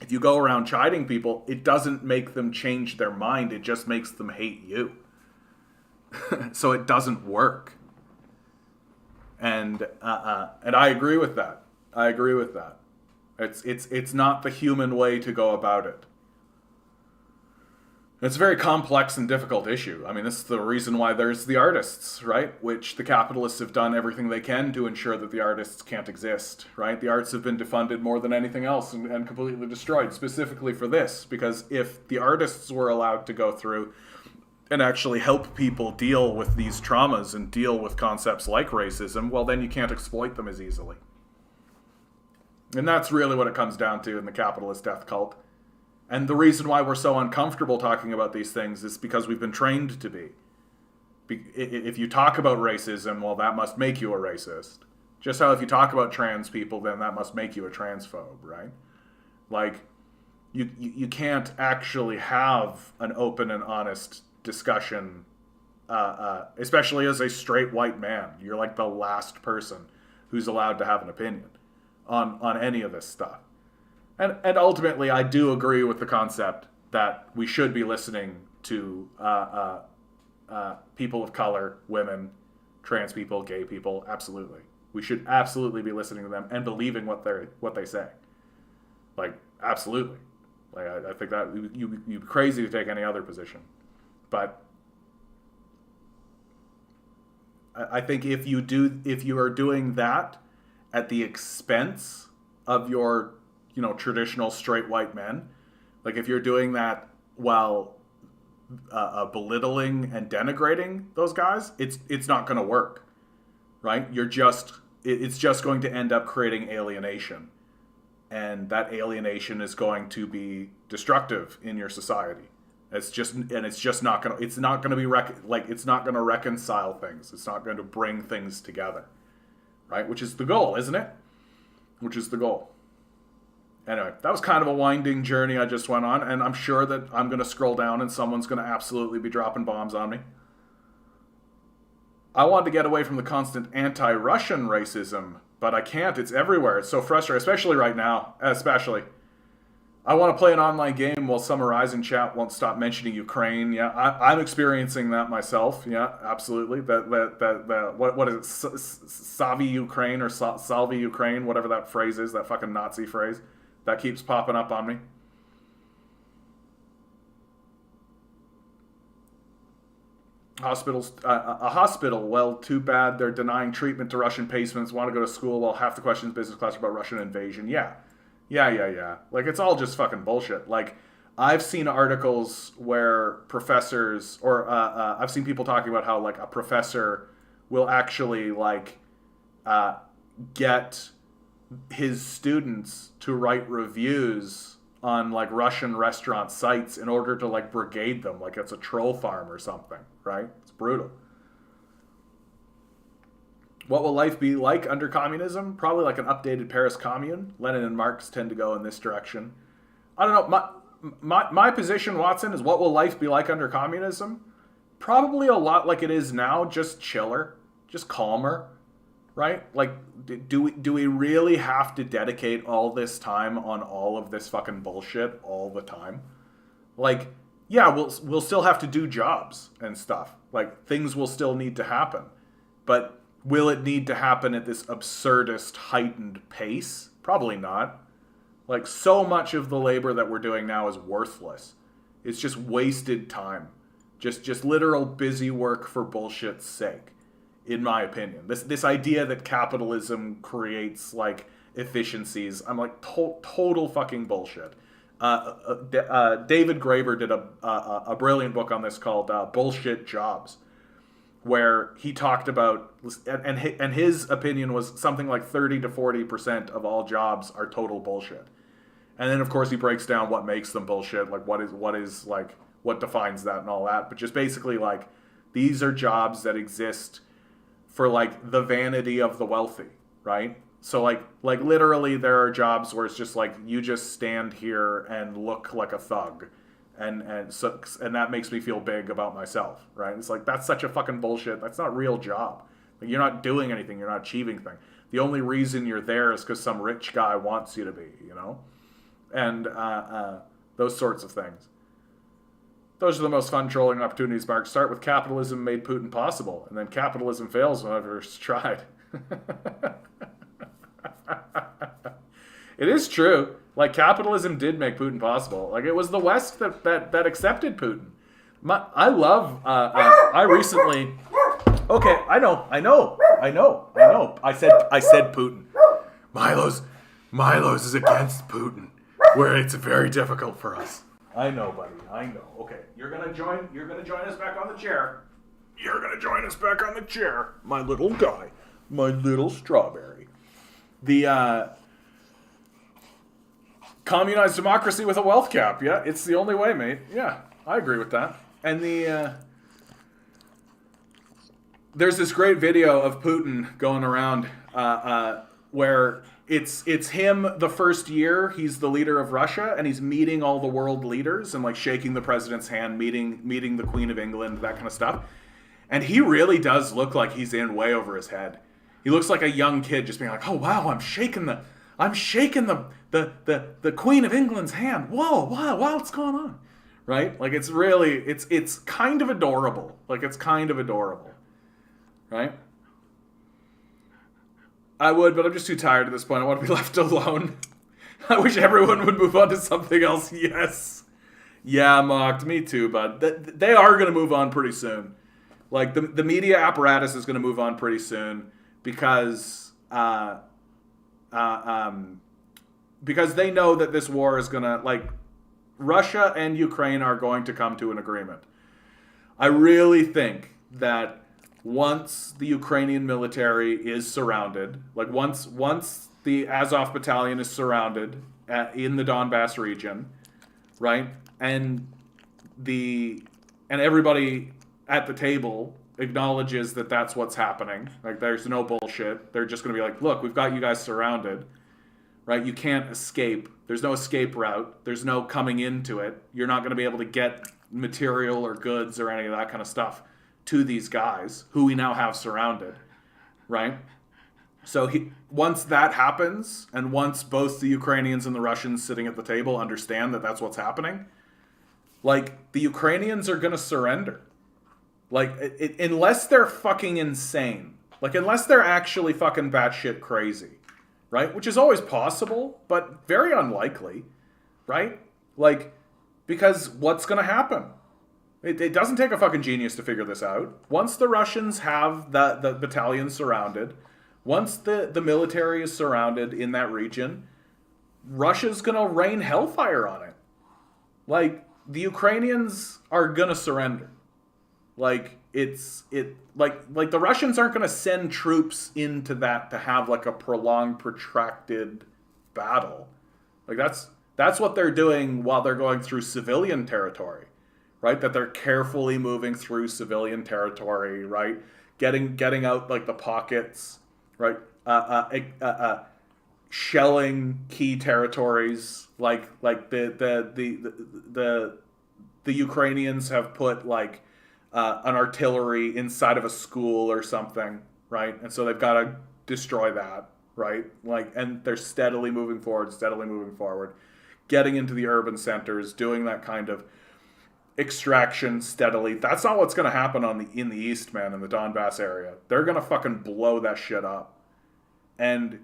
If you go around chiding people, it doesn't make them change their mind. It just makes them hate you. So it doesn't work. And I agree with that. I agree with that. It's not the human way to go about it. It's a very complex and difficult issue. I mean, this is the reason why there's the artists, right? Which the capitalists have done everything they can to ensure that the artists can't exist, right? The arts have been defunded more than anything else and completely destroyed, specifically for this. Because if the artists were allowed to go through and actually help people deal with these traumas and deal with concepts like racism, well, then you can't exploit them as easily. And that's really what it comes down to in the capitalist death cult. And the reason why we're so uncomfortable talking about these things is because we've been trained to be. If you talk about racism, well, that must make you a racist. Just how if you talk about trans people, then that must make you a transphobe, right? Like, you can't actually have an open and honest discussion, especially as a straight white man. You're like the last person who's allowed to have an opinion on any of this stuff. And ultimately, I do agree with the concept that we should be listening to people of color, women, trans people, gay people. Absolutely, we should absolutely be listening to them and believing what they say. Like, absolutely. Like, I think that you'd be crazy to take any other position. But I think if you are doing that at the expense of your traditional straight white men, like if you're doing that while belittling and denigrating those guys, it's not going to work, right? It's just going to end up creating alienation, and that alienation is going to be destructive in your society. It's not going to reconcile things. It's not going to bring things together, right? Which is the goal, isn't it? Which is the goal. Anyway, that was kind of a winding journey I just went on, and I'm sure that I'm going to scroll down and someone's going to absolutely be dropping bombs on me. I wanted to get away from the constant anti-Russian racism, but I can't. It's everywhere. It's so frustrating, especially right now. Especially. I want to play an online game while summarizing chat won't stop mentioning Ukraine. Yeah, I'm experiencing that myself. Yeah, absolutely. What is it? Savi Ukraine or Salvi Ukraine, whatever that phrase is, that fucking Nazi phrase. That keeps popping up on me. Hospitals, a hospital. Well, too bad they're denying treatment to Russian patients. Want to go to school? Well, half the questions business class are about Russian invasion. Yeah. Like, it's all just fucking bullshit. Like, I've seen articles where professors, or I've seen people talking about how like a professor will actually like get his students to write reviews on like Russian restaurant sites in order to like brigade them, like it's a troll farm or something, right? It's brutal. What will life be like under communism? Probably like an updated Paris Commune. Lenin and Marx tend to go in this direction. I don't know. My position, Watson, is what will life be like under communism? Probably a lot like it is now, just chiller, just calmer. Right? Like, do we really have to dedicate all this time on all of this fucking bullshit all the time? Like, yeah, we'll still have to do jobs and stuff. Like, things will still need to happen. But will it need to happen at this absurdist, heightened pace? Probably not. Like, so much of the labor that we're doing now is worthless. It's just wasted time. Just literal busy work for bullshit's sake. In my opinion, this idea that capitalism creates like efficiencies, I'm like total fucking bullshit. David Graeber did a brilliant book on this called Bullshit Jobs, where he talked about, and his opinion was something like 30 to 40% of all jobs are total bullshit. And then of course he breaks down what makes them bullshit, like what defines that and all that. But just basically like, these are jobs that exist for like the vanity of the wealthy, right? So like literally there are jobs where it's just like, you just stand here and look like a thug. And that makes me feel big about myself, right? It's like, that's such a fucking bullshit. That's not a real job. Like, you're not doing anything. You're not achieving things. The only reason you're there is because some rich guy wants you to be, you know? And those sorts of things. Those are the most fun trolling opportunities, Mark. Start with capitalism made Putin possible, and then capitalism fails whenever it's tried. It is true. Like, capitalism did make Putin possible. Like, it was the West that accepted Putin. I recently... Okay, I know. I said Putin. Milo's is against Putin, where it's very difficult for us. I know, buddy. I know. Okay, you're gonna join us back on the chair. You're gonna join us back on the chair, my little guy, my little strawberry. The communized democracy with a wealth cap. Yeah, it's the only way, mate. Yeah, I agree with that. And there's this great video of Putin going around where it's him the first year he's the leader of Russia, and he's meeting all the world leaders and like shaking the president's hand, meeting the Queen of England, that kind of stuff. And he really does look like he's in way over his head. He looks like a young kid just being like, "Oh wow, I'm shaking the Queen of England's hand. Whoa, wow, what's going on?" Right? Like, it's really it's kind of adorable. Like, it's kind of adorable. Right? I would, but I'm just too tired at this point. I want to be left alone. I wish everyone would move on to something else. Yes. Yeah, mocked. Me too, bud. They are going to move on pretty soon. Like, the media apparatus is going to move on pretty soon because they know that this war is going to, like, Russia and Ukraine are going to come to an agreement. I really think that once the Ukrainian military is surrounded, like once the Azov battalion is surrounded in the Donbass region, right, and everybody at the table acknowledges that that's what's happening, like there's no bullshit, they're just going to be like, look, we've got you guys surrounded, right, you can't escape, there's no escape route, there's no coming into it, you're not going to be able to get material or goods or any of that kind of stuff to these guys who we now have surrounded, right? So once that happens, and once both the Ukrainians and the Russians sitting at the table understand that that's what's happening, like, the Ukrainians are going to surrender. Like, unless they're fucking insane. Like, unless they're actually fucking batshit crazy, right? Which is always possible, but very unlikely, right? Like, because what's going to happen? It doesn't take a fucking genius to figure this out. Once the Russians have the battalion surrounded, once the military is surrounded in that region, Russia's going to rain hellfire on it. Like, the Ukrainians are going to surrender. Like, like the Russians aren't going to send troops into that to have like a prolonged, protracted battle. Like, that's what they're doing while they're going through civilian territory. Right, that they're carefully moving through civilian territory, right? Getting out like the pockets, right? Shelling key territories, like the Ukrainians have put like an artillery inside of a school or something, right? And so they've got to destroy that, right? Like, and they're steadily moving forward, getting into the urban centers, doing that kind of extraction steadily. That's not what's going to happen in the East, man, in the Donbass area. They're going to fucking blow that shit up. And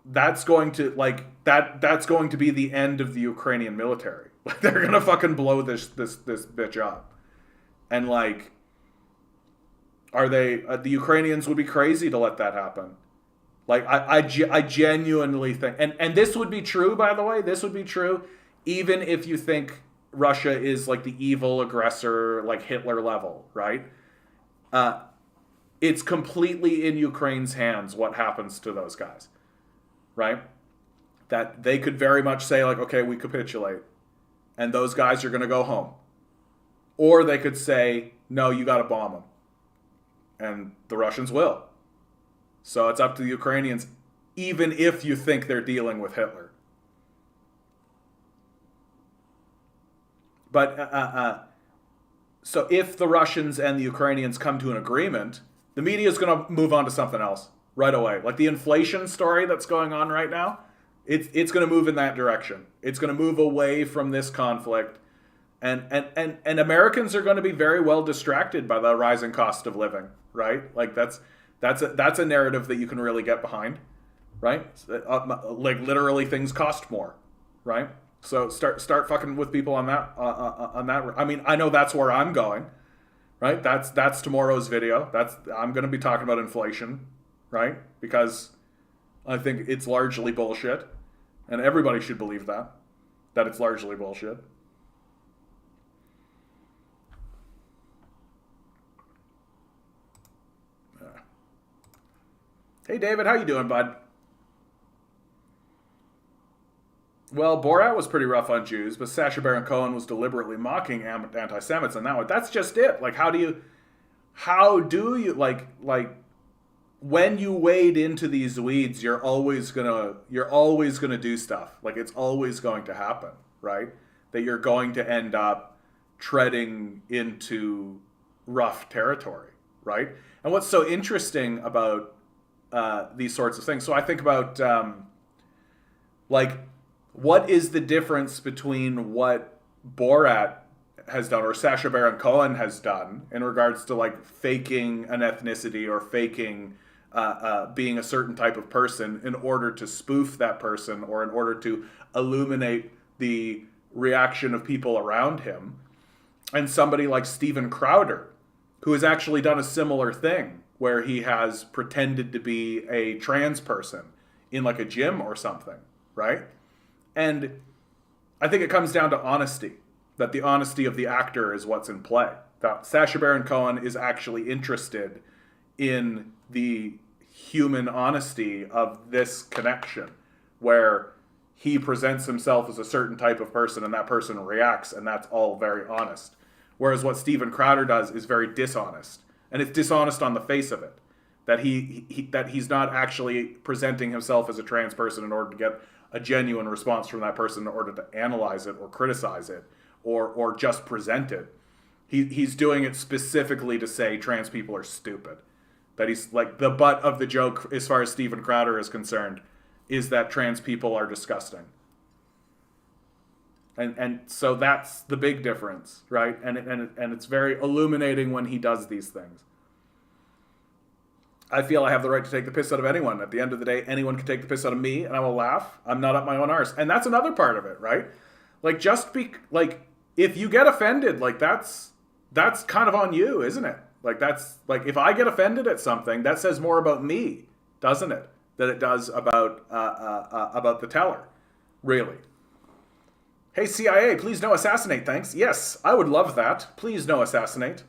that's going to, like, that's going to be the end of the Ukrainian military. Like, they're going to fucking blow this bitch up. And, like, are they, the Ukrainians would be crazy to let that happen. Like, I genuinely think, and this would be true, by the way, this would be true even if you think Russia is like the evil aggressor, like Hitler level, right? it's completely in Ukraine's hands what happens to those guys, right? That they could very much say, like, okay, we capitulate, and those guys are going to go home. Or they could say, no, you got to bomb them. And the Russians will. So it's up to the Ukrainians, even if you think they're dealing with Hitler. But so if the Russians and the Ukrainians come to an agreement, the media is going to move on to something else right away. Like the inflation story that's going on right now, it's going to move in that direction. It's going to move away from this conflict. And Americans are going to be very well distracted by the rising cost of living, right? Like that's a narrative that you can really get behind, right? Like literally things cost more, right? So start fucking with people on that. I mean, I know that's where I'm going, right? That's tomorrow's video. I'm going to be talking about inflation, right? Because I think it's largely bullshit, and everybody should believe that it's largely bullshit. Hey, David, how you doing, bud? Well, Borat was pretty rough on Jews, but Sacha Baron Cohen was deliberately mocking anti-Semites in that one. That's just it. Like, how do you, like, when you wade into these weeds, you're always gonna do stuff. Like, it's always going to happen, right? That you're going to end up treading into rough territory, right? And what's so interesting about these sorts of things. So I think about like, what is the difference between what Borat has done or Sacha Baron Cohen has done in regards to like faking an ethnicity or faking being a certain type of person in order to spoof that person or in order to illuminate the reaction of people around him, and somebody like Steven Crowder, who has actually done a similar thing, where he has pretended to be a trans person in like a gym or something, right? And I think it comes down to honesty, that the honesty of the actor is what's in play. That Sacha Baron Cohen is actually interested in the human honesty of this connection, where he presents himself as a certain type of person and that person reacts, and that's all very honest. Whereas what Steven Crowder does is very dishonest. And it's dishonest on the face of it, that he's not actually presenting himself as a trans person in order to get a genuine response from that person in order to analyze it or criticize it or just present it. He's doing it specifically to say trans people are stupid. That he's like, the butt of the joke as far as Steven Crowder is concerned is that trans people are disgusting. And so that's the big difference, right? And it's very illuminating when he does these things. I feel I have the right to take the piss out of anyone. At the end of the day, anyone can take the piss out of me, and I will laugh. I'm not up my own arse. And that's another part of it, right? Like, if you get offended, like, that's kind of on you, isn't it? Like, that's, like, if I get offended at something, that says more about me, doesn't it? Than it does about the teller, really. Hey, CIA, please no assassinate, thanks. Yes, I would love that. Please no assassinate.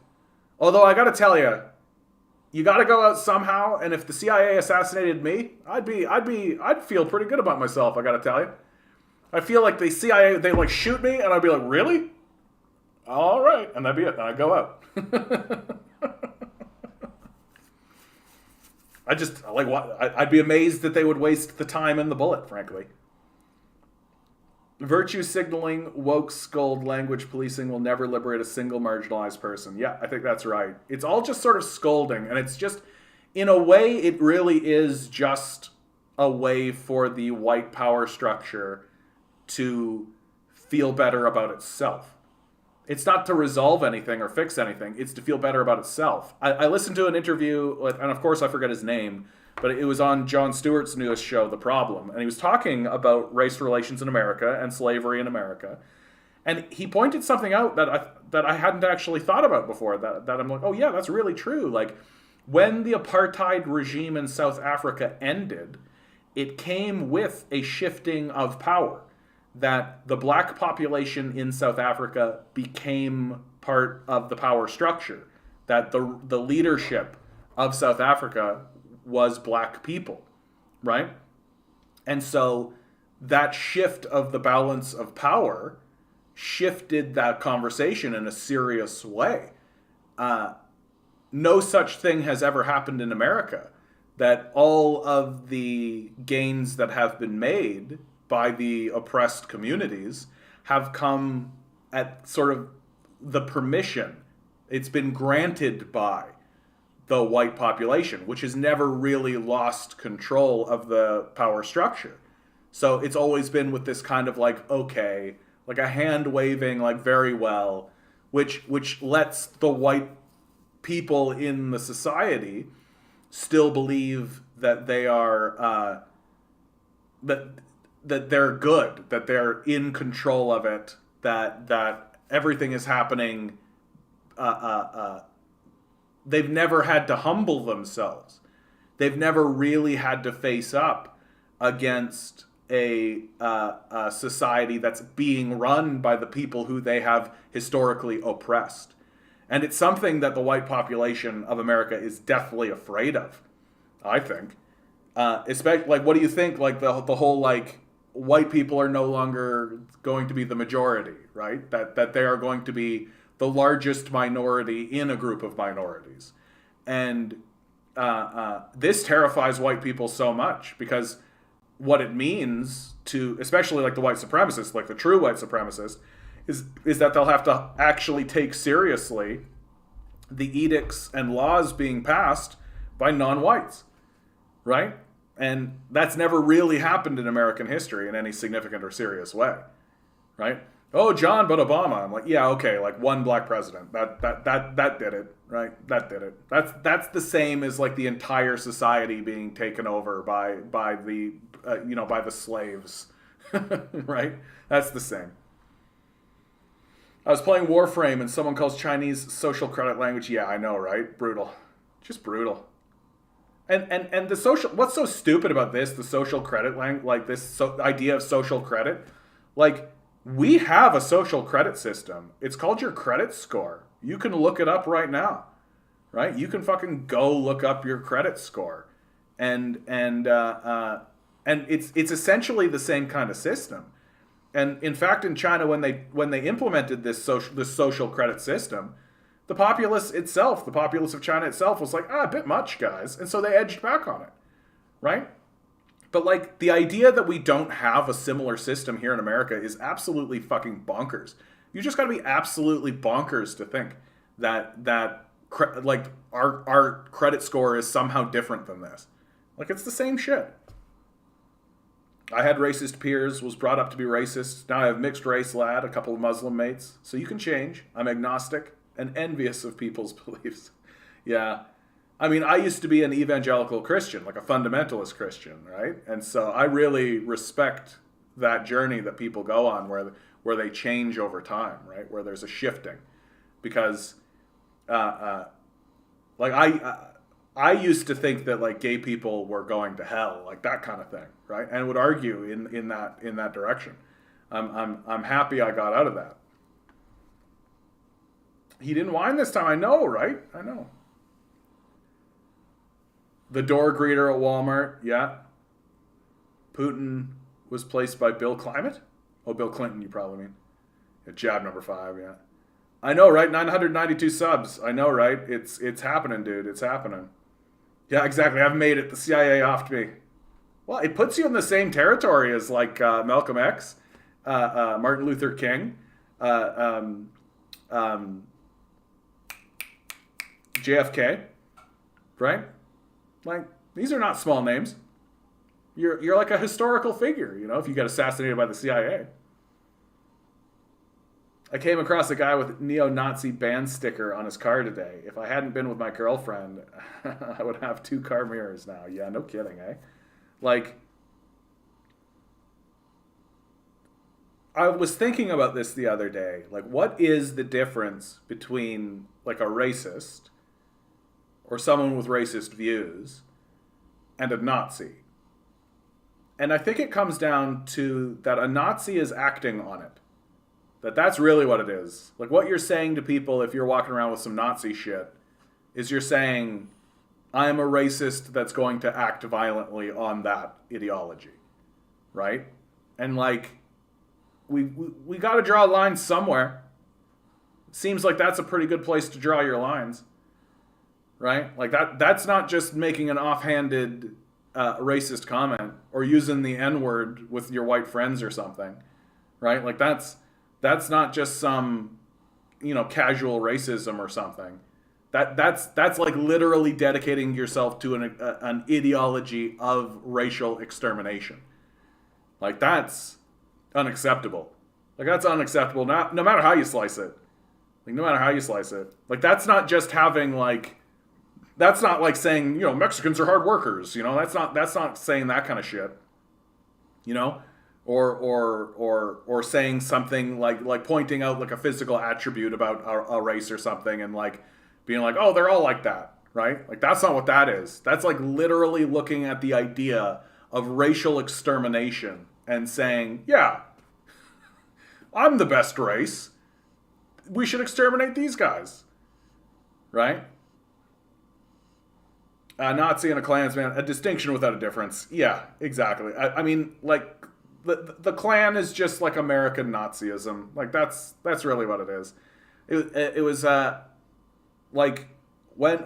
Although I gotta tell you, you gotta go out somehow, and if the CIA assassinated me, I'd feel pretty good about myself, I gotta tell you. I feel like the CIA, they like shoot me, and I'd be like, really? All right, and that'd be it, and I'd go out. I'd be amazed that they would waste the time and the bullet, frankly. Virtue signaling, woke scold, language policing will never liberate a single marginalized person. Yeah, I think that's right. It's all just sort of scolding, and it's just, in a way, it really is just a way for the white power structure to feel better about itself. It's not to resolve anything or fix anything. It's to feel better about itself. I listened to an interview, and of course I forget his name, but it was on Jon Stewart's newest show, The Problem. And he was talking about race relations in America and slavery in America. And he pointed something out that I hadn't actually thought about before, that I'm like, oh yeah, that's really true. Like, when the apartheid regime in South Africa ended, it came with a shifting of power. That the black population in South Africa became part of the power structure. that the leadership of South Africa was black people, right? And so that shift of the balance of power shifted that conversation in a serious way. No such thing has ever happened in America, that all of the gains that have been made by the oppressed communities have come at sort of the permission. It's been granted by the white population, which has never really lost control of the power structure. So it's always been with this kind of like, okay, like a hand waving, like very well, which lets the white people in the society still believe that they are that they're good, that they're in control of it, that everything is happening. They've never had to humble themselves. They've never really had to face up against a society that's being run by the people who they have historically oppressed. And it's something that the white population of America is deathly afraid of, I think. Especially, like, what do you think? Like the whole, like, white people are no longer going to be the majority, right? That they are going to be the largest minority in a group of minorities. And this terrifies white people so much, because what it means to, especially like the white supremacists, like the true white supremacists, is that they'll have to actually take seriously the edicts and laws being passed by non-whites, right? And that's never really happened in American history in any significant or serious way, right? Oh, John, but Obama. I'm like, yeah, okay, like one black president. That did it, right? That did it. That's the same as like the entire society being taken over by the by the slaves, right? That's the same. I was playing Warframe and someone calls Chinese social credit language. Yeah, I know, right? Brutal. Just brutal. And the social, what's so stupid about this, the social credit language, like this idea of social credit? Like, we have a social credit system. It's called your credit score. You can look it up right now, right? You can fucking go look up your credit score. And it's essentially the same kind of system. And in fact, in China, when they implemented this social credit system, the populace of China itself was like, a bit much, guys. And so they edged back on it, right? But like, the idea that we don't have a similar system here in America is absolutely fucking bonkers. You just got to be absolutely bonkers to think that like our credit score is somehow different than this. Like, it's the same shit. I had racist peers, was brought up to be racist. Now I have mixed race lad, a couple of Muslim mates. So you can change. I'm agnostic and envious of people's beliefs. Yeah. I mean, I used to be an evangelical Christian, like a fundamentalist Christian, right? And so I really respect that journey that people go on where they change over time, right? Where there's a shifting. Because like I used to think that like gay people were going to hell, like that kind of thing, right? And would argue in that direction. I'm happy I got out of that. He didn't whine this time. I know, right? I know. The door greeter at Walmart, yeah. Putin was placed by Bill Climate? Oh, Bill Clinton, you probably mean. Yeah, jab number 5, yeah. I know, right? 992 subs. I know, right? It's happening, dude. It's happening. Yeah, exactly. I've made it. The CIA offed me. Well, it puts you in the same territory as like Malcolm X, Martin Luther King, JFK, right? Like, these are not small names. You're like a historical figure, you know, if you get assassinated by the CIA. I came across a guy with neo-Nazi band sticker on his car today. If I hadn't been with my girlfriend, I would have 2 car mirrors now. Yeah, no kidding, eh? Like, I was thinking about this the other day. Like, what is the difference between, like, a racist or someone with racist views and a Nazi? And I think it comes down to that a Nazi is acting on it. That's really what it is. Like, what you're saying to people if you're walking around with some Nazi shit, is you're saying, I'm a racist that's going to act violently on that ideology, right? And like, we got to draw a line somewhere. Seems like that's a pretty good place to draw your lines, right? Like that's not just making an offhanded racist comment or using the N-word with your white friends or something, right? Like that's not just some, casual racism or something. That's like literally dedicating yourself to an ideology of racial extermination. Like that's unacceptable. Like that's unacceptable. No matter how you slice it. Like no matter how you slice it. Like that's not just having like. That's not like saying Mexicans are hard workers. That's not saying that kind of shit. Or saying something like pointing out like a physical attribute about a race or something and like being like, oh, they're all like that, right? Like that's not what that is. That's like literally looking at the idea of racial extermination and saying, yeah, I'm the best race. We should exterminate these guys, right? A Nazi and a Klansman, a distinction without a difference. Yeah, exactly. I mean, like, the Klan is just like American Nazism. Like, that's really what it is. It was, like, when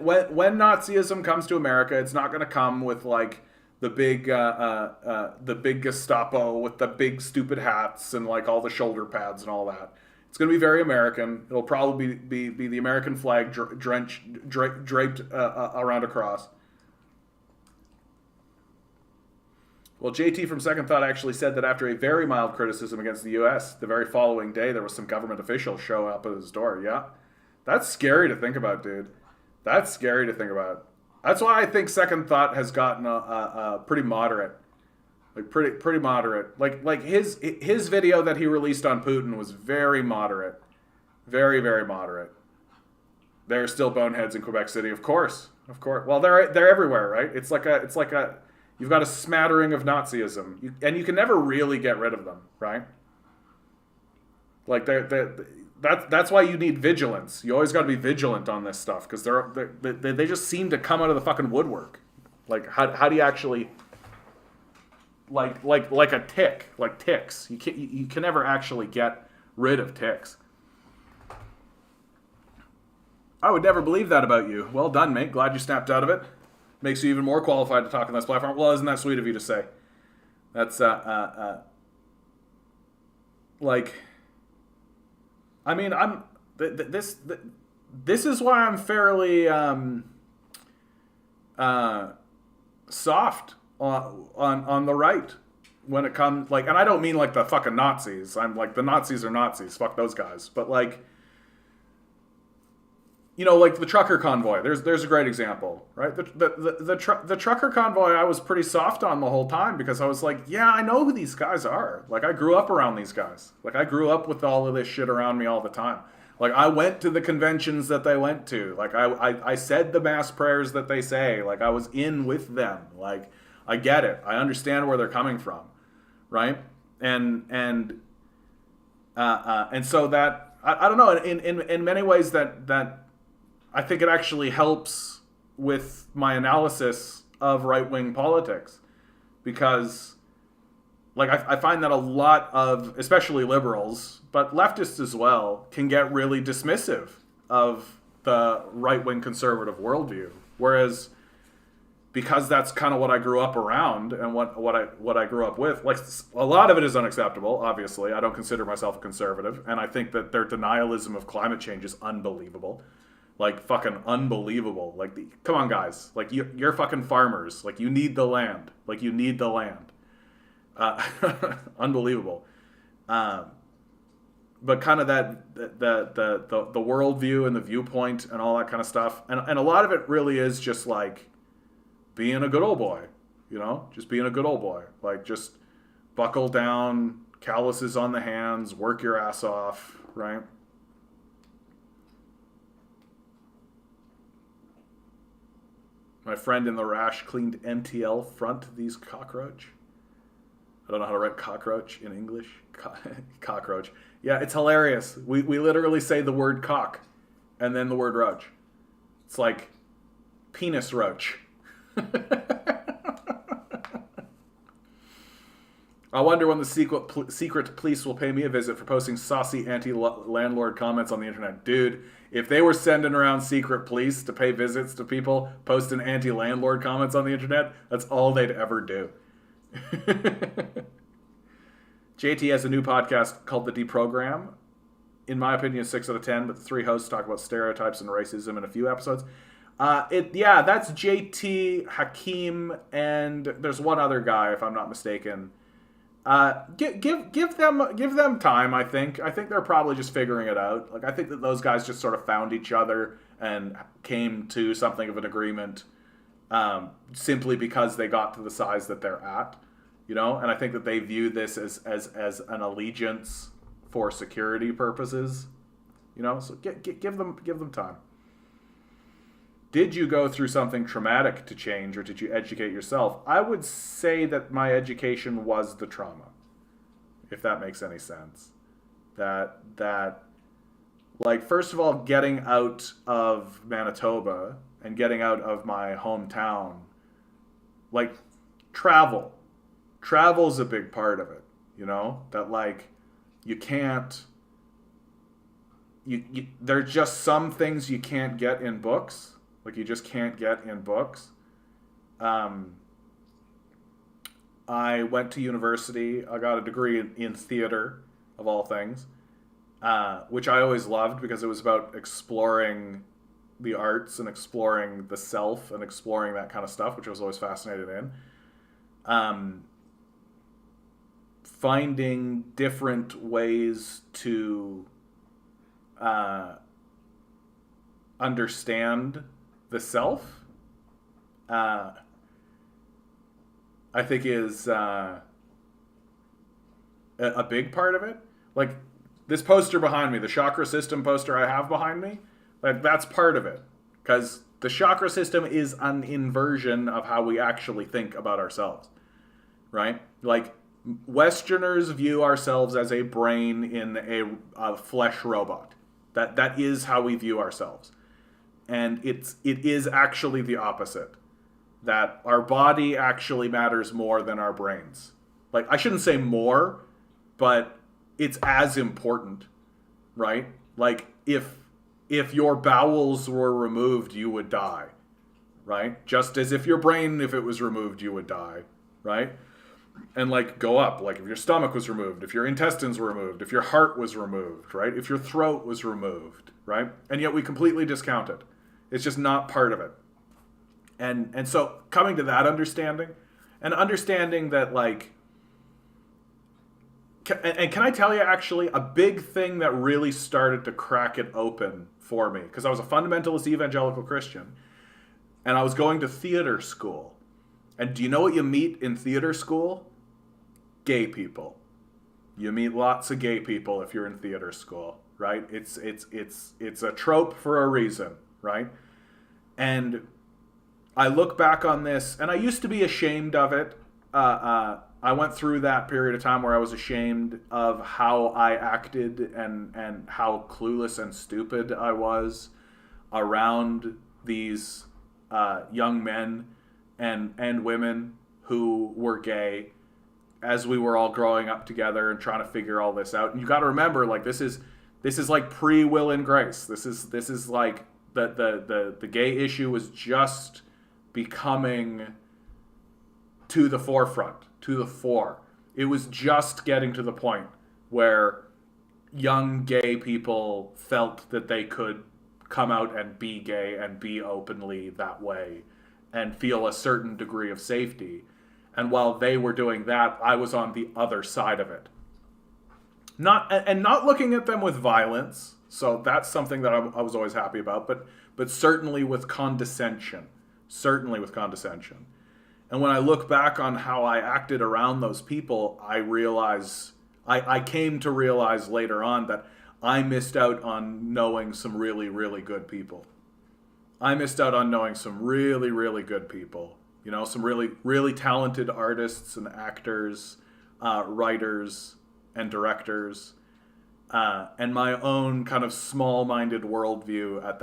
Nazism comes to America, it's not going to come with, like, the big Gestapo with the big stupid hats and, like, all the shoulder pads and all that. It's going to be very American. It'll probably be the American flag draped around a cross. Well, JT from Second Thought actually said that after a very mild criticism against the U.S., the very following day there was some government official show up at his door. Yeah, that's scary to think about, dude. That's scary to think about. That's why I think Second Thought has gotten a pretty moderate, like pretty moderate. Like his video that he released on Putin was very moderate, very moderate. There are still boneheads in Quebec City, of course. Well, they're everywhere, right? It's like a you've got a smattering of Nazism, and you can never really get rid of them, right? Like that's why you need vigilance. You always got to be vigilant on this stuff because they just seem to come out of the fucking woodwork. Like how do you actually like a tick, like ticks? You can never actually get rid of ticks. I would never believe that about you. Well done, mate. Glad you snapped out of it. Makes you even more qualified to talk on this platform. Well, isn't that sweet of you to say? That's like, I mean, this is why I'm fairly soft on the right when it comes like, and I don't mean like the fucking Nazis. I'm like the Nazis are Nazis. Fuck those guys. But like. Like the trucker convoy. There's a great example, right? The trucker convoy I was pretty soft on the whole time because I was like, yeah, I know who these guys are. Like I grew up around these guys. Like I grew up with all of this shit around me all the time. Like I went to the conventions that they went to. Like I said the mass prayers that they say. Like I was in with them. Like I get it. I understand where they're coming from, right? And so that I don't know. In many ways that I think it actually helps with my analysis of right-wing politics because, like, I find that a lot of, especially liberals, but leftists as well, can get really dismissive of the right-wing conservative worldview. Whereas, because that's kind of what I grew up around and what I grew up with, like, a lot of it is unacceptable, obviously. I don't consider myself a conservative, and I think that their denialism of climate change is unbelievable. Like, fucking unbelievable. Like, come on, guys. Like, you're fucking farmers. Like, you need the land. Like, you need the land. Unbelievable. But kind of the worldview and the viewpoint and all that kind of stuff. And a lot of it really is just, like, being a good old boy. Just being a good old boy. Like, just buckle down, calluses on the hands, work your ass off, right? My friend in the rash cleaned MTL front these cockroach. I don't know how to write cockroach in English. Cockroach. Yeah, it's hilarious. We literally say the word cock and then the word roach. It's like penis roach. I wonder when the secret police will pay me a visit for posting saucy anti-landlord comments on the internet. Dude, if they were sending around secret police to pay visits to people posting anti-landlord comments on the internet, that's all they'd ever do. JT has a new podcast called The Deprogram. In my opinion, 6 out of 10, but the 3 hosts talk about stereotypes and racism in a few episodes. That's JT, Hakeem, and there's one other guy, if I'm not mistaken. Give them time. I think they're probably just figuring it out. Like, I think that those guys just sort of found each other and came to something of an agreement, simply because they got to the size that they're at, you know. And I think that they view this as an allegiance for security purposes, you know. So give them time. Did you go through something traumatic to change, or did you educate yourself? I would say that my education was the trauma, if that makes any sense. That like, first of all, getting out of Manitoba and getting out of my hometown, like, travel's a big part of it, you know. That, like, you can't, there's just some things you can't get in books. Like, you just can't get in books. I went to university. I got a degree in theater, of all things, which I always loved because it was about exploring the arts and exploring the self and exploring that kind of stuff, which I was always fascinated in. Finding different ways to understand the self, I think is a big part of it. Like, this poster behind me, the chakra system poster I have behind me, like, that's part of it. Because the chakra system is an inversion of how we actually think about ourselves, right? Like, Westerners view ourselves as a brain in a flesh robot. That is how we view ourselves. And it is actually the opposite. That our body actually matters more than our brains. Like, I shouldn't say more, but it's as important, right? Like, if your bowels were removed, you would die, right? Just as if your brain, if it was removed, you would die, right? And, like, go up. Like, if your stomach was removed, if your intestines were removed, if your heart was removed, right? If your throat was removed, right? And yet we completely discount it. It's just not part of it. And so coming to that understanding, and understanding that, like, and can I tell you, actually, a big thing that really started to crack it open for me, because I was a fundamentalist evangelical Christian, and I was going to theater school. And do you know what you meet in theater school? Gay people. You meet lots of gay people if you're in theater school, right? It's a trope for a reason, right? And I look back on this, and I used to be ashamed of it. I went through that period of time where I was ashamed of how I acted and how clueless and stupid I was around these young men and women who were gay, as we were all growing up together and trying to figure all this out. And you got to remember, like, this is like pre-Will and Grace. This is like the gay issue was just becoming to the forefront, to the fore. It was just getting to the point where young gay people felt that they could come out and be gay and be openly that way and feel a certain degree of safety. And while they were doing that, I was on the other side of it. Not looking at them with violence, so that's something that I was always happy about, but certainly with condescension. Certainly with condescension. And when I look back on how I acted around those people, I came to realize later on that I missed out on knowing some really, really good people. I missed out on knowing some really, really good people. You know, some really, really talented artists and actors, writers and directors, and my own kind of small-minded worldview at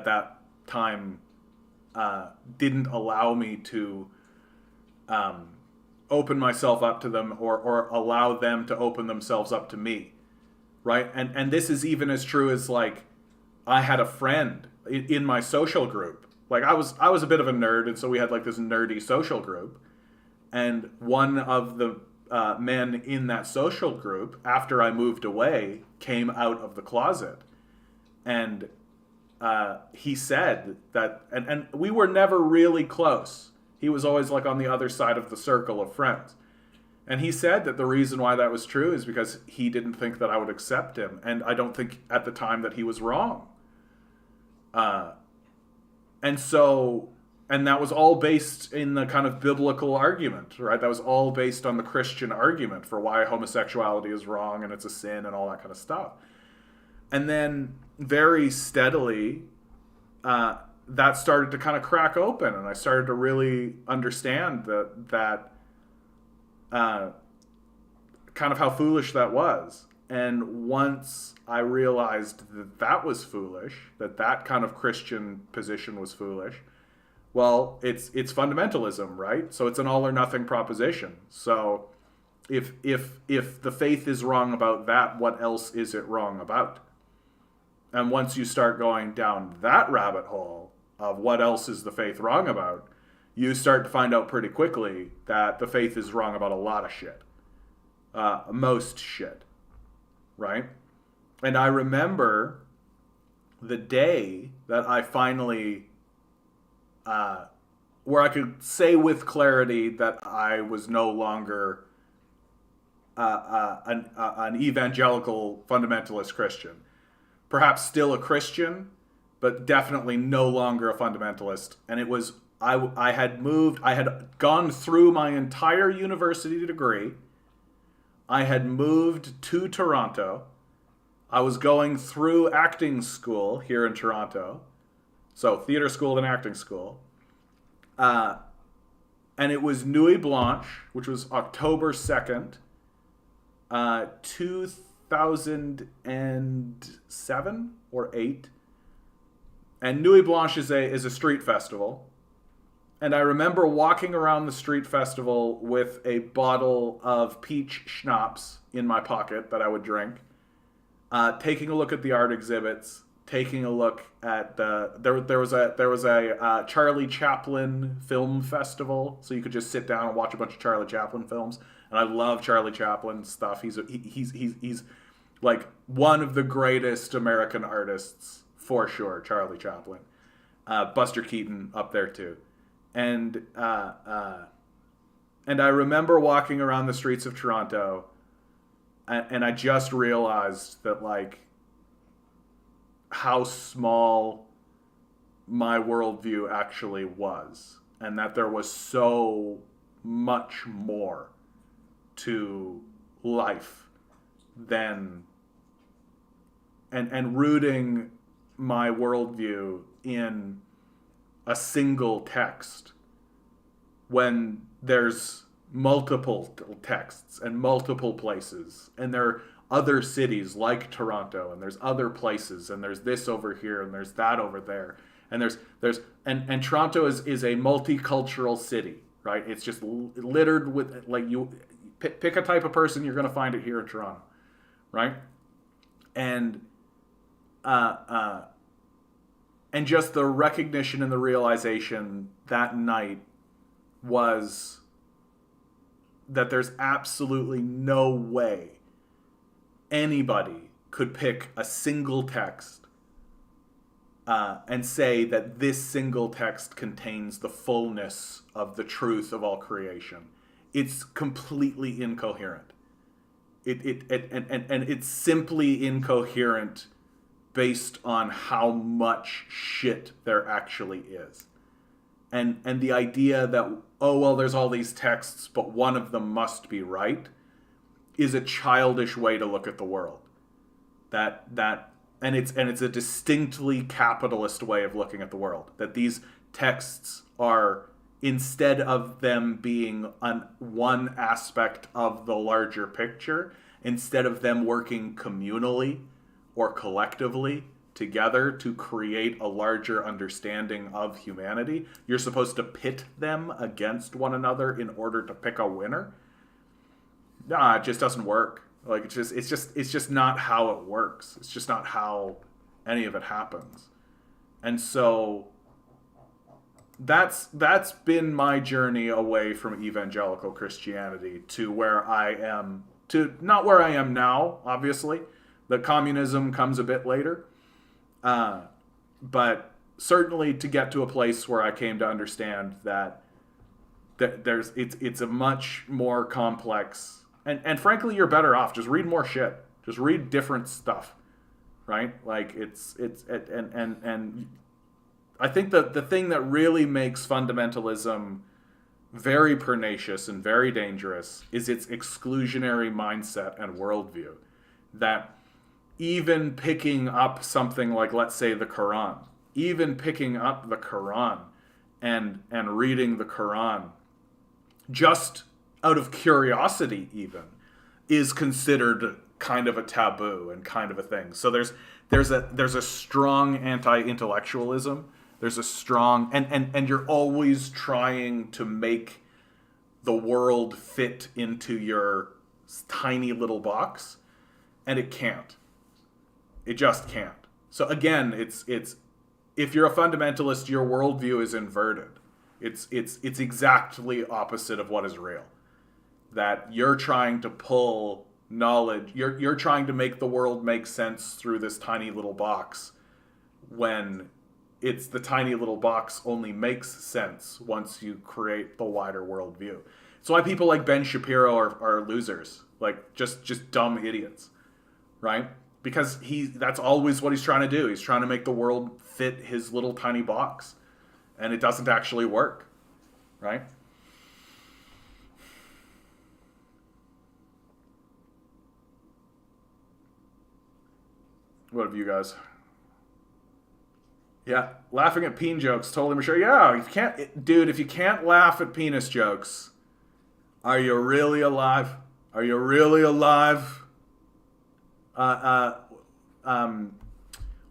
that time didn't allow me to open myself up to them, or allow them to open themselves up to me, right? And this is even as true as, like, I had a friend in my social group. Like, I was a bit of a nerd, and so we had like this nerdy social group. And one of the men in that social group, after I moved away, came out of the closet, and he said that, and we were never really close. He was always like on the other side of the circle of friends. And he said that the reason why that was true is because he didn't think that I would accept him. And I don't think at the time that he was wrong. And that was all based in the kind of biblical argument, right? That was all based on the Christian argument for why homosexuality is wrong and it's a sin and all that kind of stuff. And then very steadily, that started to kind of crack open, and I started to really understand that kind of how foolish that was. And once I realized that was foolish, that kind of Christian position was foolish, well, it's fundamentalism, right? So it's an all or nothing proposition. So if the faith is wrong about that, what else is it wrong about? And once you start going down that rabbit hole of what else is the faith wrong about, you start to find out pretty quickly that the faith is wrong about a lot of shit. Most shit. Right? And I remember the day that I finally, where I could say with clarity that I was no longer an evangelical fundamentalist Christian. Perhaps still a Christian, but definitely no longer a fundamentalist. And it was, I had gone through my entire university degree. I had moved to Toronto. I was going through acting school here in Toronto. So theater school and acting school. And it was Nuit Blanche, which was October 2nd, 2007 or 8. And Nuit Blanche is a street festival. And I remember walking around the street festival with a bottle of peach schnapps in my pocket that I would drink, taking a look at the art exhibits, taking a look at there was a Charlie Chaplin film festival, so you could just sit down and watch a bunch of Charlie Chaplin films. And I love Charlie Chaplin stuff. He's like one of the greatest American artists for sure. Charlie Chaplin, Buster Keaton up there too. And I remember walking around the streets of Toronto, and I just realized that, like, how small my worldview actually was, and that there was so much more to life than and rooting my worldview in a single text when there's multiple texts and multiple places, and there are other cities like Toronto, and there's other places, and there's this over here, and there's that over there, and there's Toronto is a multicultural city, right? It's just littered with, like, you pick a type of person, you're going to find it here in Toronto, right? And just the recognition and the realization that night was that there's absolutely no way anybody could pick a single text and say that this single text contains the fullness of the truth of all creation. It's completely incoherent. It's simply incoherent based on how much shit there actually is. And the idea that, oh, well, there's all these texts, but one of them must be right, is a childish way to look at the world. And it's a distinctly capitalist way of looking at the world. That these texts are, instead of them being one aspect of the larger picture, instead of them working communally or collectively together to create a larger understanding of humanity. You're supposed to pit them against one another in order to pick a winner. Nah, it just doesn't work. Like it's just not how it works. It's just not how any of it happens. And so that's been my journey away from evangelical Christianity to where I am, to not where I am now, obviously. The communism comes a bit later. But certainly to get to a place where I came to understand that it's a much more complex, and frankly, you're better off. Just read more shit. Just read different stuff, right? Like and I think that the thing that really makes fundamentalism very pernicious and very dangerous is its exclusionary mindset and worldview. That even picking up something like, let's say, the Quran, even picking up the Quran and reading the Quran, just out of curiosity even, is considered kind of a taboo and kind of a thing. So there's a strong anti-intellectualism. There's a strong, and you're always trying to make the world fit into your tiny little box, and it can't. It just can't. So again, it's if you're a fundamentalist, your worldview is inverted. It's exactly opposite of what is real. That you're trying to pull knowledge, you're trying to make the world make sense through this tiny little box, when it's the tiny little box only makes sense once you create the wider worldview. It's why people like Ben Shapiro are losers, like just dumb idiots, right? Because that's always what he's trying to do. He's trying to make the world fit his little tiny box, and it doesn't actually work, right? What have you guys? Yeah, laughing at peen jokes, totally mature. Yeah, you can't, dude. If you can't laugh at penis jokes, are you really alive? Are you really alive?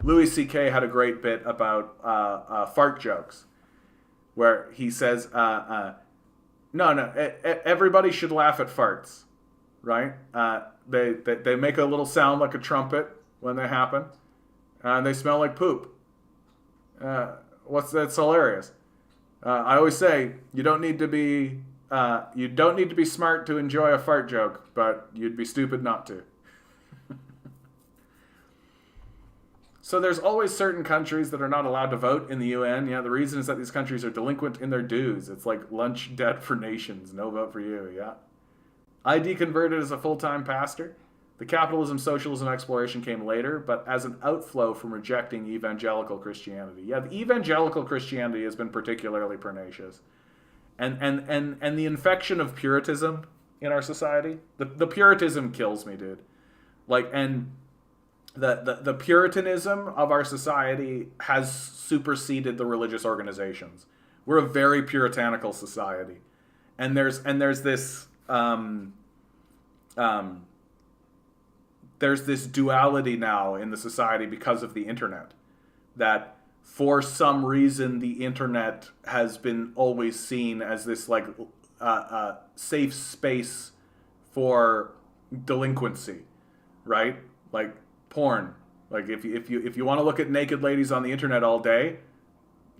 Louis C.K. had a great bit about fart jokes, where he says, everybody should laugh at farts, right? They make a little sound like a trumpet when they happen, and they smell like poop. That's hilarious. I always say you don't need to be smart to enjoy a fart joke, but you'd be stupid not to. So there's always certain countries that are not allowed to vote in the UN. Yeah, the reason is that these countries are delinquent in their dues. It's like lunch debt for nations. No vote for you, yeah. I deconverted as a full-time pastor. The capitalism, socialism exploration came later, but as an outflow from rejecting evangelical Christianity. Yeah, the evangelical Christianity has been particularly pernicious. And the infection of Puritanism in our society, the Puritanism kills me, dude. Like, and the Puritanism of our society has superseded the religious organizations. We're a very puritanical society, and there's this duality now in the society because of the internet, that for some reason the internet has been always seen as this like safe space for delinquency, right? Like porn. Like if you want to look at naked ladies on the internet all day,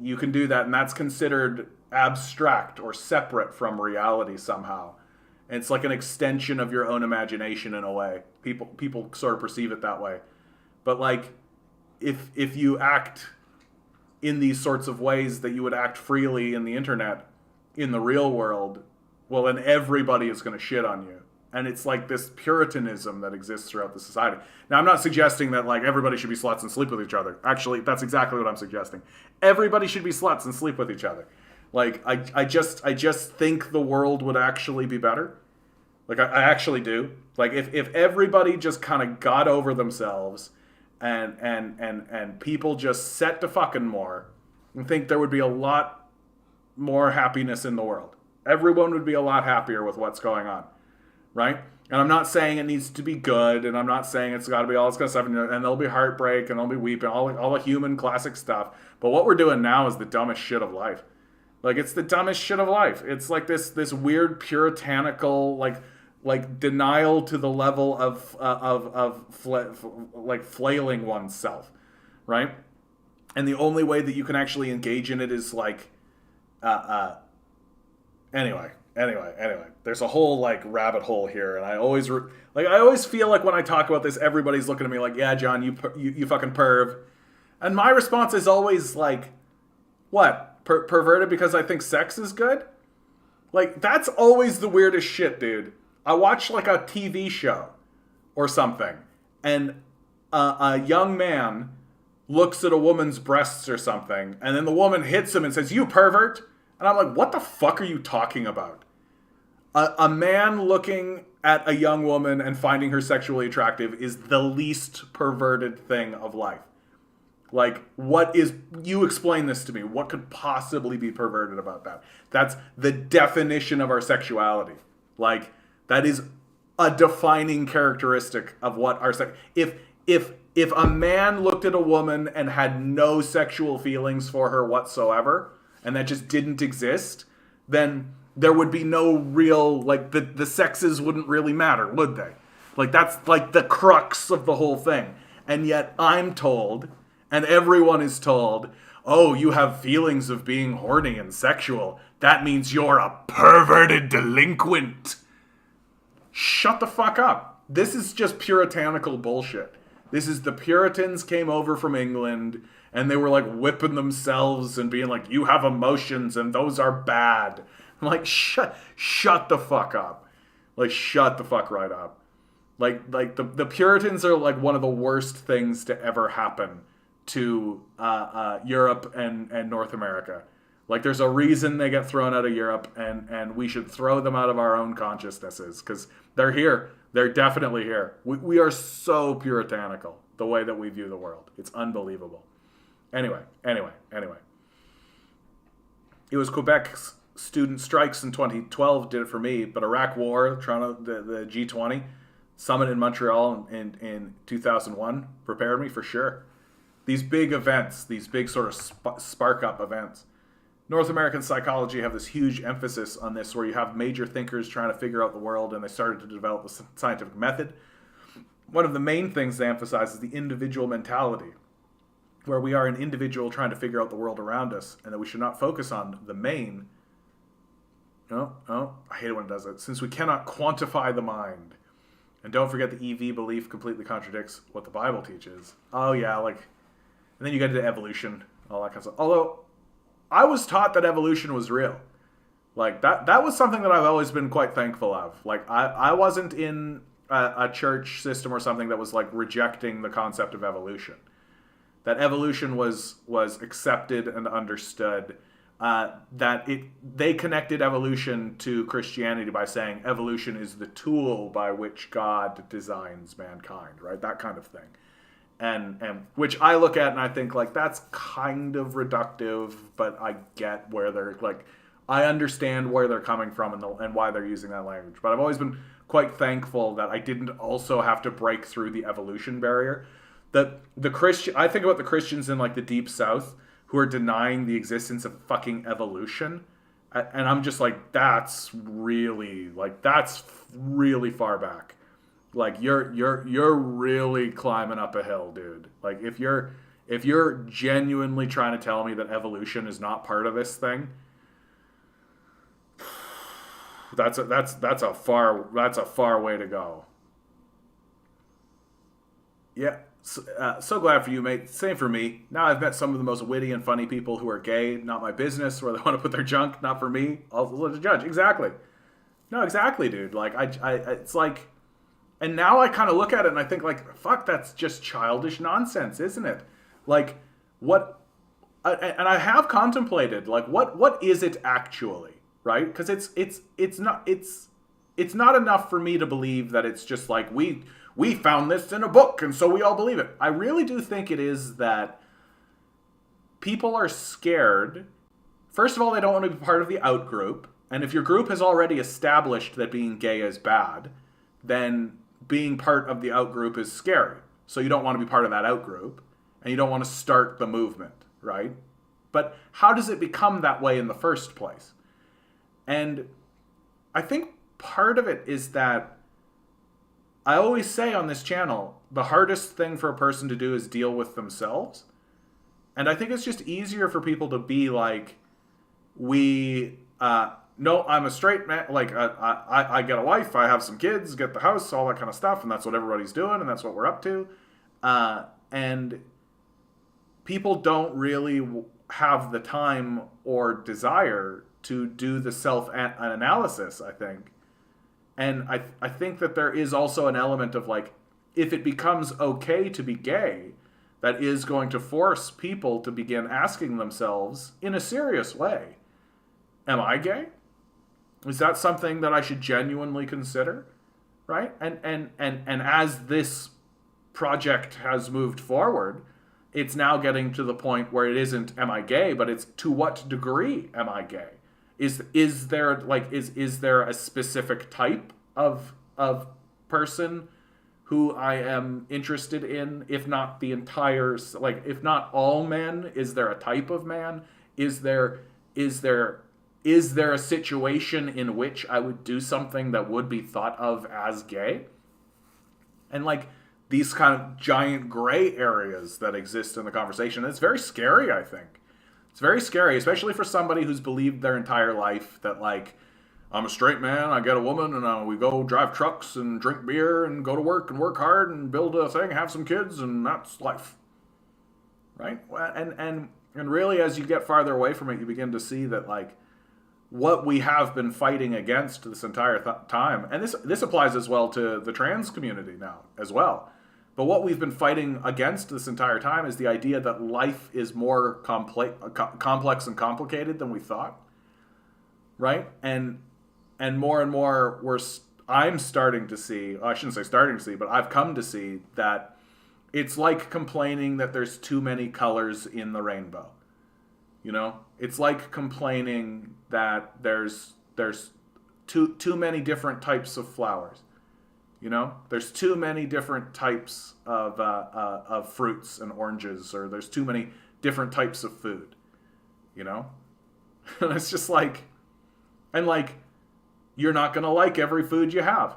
you can do that, and that's considered abstract or separate from reality somehow. And it's like an extension of your own imagination in a way. People sort of perceive it that way. But like if you act in these sorts of ways that you would act freely in the internet, in the real world, well then everybody is going to shit on you. And it's like this puritanism that exists throughout the society. Now, I'm not suggesting that like everybody should be sluts and sleep with each other. Actually, that's exactly what I'm suggesting. Everybody should be sluts and sleep with each other. Like, I just think the world would actually be better. Like, I actually do. Like, if everybody just kind of got over themselves and people just set to fucking more, I think there would be a lot more happiness in the world. Everyone would be a lot happier with what's going on. right? And I'm not saying it needs to be good, and I'm not saying it's got to be all this kind of stuff, and there'll be heartbreak, and there'll be weeping, all the human classic stuff. But what we're doing now is the dumbest shit of life. Like, it's the dumbest shit of life. It's like this weird puritanical, like denial to the level of flailing oneself, right? And the only way that you can actually engage in it is like, anyway. There's a whole like rabbit hole here, and I always feel like when I talk about this, everybody's looking at me like, yeah, John, you fucking perv, and my response is always like, what, perverted because I think sex is good? Like, that's always the weirdest shit, dude. I watch like a TV show or something, and a young man looks at a woman's breasts or something, and then the woman hits him and says, "You pervert." And I'm like, what the fuck are you talking about? A man looking at a young woman and finding her sexually attractive is the least perverted thing of life. Like, you explain this to me. What could possibly be perverted about that? That's the definition of our sexuality. Like, that is a defining characteristic of what our sex... If a man looked at a woman and had no sexual feelings for her whatsoever, and that just didn't exist, then there would be no real, like, the sexes wouldn't really matter, would they? Like, that's like the crux of the whole thing. And yet I'm told, and everyone is told, oh, you have feelings of being horny and sexual. That means you're a perverted delinquent. Shut the fuck up. This is just puritanical bullshit. This is the Puritans came over from England, and they were like whipping themselves and being like, you have emotions and those are bad. I'm like, shut the fuck up. Like, shut the fuck right up. Like the Puritans are like one of the worst things to ever happen to Europe and North America. Like, there's a reason they get thrown out of Europe, and we should throw them out of our own consciousnesses, because they're here. They're definitely here. We are so puritanical, the way that we view the world. It's unbelievable. Anyway. It was Quebec's student strikes in 2012 did it for me, but Iraq War, the G20 summit in Montreal in 2001 prepared me for sure. These big events, these big sort of spark up events. North American psychology have this huge emphasis on this, where you have major thinkers trying to figure out the world, and they started to develop the scientific method. One of the main things they emphasize is the individual mentality, where we are an individual trying to figure out the world around us, and that we should not focus on the main. I hate it when it does it. Since we cannot quantify the mind. And don't forget the EV belief completely contradicts what the Bible teaches. Oh yeah, like, and then you get into evolution, all that kind of stuff. Although, I was taught that evolution was real. Like, that was something that I've always been quite thankful of. Like, I wasn't in a church system or something that was like rejecting the concept of evolution. That evolution was accepted and understood. They connected evolution to Christianity by saying evolution is the tool by which God designs mankind, right? That kind of thing. And which I look at and I think, like, that's kind of reductive, but I get where they're, like, I understand where they're coming from and why they're using that language. But I've always been quite thankful that I didn't also have to break through the evolution barrier. I think about the Christians in, like, the Deep South who are denying the existence of fucking evolution, and I'm just like, that's really far back. Like, you're really climbing up a hill, dude. Like, if you're genuinely trying to tell me that evolution is not part of this thing, that's a far way to go. Yeah. So glad for you, mate. Same for me. Now I've met some of the most witty and funny people who are gay. Not my business, where they want to put their junk. Not for me. I'll let the judge. Exactly. No, exactly, dude. Like, it's like, and now I kind of look at it and I think, like, fuck, that's just childish nonsense, isn't it? Like, what? And I have contemplated, like, what is it actually, right? Because it's not enough for me to believe that it's just like we found this in a book and so we all believe it. I really do think it is that people are scared. First of all, they don't want to be part of the out group. And if your group has already established that being gay is bad, then being part of the outgroup is scary. So you don't want to be part of that outgroup, and you don't want to start the movement, right? But how does it become that way in the first place? And I think part of it is that I always say on this channel, the hardest thing for a person to do is deal with themselves. And I think it's just easier for people to be like, no, I'm a straight man. Like, I get a wife, I have some kids, get the house, all that kind of stuff. And that's what everybody's doing. And that's what we're up to. And people don't really have the time or desire to do the self-analysis, I think. And I think that there is also an element of like, if it becomes okay to be gay, that is going to force people to begin asking themselves in a serious way, am I gay? Is that something that I should genuinely consider? Right? And as this project has moved forward, it's now getting to the point where it isn't am I gay, but it's to what degree am I gay? Is there a specific type of person who I am interested in? If not the entire, like, if not all men, is there a type of man? Is there a situation in which I would do something that would be thought of as gay? And like these kind of giant gray areas that exist in the conversation, it's very scary, I think. It's very scary, especially for somebody who's believed their entire life that, like, I'm a straight man, I get a woman, and we go drive trucks and drink beer and go to work and work hard and build a thing, have some kids, and that's life. Right? And really, as you get farther away from it, you begin to see that, like, what we have been fighting against this entire time, and this applies as well to the trans community now as well, but what we've been fighting against this entire time is the idea that life is more complex and complicated than we thought, right? And more I'm starting to see, I shouldn't say starting to see, but I've come to see that it's like complaining that there's too many colors in the rainbow. You know, it's like complaining that there's too many different types of flowers. You know, there's too many different types of fruits and oranges, or there's too many different types of food. You know, and it's just like, and like, you're not gonna like every food you have.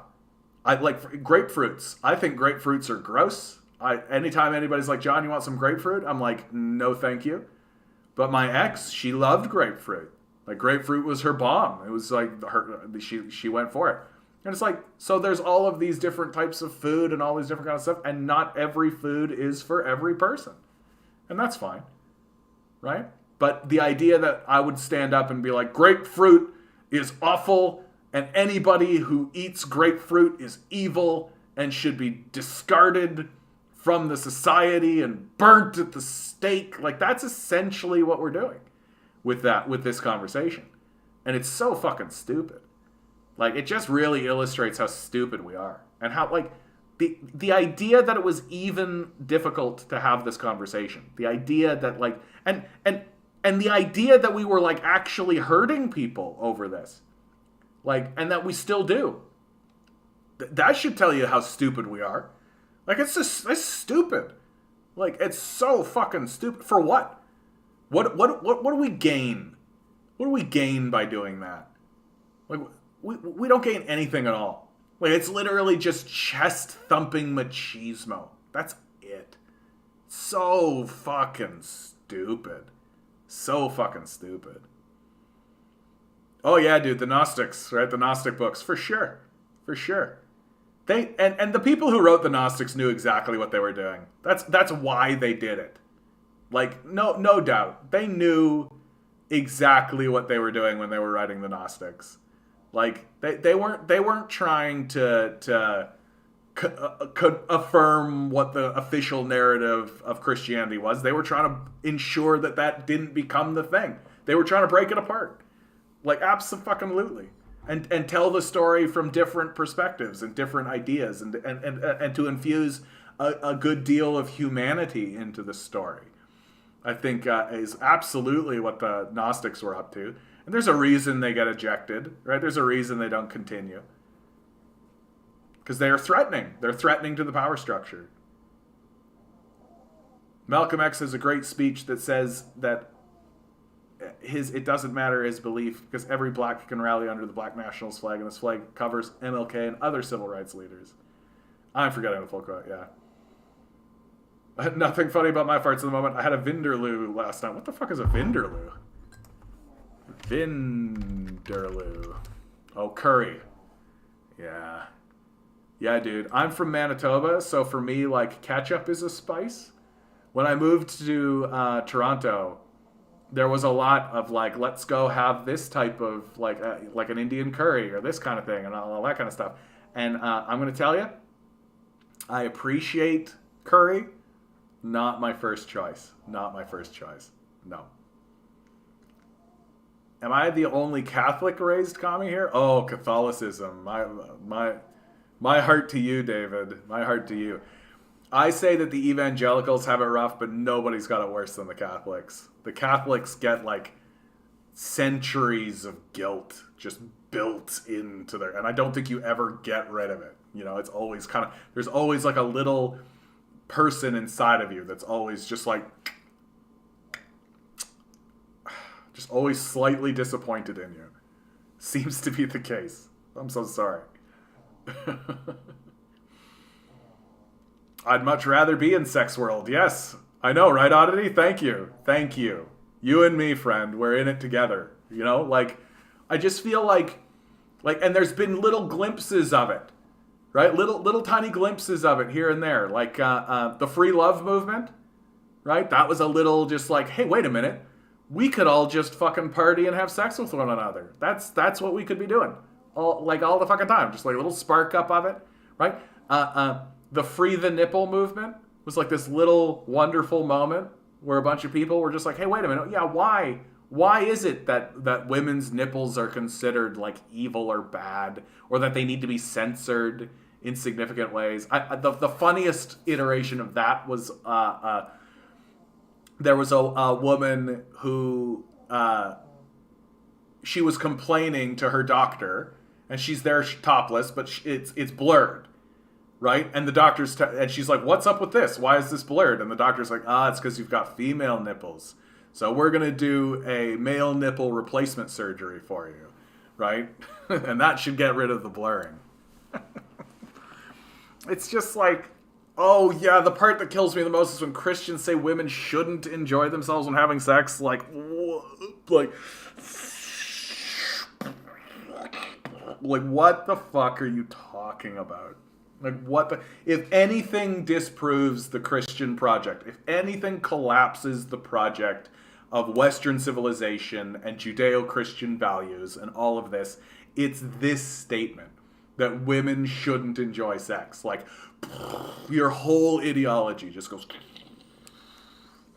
I like grapefruits. I think grapefruits are gross. Anytime anybody's like, John, you want some grapefruit? I'm like, no, thank you. But my ex, she loved grapefruit. Like, grapefruit was her bomb. It was like she went for it. And it's like, so there's all of these different types of food and all these different kinds of stuff, and not every food is for every person. And that's fine, right? But the idea that I would stand up and be like, grapefruit is awful, and anybody who eats grapefruit is evil and should be discarded from the society and burnt at the stake, like, that's essentially what we're doing with this conversation. And it's so fucking stupid. Like, it just really illustrates how stupid we are. And how, like, the idea that it was even difficult to have this conversation. The idea that, like, and the idea that we were, like, actually hurting people over this. Like, and that we still do. That should tell you how stupid we are. Like, it's stupid. Like, it's so fucking stupid. For what? What do we gain? What do we gain by doing that? Like, we don't gain anything at all. Like, it's literally just chest-thumping machismo. That's it. So fucking stupid. So fucking stupid. Oh yeah, dude, the Gnostics, right? The Gnostic books, for sure. For sure. They and the people who wrote the Gnostics knew exactly what they were doing. That's why they did it. Like, no doubt. They knew exactly what they were doing when they were writing the Gnostics. Like, they weren't trying to affirm what the official narrative of Christianity was. They were trying to ensure that didn't become the thing. They were trying to break it apart. Like, abso-fucking-lutely. And tell the story from different perspectives and different ideas, and to infuse a good deal of humanity into the story, I think is absolutely what the Gnostics were up to. And there's a reason they get ejected, right? There's a reason they don't continue. Because they are threatening. They're threatening to the power structure. Malcolm X has a great speech that says that it doesn't matter his belief because every black can rally under the black nationalist flag, and this flag covers MLK and other civil rights leaders. I'm forgetting the full quote, yeah. Nothing funny about my farts at the moment. I had a Vindaloo last night. What the fuck is a Vindaloo? Vindaloo. Oh, curry. Yeah. Yeah, dude. I'm from Manitoba, so for me, like, ketchup is a spice. When I moved to Toronto, there was a lot of, like, let's go have this type of, like an Indian curry or this kind of thing and all that kind of stuff. And I'm going to tell you, I appreciate curry. Not my first choice. Not my first choice. No. Am I the only Catholic raised commie here? Oh, Catholicism. My heart to you, David. My heart to you. I say that the evangelicals have it rough, but nobody's got it worse than the Catholics. The Catholics get like centuries of guilt just built into their, and I don't think you ever get rid of it. You know, it's always kind of, there's always like a little person inside of you that's always just like, just always slightly disappointed in you. Seems to be the case. I'm so sorry. I'd much rather be in sex world. Yes, I know, right, Oddity? Thank you. Thank you. You and me, friend, we're in it together. You know, like, I just feel like, and there's been little glimpses of it, right? Little tiny glimpses of it here and there. Like, the free love movement, right? That was a little just like, hey, wait a minute. We could all just fucking party and have sex with one another. That's what we could be doing. All the fucking time. Just like a little spark up of it, right? The free the nipple movement was like this little wonderful moment where a bunch of people were just like, hey, wait a minute. Yeah, why? Why is it that women's nipples are considered like evil or bad, or that they need to be censored in significant ways? The funniest iteration of that was there was a woman who she was complaining to her doctor, and she's there topless, but it's blurred. Right? And the doctor's, and she's like, what's up with this? Why is this blurred? And the doctor's like, it's because you've got female nipples. So we're going to do a male nipple replacement surgery for you. Right? And that should get rid of the blurring. It's just like, oh yeah, the part that kills me the most is when Christians say women shouldn't enjoy themselves when having sex. Like what the fuck are you talking about? Like, what the... If anything disproves the Christian project, if anything collapses the project of Western civilization and Judeo-Christian values and all of this, it's this statement that women shouldn't enjoy sex. Like, your whole ideology just goes...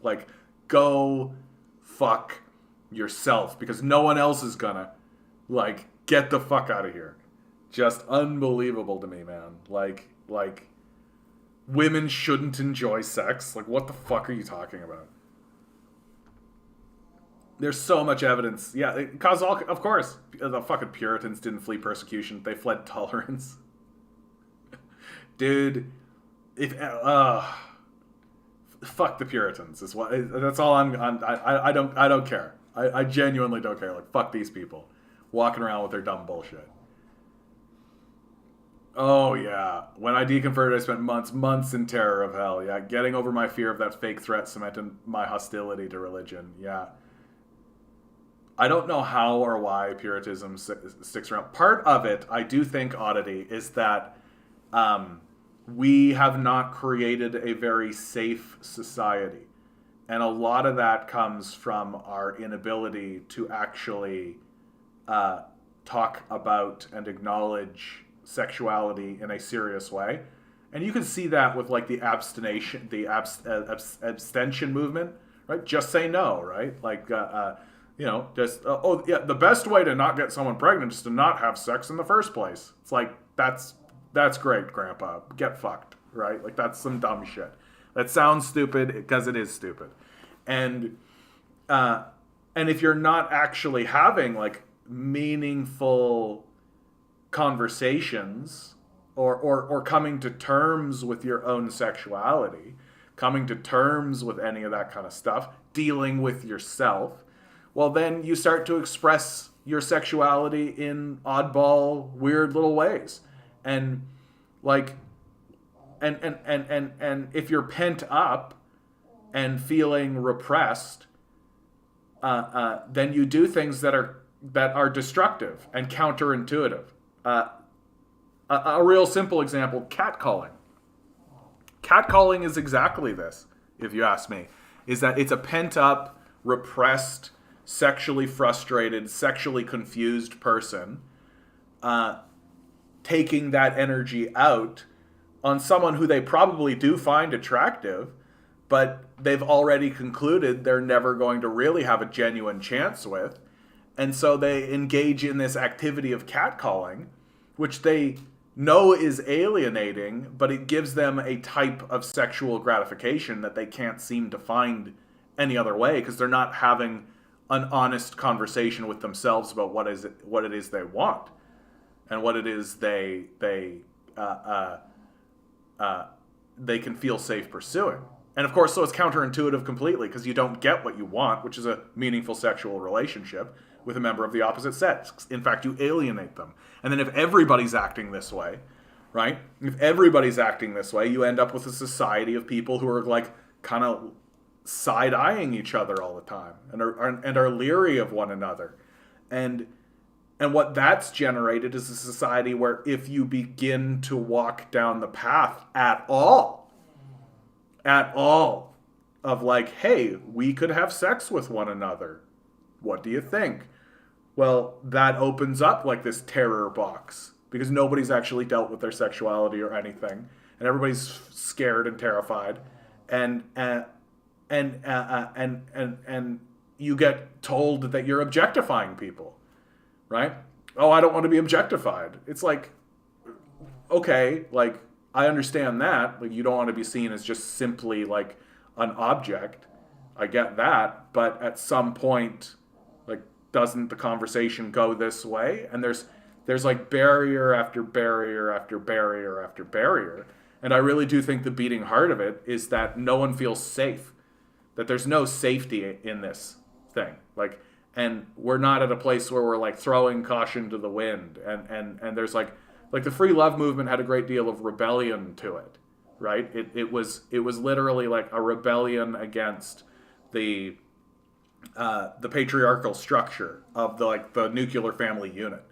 Like, go fuck yourself, because no one else is gonna. Like, get the fuck out of here. Just unbelievable to me, man. Like, women shouldn't enjoy sex. Like, what the fuck are you talking about? There's so much evidence. Yeah, it caused all, of course, the fucking Puritans didn't flee persecution. They fled tolerance. Dude, fuck the Puritans is what, that's all I don't care. I genuinely don't care. Like, fuck these people walking around with their dumb bullshit. Oh, yeah. When I deconverted, I spent months in terror of hell. Yeah, getting over my fear of that fake threat cemented my hostility to religion. Yeah. I don't know how or why Puritanism sticks around. Part of it, I do think, Oddity, is that we have not created a very safe society. And a lot of that comes from our inability to actually talk about and acknowledge sexuality in a serious way. And you can see that with like the abstention movement, right? Just say no, right? Like, just, the best way to not get someone pregnant is to not have sex in the first place. It's like, that's great, Grandpa. Get fucked, right? Like, that's some dumb shit. That sounds stupid because it is stupid. And if you're not actually having like meaningful conversations or coming to terms with your own sexuality, coming to terms with any of that kind of stuff, dealing with yourself, well, then you start to express your sexuality in oddball, weird little ways. And like, and if you're pent up and feeling repressed, then you do things that are destructive and counterintuitive. A real simple example, catcalling. Catcalling is exactly this, if you ask me, is that it's a pent up, repressed, sexually frustrated, sexually confused person taking that energy out on someone who they probably do find attractive, but they've already concluded they're never going to really have a genuine chance with. And so they engage in this activity of catcalling, which they know is alienating, but it gives them a type of sexual gratification that they can't seem to find any other way, because they're not having an honest conversation with themselves about what it is they want, and what it is they can feel safe pursuing. And of course, so it's counterintuitive completely, because you don't get what you want, which is a meaningful sexual relationship with a member of the opposite sex. In fact, you alienate them. And then if everybody's acting this way, right? If everybody's acting this way, you end up with a society of people who are like kind of side-eyeing each other all the time and are leery of one another. And what that's generated is a society where if you begin to walk down the path at all, of like, hey, we could have sex with one another. What do you think? Well, that opens up like this terror box, because nobody's actually dealt with their sexuality or anything, and everybody's scared and terrified, and you get told that you're objectifying people, right? Oh, I don't want to be objectified. It's like, okay, like, I understand that. Like, you don't want to be seen as just simply like an object. I get that. But at some point, like, doesn't the conversation go this way? And there's like barrier after barrier after barrier after barrier. And I really do think the beating heart of it is that no one feels safe. That there's no safety in this thing. Like, and we're not at a place where we're like throwing caution to the wind. And there's like the free love movement had a great deal of rebellion to it, right? It was literally like a rebellion against the patriarchal structure of the nuclear family unit,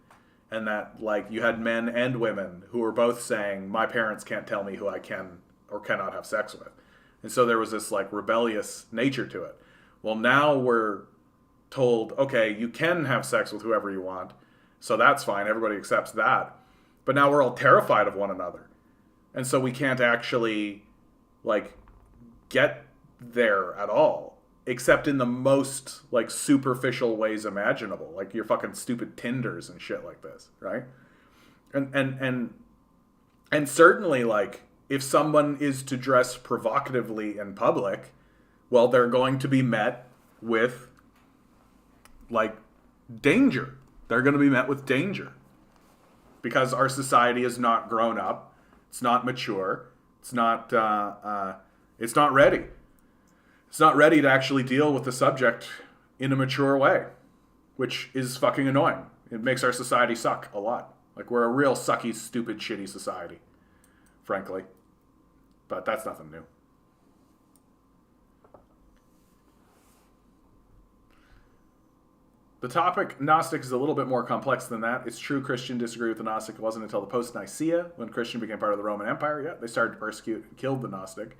and that like you had men and women who were both saying, my parents can't tell me who I can or cannot have sex with, and so there was this like rebellious nature to it. Well, now we're told, okay, you can have sex with whoever you want, so that's fine. Everybody accepts that. But now we're all terrified of one another. And so we can't actually, like, get there at all. Except in the most, like, superficial ways imaginable. Like your fucking stupid Tinders and shit like this, right? And certainly, like, if someone is to dress provocatively in public, well, they're going to be met with, like, danger. They're going to be met with danger. Because our society is not grown up, it's not mature, it's not ready. It's not ready to actually deal with the subject in a mature way, which is fucking annoying. It makes our society suck a lot. Like, we're a real sucky, stupid, shitty society, frankly. But that's nothing new. The topic, Gnostic, is a little bit more complex than that. It's true Christian disagree with the Gnostic. It wasn't until the post-Nicaea, when Christian became part of the Roman Empire, they started to persecute and killed the Gnostic.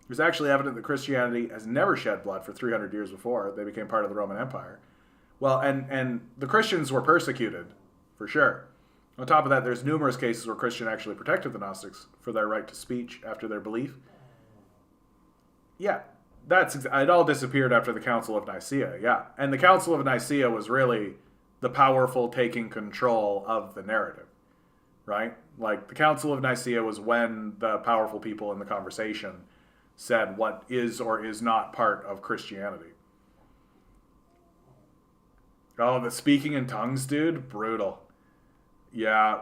It was actually evident that Christianity has never shed blood for 300 years before they became part of the Roman Empire. Well, and the Christians were persecuted, for sure. On top of that, there's numerous cases where Christian actually protected the Gnostics for their right to speech after their belief. Yeah. It all disappeared after the Council of Nicaea, yeah. And the Council of Nicaea was really the powerful taking control of the narrative, right? Like, the Council of Nicaea was when the powerful people in the conversation said what is or is not part of Christianity. Oh, the speaking in tongues, dude, brutal. Yeah,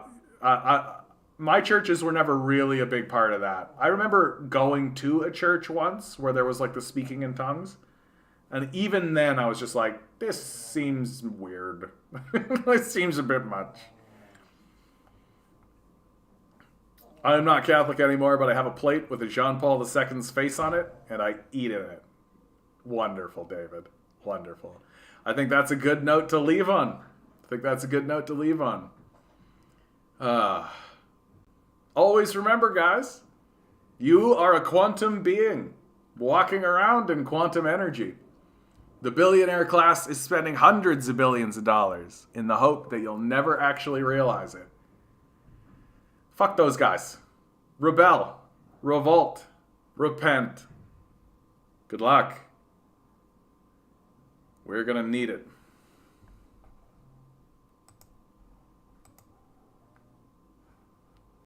my churches were never really a big part of that. I remember going to a church once where there was like the speaking in tongues. And even then I was just like, this seems weird. This seems a bit much. I'm not Catholic anymore, but I have a plate with a Jean Paul II's face on it, and I eat in it. Wonderful, David. Wonderful. I think that's a good note to leave on. Always remember, guys, you are a quantum being walking around in quantum energy. The billionaire class is spending hundreds of billions of dollars in the hope that you'll never actually realize it. Fuck those guys. Rebel. Revolt. Repent. Good luck. We're gonna need it.